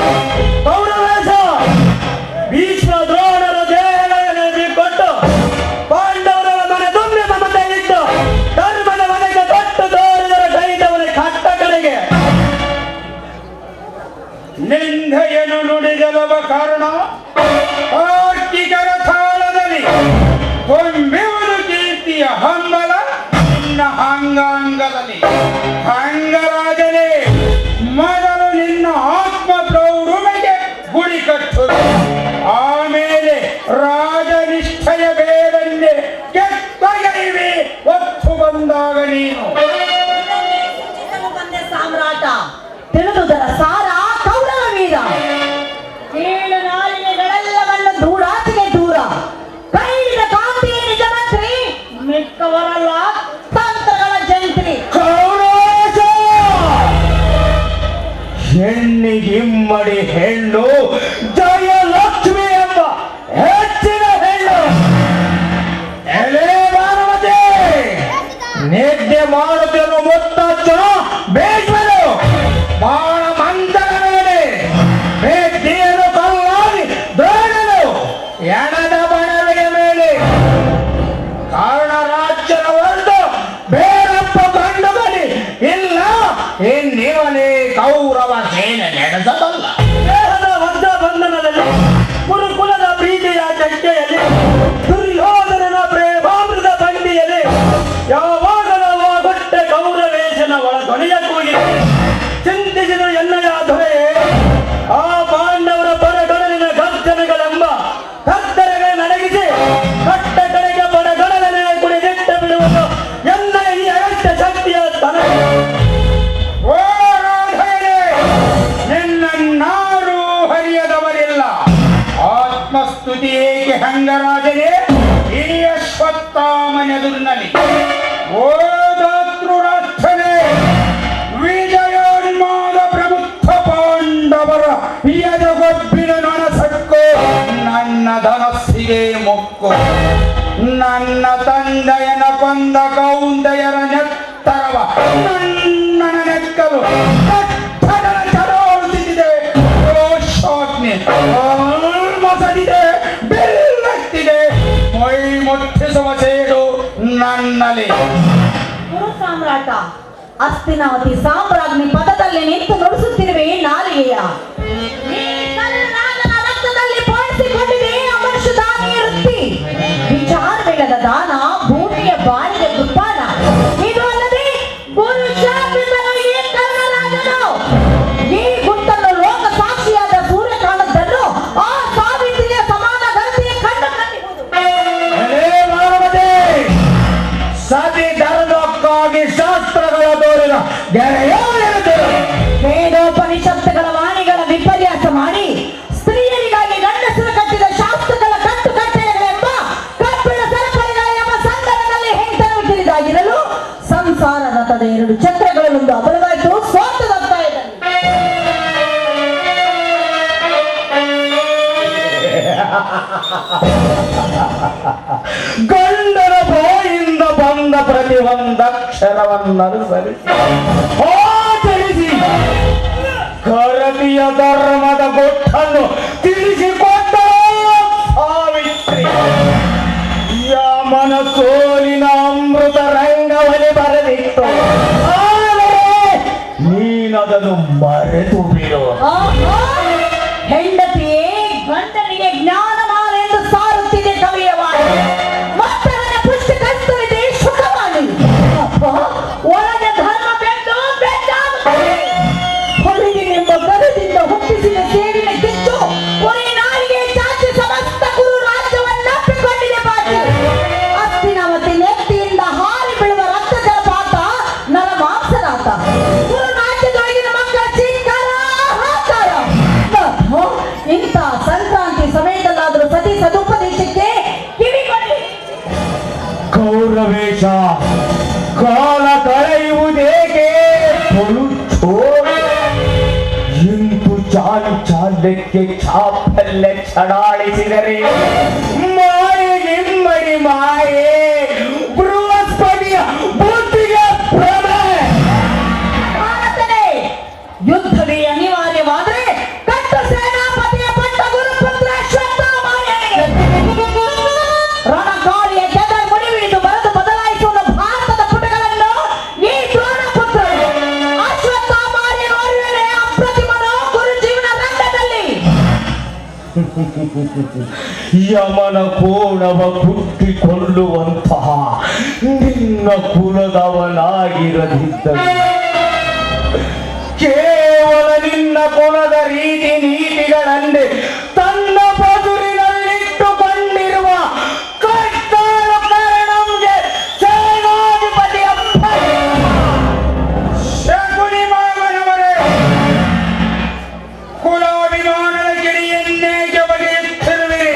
ಕೌರವೇಶ ಭೀಷ್ಮ ದ್ರೋಣರ ದೇಹಗಳನ್ನು ಬಿಟ್ಟು ಪಾಂಡವರ ಮನೆ ತುಂಬಿ ಮಮತೆ ಇಟ್ಟು ಧರ್ಮದ ಮನೆಗೆ ತೊಟ್ಟು ತೋರಿದರ ಕೈದವನ ಕಟ್ಟ ಕಡೆಗೆ ನಿಂದೆಯನ್ನು ನುಡಿದಲವ ಕಾರಣ ಕಾರ್ತಿಕರ ತಾಳದಲ್ಲಿ ಕೊಂಬೆಯುವುದು ಕೀರ್ತಿಯ ಹಂಬಲ ನಿನ್ನ ಅಂಗಾಂಗದಲ್ಲಿ. ಅಂಗರಾಜನೇ, ಮೊದಲು ನಿನ್ನ ಆತ್ಮ ಪ್ರೌಢಮೆಗೆ ಗುಡಿ ಕಟ್ಟುವುದು, ಆಮೇಲೆ ರಾಜನಿಷ್ಠೆಯ ಬೇರನ್ನೇ ಕೆತ್ತಗೈವೆ ಒತ್ತು ಬಂದಾಗ ನೀನು. ಸಾಮ್ರಾಟ ತಿಳಿದುದರ ಸಾರ ಕೌರವ ವೀರ. ಏಳು ನಾಲಿಗೆಗಳೆಲ್ಲವನ್ನು ದೂರಾತಿಗೆ ದೂರ, ಕೈಲಿನ ಕಾಂತಿಯ ನಿಜ ಮಂತ್ರಿ, ಮಿಕ್ಕವರಲ್ಲ ತಂತ್ರಗಳ ಜಂತ್ರಿ. ಕೌರವೇಶ, ಹೆಣ್ಣಿಗಿಮ್ಮಡಿ ಹೆಣ್ಣು ಜಯಲಕ್ಷ್ಮಿ ಎಂಬ ಹೆಚ್ಚಿನ ಹೆಣ್ಣು. ಎಲೆ ಮಾನವತೆ, ನಿದ್ದೆ ಮಾಡುತ್ತಿರುವ ಮುತ್ತಚ್ಚು ಬೇಡ್ಬರು ಬಾಳ ಮಂದರ ಮೇಲೆ ಬೇಡ್ತಿಯನ್ನು ಕಲ್ಲಾಗಿ ದೊಡಲು ಎಣದ ಬಣವೆಯ ಮೇಲೆ ಕಾರಣ ರಾಜ್ಯದ ಒಂದು ಬೇರಪ್ಪ ಕಂಡು ಬಳಿ ಇಲ್ಲ, ಇನ್ನಿವನೇ ಕೌರವ ಸೇನೆ ನಡೆಸಬಲ್ಲ. ದೇಹದ ವಜ್ರ ಬಂಧನದಲ್ಲಿ, ಗುರುಕುಲದ ಪ್ರೀತಿಯ ಚರ್ಚೆಯಲ್ಲಿ, ದುರ್ಯೋಧನನ ಪ್ರೇಮಾಮೃತ ಬಂಡಿಯಲ್ಲಿ ಯಾವಾಗಲವ ಗೊಟ್ಟೆ ಕೌರವೇಶನ ಒಳ ಧ್ವನಿಯ ಕೂಗಿದೆ. ಚಿಂತಿಸಿದ ಎನ್ನಯ ದೊರೆಯೇ, ಆ ಪಾಂಡವರ ಪರಗಡಲಿನ ಗರ್ಜನೆಗಳೆಂಬ ಕತ್ತರೆಗಳ ನಡಗಿಸಿ ಕಟ್ಟ ಕಡೆಗೆ ಪರಗಡಲನೆ ಕುಡಿದಿಟ್ಟ ಬಿಡುವುದು ಎನ್ನ ಈ ಅಗತ್ಯ ಶಕ್ತಿಯ ತನ. ಓ ರಾಧೆಯೇ, ನಿನ್ನನ್ನಾರೂ ಹರಿಯದವರಿಲ್ಲ. ಆತ್ಮಸ್ತುತಿ ಏಕೆ ಹಂಗರಾಜನೇ ಈ ಅಶ್ವತ್ಥಾಮನೆದುರಿನಲ್ಲಿ? ಓ ದಾತೃರಾಷ್ಟ್ರನೇ, ವಿಜಯೋನ್ಮಾದ ಪ್ರಬುದ್ಧ ಪಾಂಡವರ ಎದಗೊಬ್ಬಿನ ನನಸಕ್ಕೋ ನನ್ನ ಧನಸ್ಸಿಗೆ ಮೊಕ್ಕು. ನನ್ನ ತಂದೆಯನ ಕೊಂದ ಕೌಂದೆಯರ ನೆತ್ತರವ ನನ್ನ ನೆಕ್ಕಲು ಕಟ್ಟಡದ ಚರೋಳಿಸಿದೆ. ರೋಷಾಗ್ನಿ ಮಸಡಿದೆ, ಬೆಲ್ಲತ್ತಿದೆ, ಮೈ ಮುಟ್ಟಿಸುವ ಸೇಡು ನನ್ನಲ್ಲಿ. ಗುರು ಸಾಮ್ರಾಟ, ಅಸ್ತಿನಾವತಿ ಸಾಮ್ರಾಜ್ಞಿ ಪದದಲ್ಲಿ ನಿಂತು ನುಡಿಸುತ್ತಿರುವೆ ನಾಲಿಗೆಯ. ಈ ಕರುನಾಗನ ರಕ್ತದಲ್ಲಿ ಪೋಣಿಸಿಕೊಂಡಿದೆ ಅಮರ್ಷದಾನಿ ವೃತ್ತಿ. ವಿಚಾರವಿಲ್ಲದ ದಾನ ಭೂಮಿಯ ಬಾಳಿಗೆ ದುರ್ಪಾನ. ಇದು ಅಲ್ಲದೆ ಗುರು ಶಾಪಿತನು ಈ ಕರುಣರಾಜನು. ಈ ಗುಟ್ಟನ್ನು ಲೋಕ ಸಾಕ್ಷಿಯಾದ ಸೂರ್ಯಕಾಂತನ್ನು ಆ ಸಾವಿತ್ರಿಯ ಸಮಾನ ಗತಿಯ ಕಂಡು ಕಂಡಿರುವುದು. ಎಲೆ ಮಾನವತೆ, ಸತಿ ಧರ್ಮಕ್ಕಾಗಿ ಶಾಸ್ತ್ರಗಳ ತೋರಿದ ಗೆಳೆಯರು ವೇದೋಪನಿಷತ್ತುಗಳ ವಾಣಿಗಳ ವಿಪರ್ಯಾಸ ಮಾಡಿ ಸ್ತ್ರೀಯರಿಗಾಗಿ ಗಂಡಸರು ಕಟ್ಟಿದ ಶಾಸ್ತ್ರಗಳ ಕಟ್ಟುಕಟ್ಟಳೆಗಳೆಂಬ ಕಬ್ಬಿಣ ಸರಪಳಿಗಳ ಎಂಬ ಸಂದರ್ಭದಲ್ಲಿ ಹೆಂಡತನು ತಿಳಿದಾಗಿರಲು ಸಂಸಾರ ರಥದ ಎರಡು ಚಕ್ರಗಳಲ್ಲೊಂದು ಅಬಲವಾಯಿತು, ಸ್ವಾರ್ಥದತ್ತ ಇದೆ. ಗಂಡನ ಬಾಯಿಂದ ಬಂದ ಪ್ರತಿಯೊಂದಕ್ಷರವನ್ನನುಸರಿಸಿ ಆಚರಿಸಿ ಕರತಿಯ ಧರ್ಮದ ಗೊಟ್ಟನ್ನು ತಿಳಿಸಿಕೊಟ್ಟ ಸಾವಿತ್ರಿ. ಯಮನ ಸೋಲಿನ ಅಮೃತ ರಂಗವಲ್ಲಿ ಬರೆದಿತ್ತು, ಆದರೆ ನೀನದನ್ನು ಮರೆತು ಬಿಡು. ಹೆಂಡತಿಯೇ ಗಂಡನಿಗೆ ಜ್ಞಾನಮಾಲೆ ಎಂದು ಸಾರುತ್ತಿದೆ ಕವಿಯ ವಾಣಿ. ಮತ್ತವನ ಪುಷ್ಟಿ ಕಸ್ತವಿದೆ ಸುಖವಾಣಿ. ಒಳಗೆ ಧರ್ಮ ಬೆಂದು ಬೆಂದಾಗುತ್ತದೆ. ಹೊರಗಿನೆಂಬ ಗರದಿಂದ ಹುಟ್ಟಿಸಿದ ಸೇಡಿನ ಕಿಚ್ಚು ಒರೆ ನಾಲಿಗೆ ಚಾಚಿ ಸಮಸ್ತ ಕುರು ರಾಜ್ಯವನ್ನಪ್ಪಿಕೊಂಡಿದೆ ಬಾಕಿ. ಅಸ್ತಿನಾವತಿ ನೆತ್ತಿಯಿಂದ ಹಾರಿ ಬೀಳುವ ರಕ್ತ ಜಲಪಾತ ನರ ಮಾಂಸನಾಥ. ಕುರು ರಾಜ್ಯದೊಳಗಿನ ಮಕ್ಕಳ ಚೀತ್ಕಾರ ವೇಷ ಕಾಲ ಕಳೆಯುವುದೇಕೆ ಇಂದು ಚಾಲಕ್ಕೆ ಚಾಪಲ್ಲೆ ಚಡಾಳಿಸಿದರೆ ಮಾಯೆಗಿಮ್ಮಡಿ ಮಾಯೆ ಬೃಹಸ್ಪತಿಯ ಬುದ್ಧಿಗೆ ಭ್ರಮೆ. ಯುದ್ಧವೇ ಅನಿವಾರ್ಯವಾದರೆ ಕಟ್ಟು ಸೇನಾಪತಿಯ ಪಟ್ಟ ಗುರುಪುತ್ರ ಅಶ್ವತ್ಥಾಮನಿಗೆ ರಣಕಾಳಿಯ ಗೆದ ಮುಡಿವಿಡಿದು ಬರೆದು ಬದಲಾಯಿಸುವ ಭಾರತದ ಪುಟಗಳನ್ನು ಈ ದ್ರೋಣಪುತ್ರ ಅಶ್ವತ್ಥಾಮನಿಗೆ ನೋಡಿದರೆ ಅಪ್ರತಿಮನು ಗುರು ಜೀವನ ರಂಗದಲ್ಲಿ ಯಮನ ಕೋಣವ ಕುಟ್ಟಿಕೊಳ್ಳುವಂತಹ ನಿನ್ನ ಕುಲದವನಾಗಿರದಿದ್ದರೆ ಕೇವಲ ನಿನ್ನ ಕುಲದ ರೀತಿ ನೀತಿಗಳನ್ನೇ ತನ್ನ ಬದುರಿನಲ್ಲಿಟ್ಟುಕೊಂಡಿರುವ ಕಟ್ಟಾಳ ಕಾರಣಂಗೆ ಸೇನಾಧಿಪತಿಯ ಶಕುನಿ ಮಾವನವರೇ, ಕುಲಾಭಿಮಾನದ ಗಿರಿಯನ್ನೇಗೆ ಬಗೆಯುತ್ತಿರುವಿರಿ?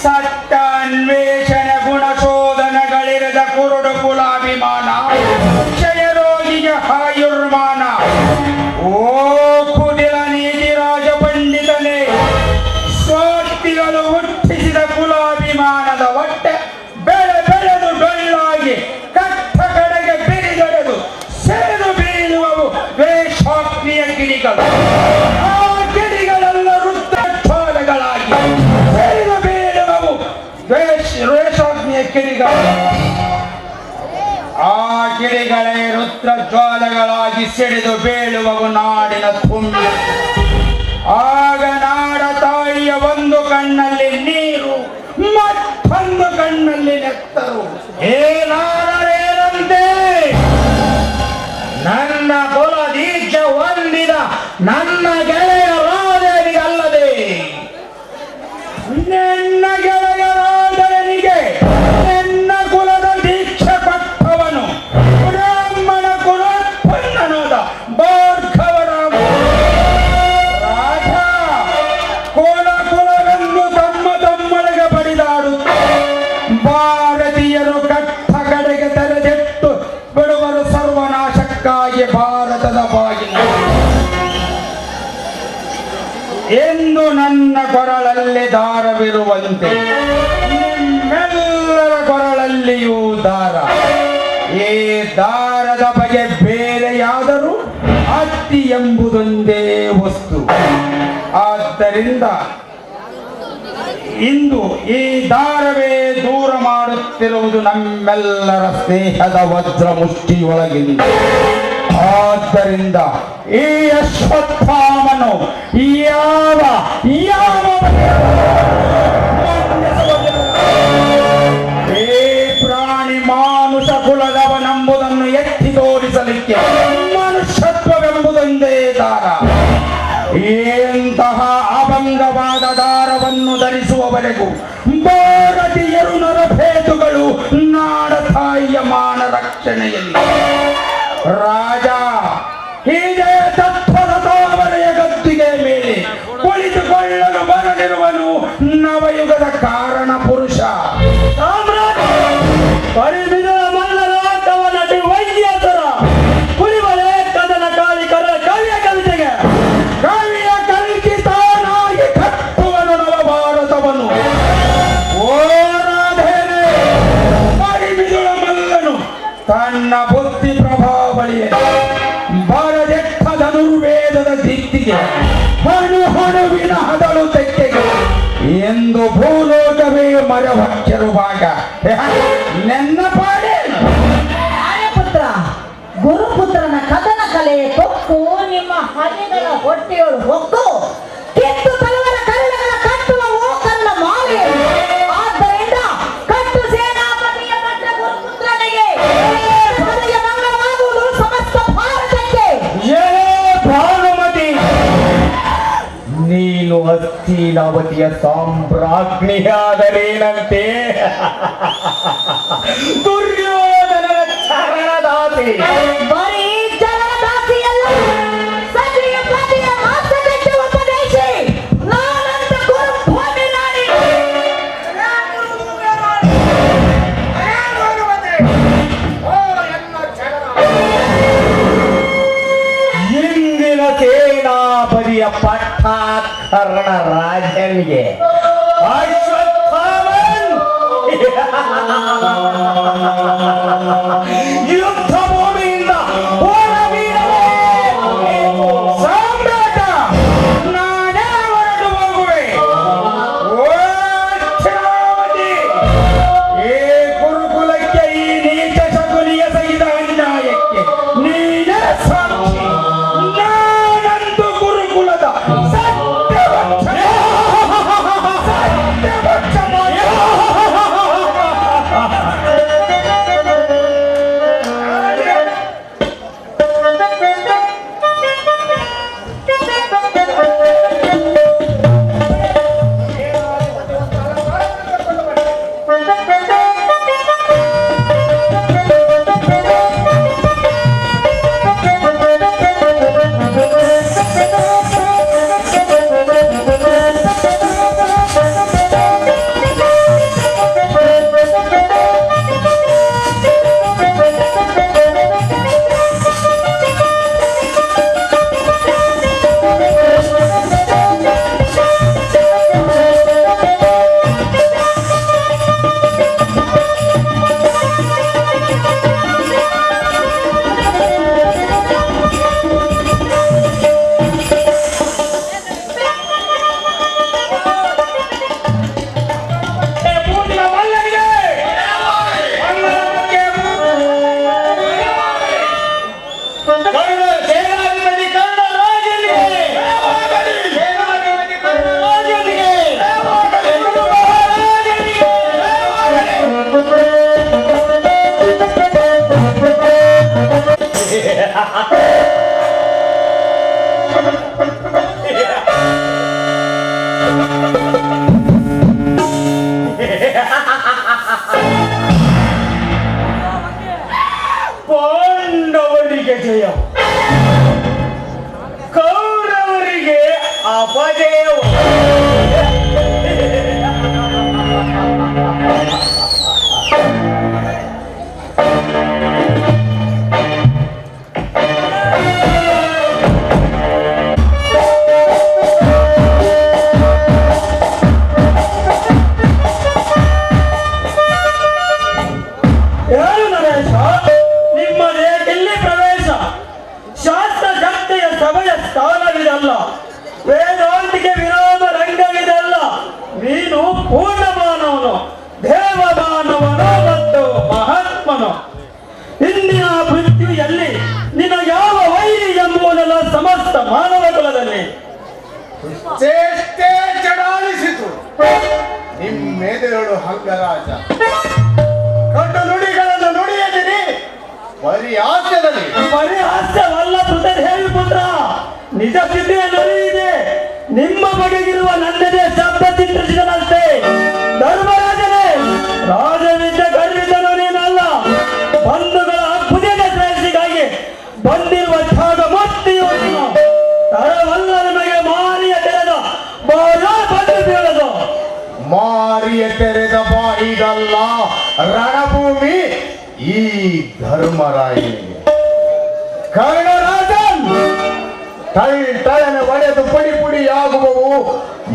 ಸಟ್ಟ ಅನ್ವೇಷಣ ಗುಣಶೋಧನಗಳಿರದ ಕುರುಡು ಕುಲಾಭಿಮಾನ ಕ್ಷಯರೋಗಿಗೆ ಆಯುರ್ಮಾನ. ಓ ಕುಟಿಲ ನೀತಿ ರಾಜ ಪಂಡಿತನೇ, ಸ್ವಾರ್ಥಿಗಳು ಹುಟ್ಟಿಸಿದ ಕುಲಾಭಿಮಾನದ ಹೊಟ್ಟೆ ಬೆಳೆದು ಡೊಳ್ಳಾಗಿ ಕಟ್ಟ ಕಡೆಗೆ ಬಿರಿದೊಡೆದು ಸೆಳೆದು ಬೀಳುವವು ವೇಷಾಗ್ನಿಯ ಗಿರಿಗಳು. ಆ ಗಿರಿಗಳೆಲ್ಲ ರುದ್ರಜ್ವಾಲಗಳಾಗಿ ಸೆಳೆದು ಬೀಳುವವು ವೇಷಾಗ್ನಿಯ ಗಿರಿಗಳು. ಆ ಗಿಳಿಗಳೇ ರುದ್ರಜ್ವಾಲಗಳಾಗಿ ಸಿಡಿದು ಬೀಳುವವು ನಾಡಿನ ತುಂಬಿ. ಆಗ ನಾಡ ತಾಯಿಯ ಒಂದು ಕಣ್ಣಲ್ಲಿ ನೀರು, ಮತ್ತೊಂದು ಕಣ್ಣಲ್ಲಿ ನೆತ್ತರು. ಏನಾದರೇನಂತೆ ನನ್ನ ಕುಲ ದೀಕ್ಷೆ ಹೊಂದಿದ ನನ್ನ ಗೆಳೆಯ ರಾಜನಿಗಲ್ಲದೆ ನನ್ನ ಗೆಳೆಯ ರಾಜನಿಗೆ ನನ್ನ ಕುಲದ ದೀಕ್ಷೆ ಕೊಟ್ಟವನು ಬ್ರಾಹ್ಮಣ ಕುಲೋತ್ಪನ್ನನಾದ ಭಾರ್ಗವರಾಮ ರಾಜ. ಕುಲವೆಂದು ತಮ್ಮೊಳಗೆ ಬಡಿದಾಡುತ್ತ ಭಾರತೀಯರು ಕಟ್ಟ ಕಡೆಗೆ ತೆರೆದಿಟ್ಟು ಬಿಡುವರು ಸರ್ವನಾಶಕ್ಕಾಗಿ ಭಾರತದ ಬಾಗಿಲು ಎಂದು ನನ್ನ ಕೊರಳಲ್ಲಿ ದಾರವಿರುವಂತೆ ನಿಮ್ಮೆಲ್ಲರ ಕೊರಳಲ್ಲಿಯೂ ದಾರ. ಈ ದಾರದ ಬಗೆ ಬೇರೆಯಾದರೂ ಅತ್ತಿ ಎಂಬುದೊಂದೇ ವಸ್ತು. ಆದ್ದರಿಂದ ಇಂದು ಈ ದಾರವೇ ದೂರ ಮಾಡುತ್ತಿರುವುದು ನಮ್ಮೆಲ್ಲರ ಸ್ನೇಹದ ವಜ್ರ ಮುಷ್ಟಿಯೊಳಗಿಂದ. ಆದ್ದರಿಂದ ಈ ಅಶ್ವತ್ಥಾಮನು ಯಾವ ಈ ಪ್ರಾಣಿ ಮಾನುಷ ಕುಲದವನೆಂಬುದನ್ನು ಎತ್ತಿ ತೋರಿಸಲಿಕ್ಕೆ ಮನುಷ್ಯತ್ವವೆಂಬುದೊಂದೇ ದಾರ. ಇಂತಹ ಅಭಂಗವಾದ ದಾರವನ್ನು ಧರಿಸುವವರೆಗೂ ಭಾರತೀಯರು ನರಭೇದುಗಳು ನಾಡ ತಾಯಿಯ ಮಾನ ರಕ್ಷಣೆಯಲ್ಲಿ. ರಾಜ ಹೀಗೆ ತತ್ವದ ತಾವರೆಯ ಗದ್ದಿಗೆ ಮೇಲೆ ಕುಳಿತುಕೊಳ್ಳಲು ಬರಲಿರುವನು ನವಯುಗದ ಕಾರಣ ಪುರುಷ. ಪರಿಮಿತ ಮಲ್ಲರಾಟವ ನಟಿ ವೈದ್ಯತರ ಕುಳಿಬಲೆ ಕದನ ಕಾಲಿಕರ ಕವಿಯ ಕವಿತೆಗೆ ಕವಿಯ ಕಲ್ಕಿತಾನಾಗಿ ಕಟ್ಟುವನು ನವ ಭಾರತವನ್ನು. ಓ ರಾಧೇನೆ, ಪರಿಮಿದುಳ ಮಲ್ಲನು ತನ್ನ ಬುದ್ಧಿ ಪ್ರಭಾವಳಿಯ ಬರದೆಟ್ಟ ಧನುರ್ವೇದದ ದಿಕ್ಕಿಗೆ ಹಣುವಿನ ಹದಳು ತೆಕ್ಕೆಗೆ ಎಂದು ಭೂಲೋಕವೇ ಮರವಕ್ಕಿರುವಾಗ ನನ್ನ ಪಾಡೇನು? ಆರ್ಯಪುತ್ರ ಗುರುಪುತ್ರನ ಕದನ ಕಲೆ ಕೊಕ್ಕು ನಿಮ್ಮ ಹರಿಗಳ ಹೊಟ್ಟೆಯೊಳು ಹೊಕ್ಕು ಕಿತ್ತು ತಲವರ ಕರುಳುಗಳ ಕಟ್ಟುವ ಓಕಲ್ಲ ಮಾಲೆ. ಆದ್ದರಿಂದ ಕಟ್ಟು ಸೇನಾಪತಿಯ ಪಟ್ಟ ಗುರುಪುತ್ರನಿಗೆ ಹೃದಯ ಮಂಗಳವಾಗುವುದು ಸಮಸ್ತ ಭಾರತಕ್ಕೆ. ಭಾನುಮತಿ, ನೀನು ಹಸ್ತಿನಾವತಿಯ ಸಾಮ್ರಾಜ್ಞಿಯಾದರೇನಂತೆ? ದುರ್ಯೋಧನನ ಚರಣದಾಸಿ. ಬರೀ ಜಲದಾಸಿಯಲ್ಲ, ಸತಿಯ ಪತಿಯ ಮಾತುಕತೆ ಉಪದೇಶಿ ನಾನಂತ ಗುರುಭೂಮಿ ನಾಡಿ. ಕರ್ಣ ರಾಜನಿಗೆ ಅಶ್ವತ್ಥಾಮನ್ ಯುದ್ಧ ಭೂಮಿಯಿಂದ ಸಾಮ್ರಾಟ ನಾನೇ ಹೊರಟು ಹೋಗುವೆ. ಓ ಛಾವಣಿ, ಈ ಗುರುಕುಲಕ್ಕೆ ಈ ನೀಚ ಶಕುನಿಯ ಸಹಿತ ಅನ್ಯಾಯಕ್ಕೆ ನೀನೇ ಸಾಕ್ಷಿ. ನಾನಂದು ಗುರುಕುಲದ ಸತ್ಯವಕ್ಷ ಪಾಂಡವರಿಗೆ ಜಯ, ಕೌರವರಿಗೆ ಅಪಜಯವು. ಏನು ನರೇಶ, ನಿಮ್ಮದೇ ಎಲ್ಲಿ ಪ್ರವೇಶ? ಶಾಸ್ತ್ರ ಶಕ್ತಿಯ ಸಭೆಯ ಸ್ಥಾನವಿದಲ್ಲ, ವೇದಾಂತಿಗೆ ವಿರಾಮ ರಂಗವಿದಲ್ಲ. ನೀನು ಪೂರ್ಣ ಮಾನವನು, ದೇವ ಮಾನವನು ಮತ್ತು ಮಹಾತ್ಮನು. ಇಂದಿನ ಪೃಥ್ವಿಯಲ್ಲಿ ನಿನ್ನ ಯಾವ ವೈರಿ ಎಂಬುದೆಲ್ಲ ಸಮಸ್ತ ಮಾನವ ಕುಲದಲ್ಲಿ ಚೇಷ್ಟೆ ಚಡಾಳಿಸಿತು ನಿಮ್ಮೆದೆರಳು ಹಂಗರಾಜ. ಕಟ್ಟು ನುಡಿಗಳನ್ನು ನುಡಿಯದಿರಿ ಪರಿಹಾಸ್ಯದಲ್ಲಿ. ಪರಿಹಾಸ್ಯವಲ್ಲ ಪೃಥ್ವಿ ಪುತ್ರ, ನಿಜ ಸ್ಥಿತಿಯಲ್ಲಿ ಇದೆ. ನಿಮ್ಮ ಬಗೆಗಿರುವ ನನ್ನದೇ ಶಬ್ದ ಚಿತ್ರಿಸಿದನಷ್ಟೇ. ಧರ್ಮರಾಜನೇ, ರಾಜವಿದ್ಯೆ ಗರ್ವಿತನು ನೀನಲ್ಲ. ಬಂಧುಗಳ ಭುಜದ ಶ್ರೇಷ್ಠಿಗಾಗಿ ಬಂದಿರುವ ತ್ಯಾಗ ಮುಕ್ತಿಯು ನೀನು. ತರವಲ್ಲ ನಿಮಗೆ ಮಾರಿಯ ತೆರೆದ ಬಾಳ ಬಂದು ಬೀಳದು. ಮಾರಿಯ ತೆರೆದ ಬಾಯಿಗಲ್ಲ ರಣಭೂಮಿ ಈ ಧರ್ಮರಾಯನಿಗೆ. ಕರ್ಣರಾಜನ್ ತಳನೆ ಒಡೆದು ಪುಡಿ ಪುಡಿಯಾಗುವವು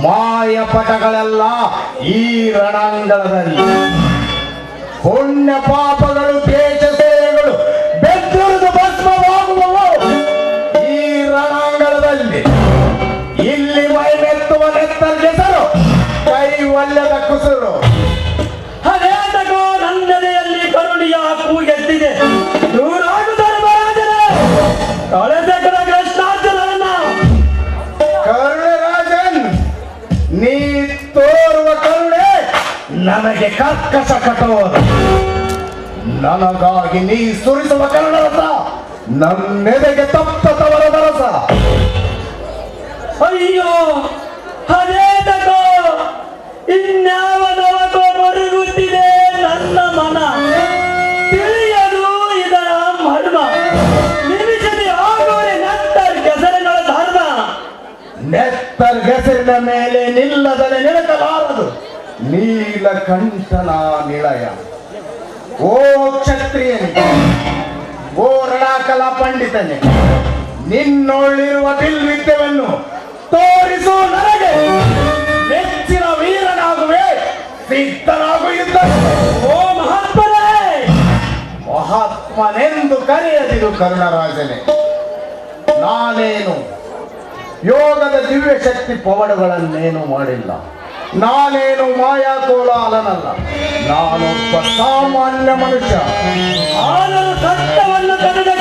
ಮಾಯ ಪಟಗಳೆಲ್ಲ ಈ ರಣಾಂಗಣದಲ್ಲಿ. ಪುಣ್ಯ ಪಾಪಗಳು ದೇಶ ಸೇವೆಗಳು ಬೆದ್ದುರಿದು ಭಸ್ಮವಾಗುವವು ಈ ರಣಾಂಗಣದಲ್ಲಿ. ಇಲ್ಲಿ ಮೈಮೆತ್ತುವ ನೆತ್ತಲ್ಗೆಸರು, ಕೈವಲ್ಯದ ಕುಸುರು. ಅದೇ ತಗೋ ನನ್ನದೆಯಲ್ಲಿ ಕರುಣಿಯ ಕೂಗೆದ್ದಿದೆ. ದೂರಾಗು ಧರ್ಮರಾಜನೇ, ಕಳೆದಕರ ಕೃಷ್ಣಾರ್ಜುನನ್ನ. ಕರ್ಣರಾಜನ್, ನೀ ತೋರುವ ಕರುಣೆ ನನಗೆ ಕರ್ಕಶ ಕಠೋರ. ನನಗಾಗಿ ನೀ ಸುರಿಸುವ ಕರುಣರಸ ನನ್ನೆದೆಗೆ ತಪ್ತ ತವರದ ರಸ. ಅಯ್ಯೋ, ಅದೇ ತಗೋ ಇನ್ಯಾವ ನವಕೋ ಮರುಗುತ್ತಿದೆ ನನ್ನ ಮನ. ತಿಳಿಯದು ಇದರ ಮರ್ಮ. ನಿಮಿಷದಿ ಆಗೋರೆ ನೆತ್ತರ್ ಕೆಸರಿನ ಧರ್ಮ. ನೆತ್ತರ್ ಹೆಸರಿನ ಮೇಲೆ ನಿಲ್ಲದಲೆ ನಿಲಕಲಾರದು ನೀಲಕಂಠನ ನಿಳಯ. ಓ ಕ್ಷತ್ರಿಯನೇ, ಓ ರಣಾಕಲ ಪಂಡಿತನೇ, ನಿನ್ನೊಳ್ಳಿರುವ ಬಿಲ್ವಿದ್ಯವನ್ನು ತೋರಿಸು ನನಗೆ. ನೆಚ್ಚಿನ ವೀರನಾಗುವೆ, ಸಿದ್ಧನಾಗು ಯುದ್ಧ. ಓ ಮಹಾತ್ಮರೇ, ಮಹಾತ್ಮನೆಂದು ಕರೆಯದಿರು ಕರುಣರಾಜನೇ. ನಾನೇನು ಯೋಗದ ದಿವ್ಯ ಶಕ್ತಿ ಪವನಗಳನ್ನೇನು ಮಾಡಿಲ್ಲ. ನಾನೇನು ಮಾಯಾ ಕೋಲಾಲನಲ್ಲ. ನಾನೊಬ್ಬ ಸಾಮಾನ್ಯ ಮನುಷ್ಯ. ಆದರೂ ಸತ್ಯವನ್ನು ತಡೆದ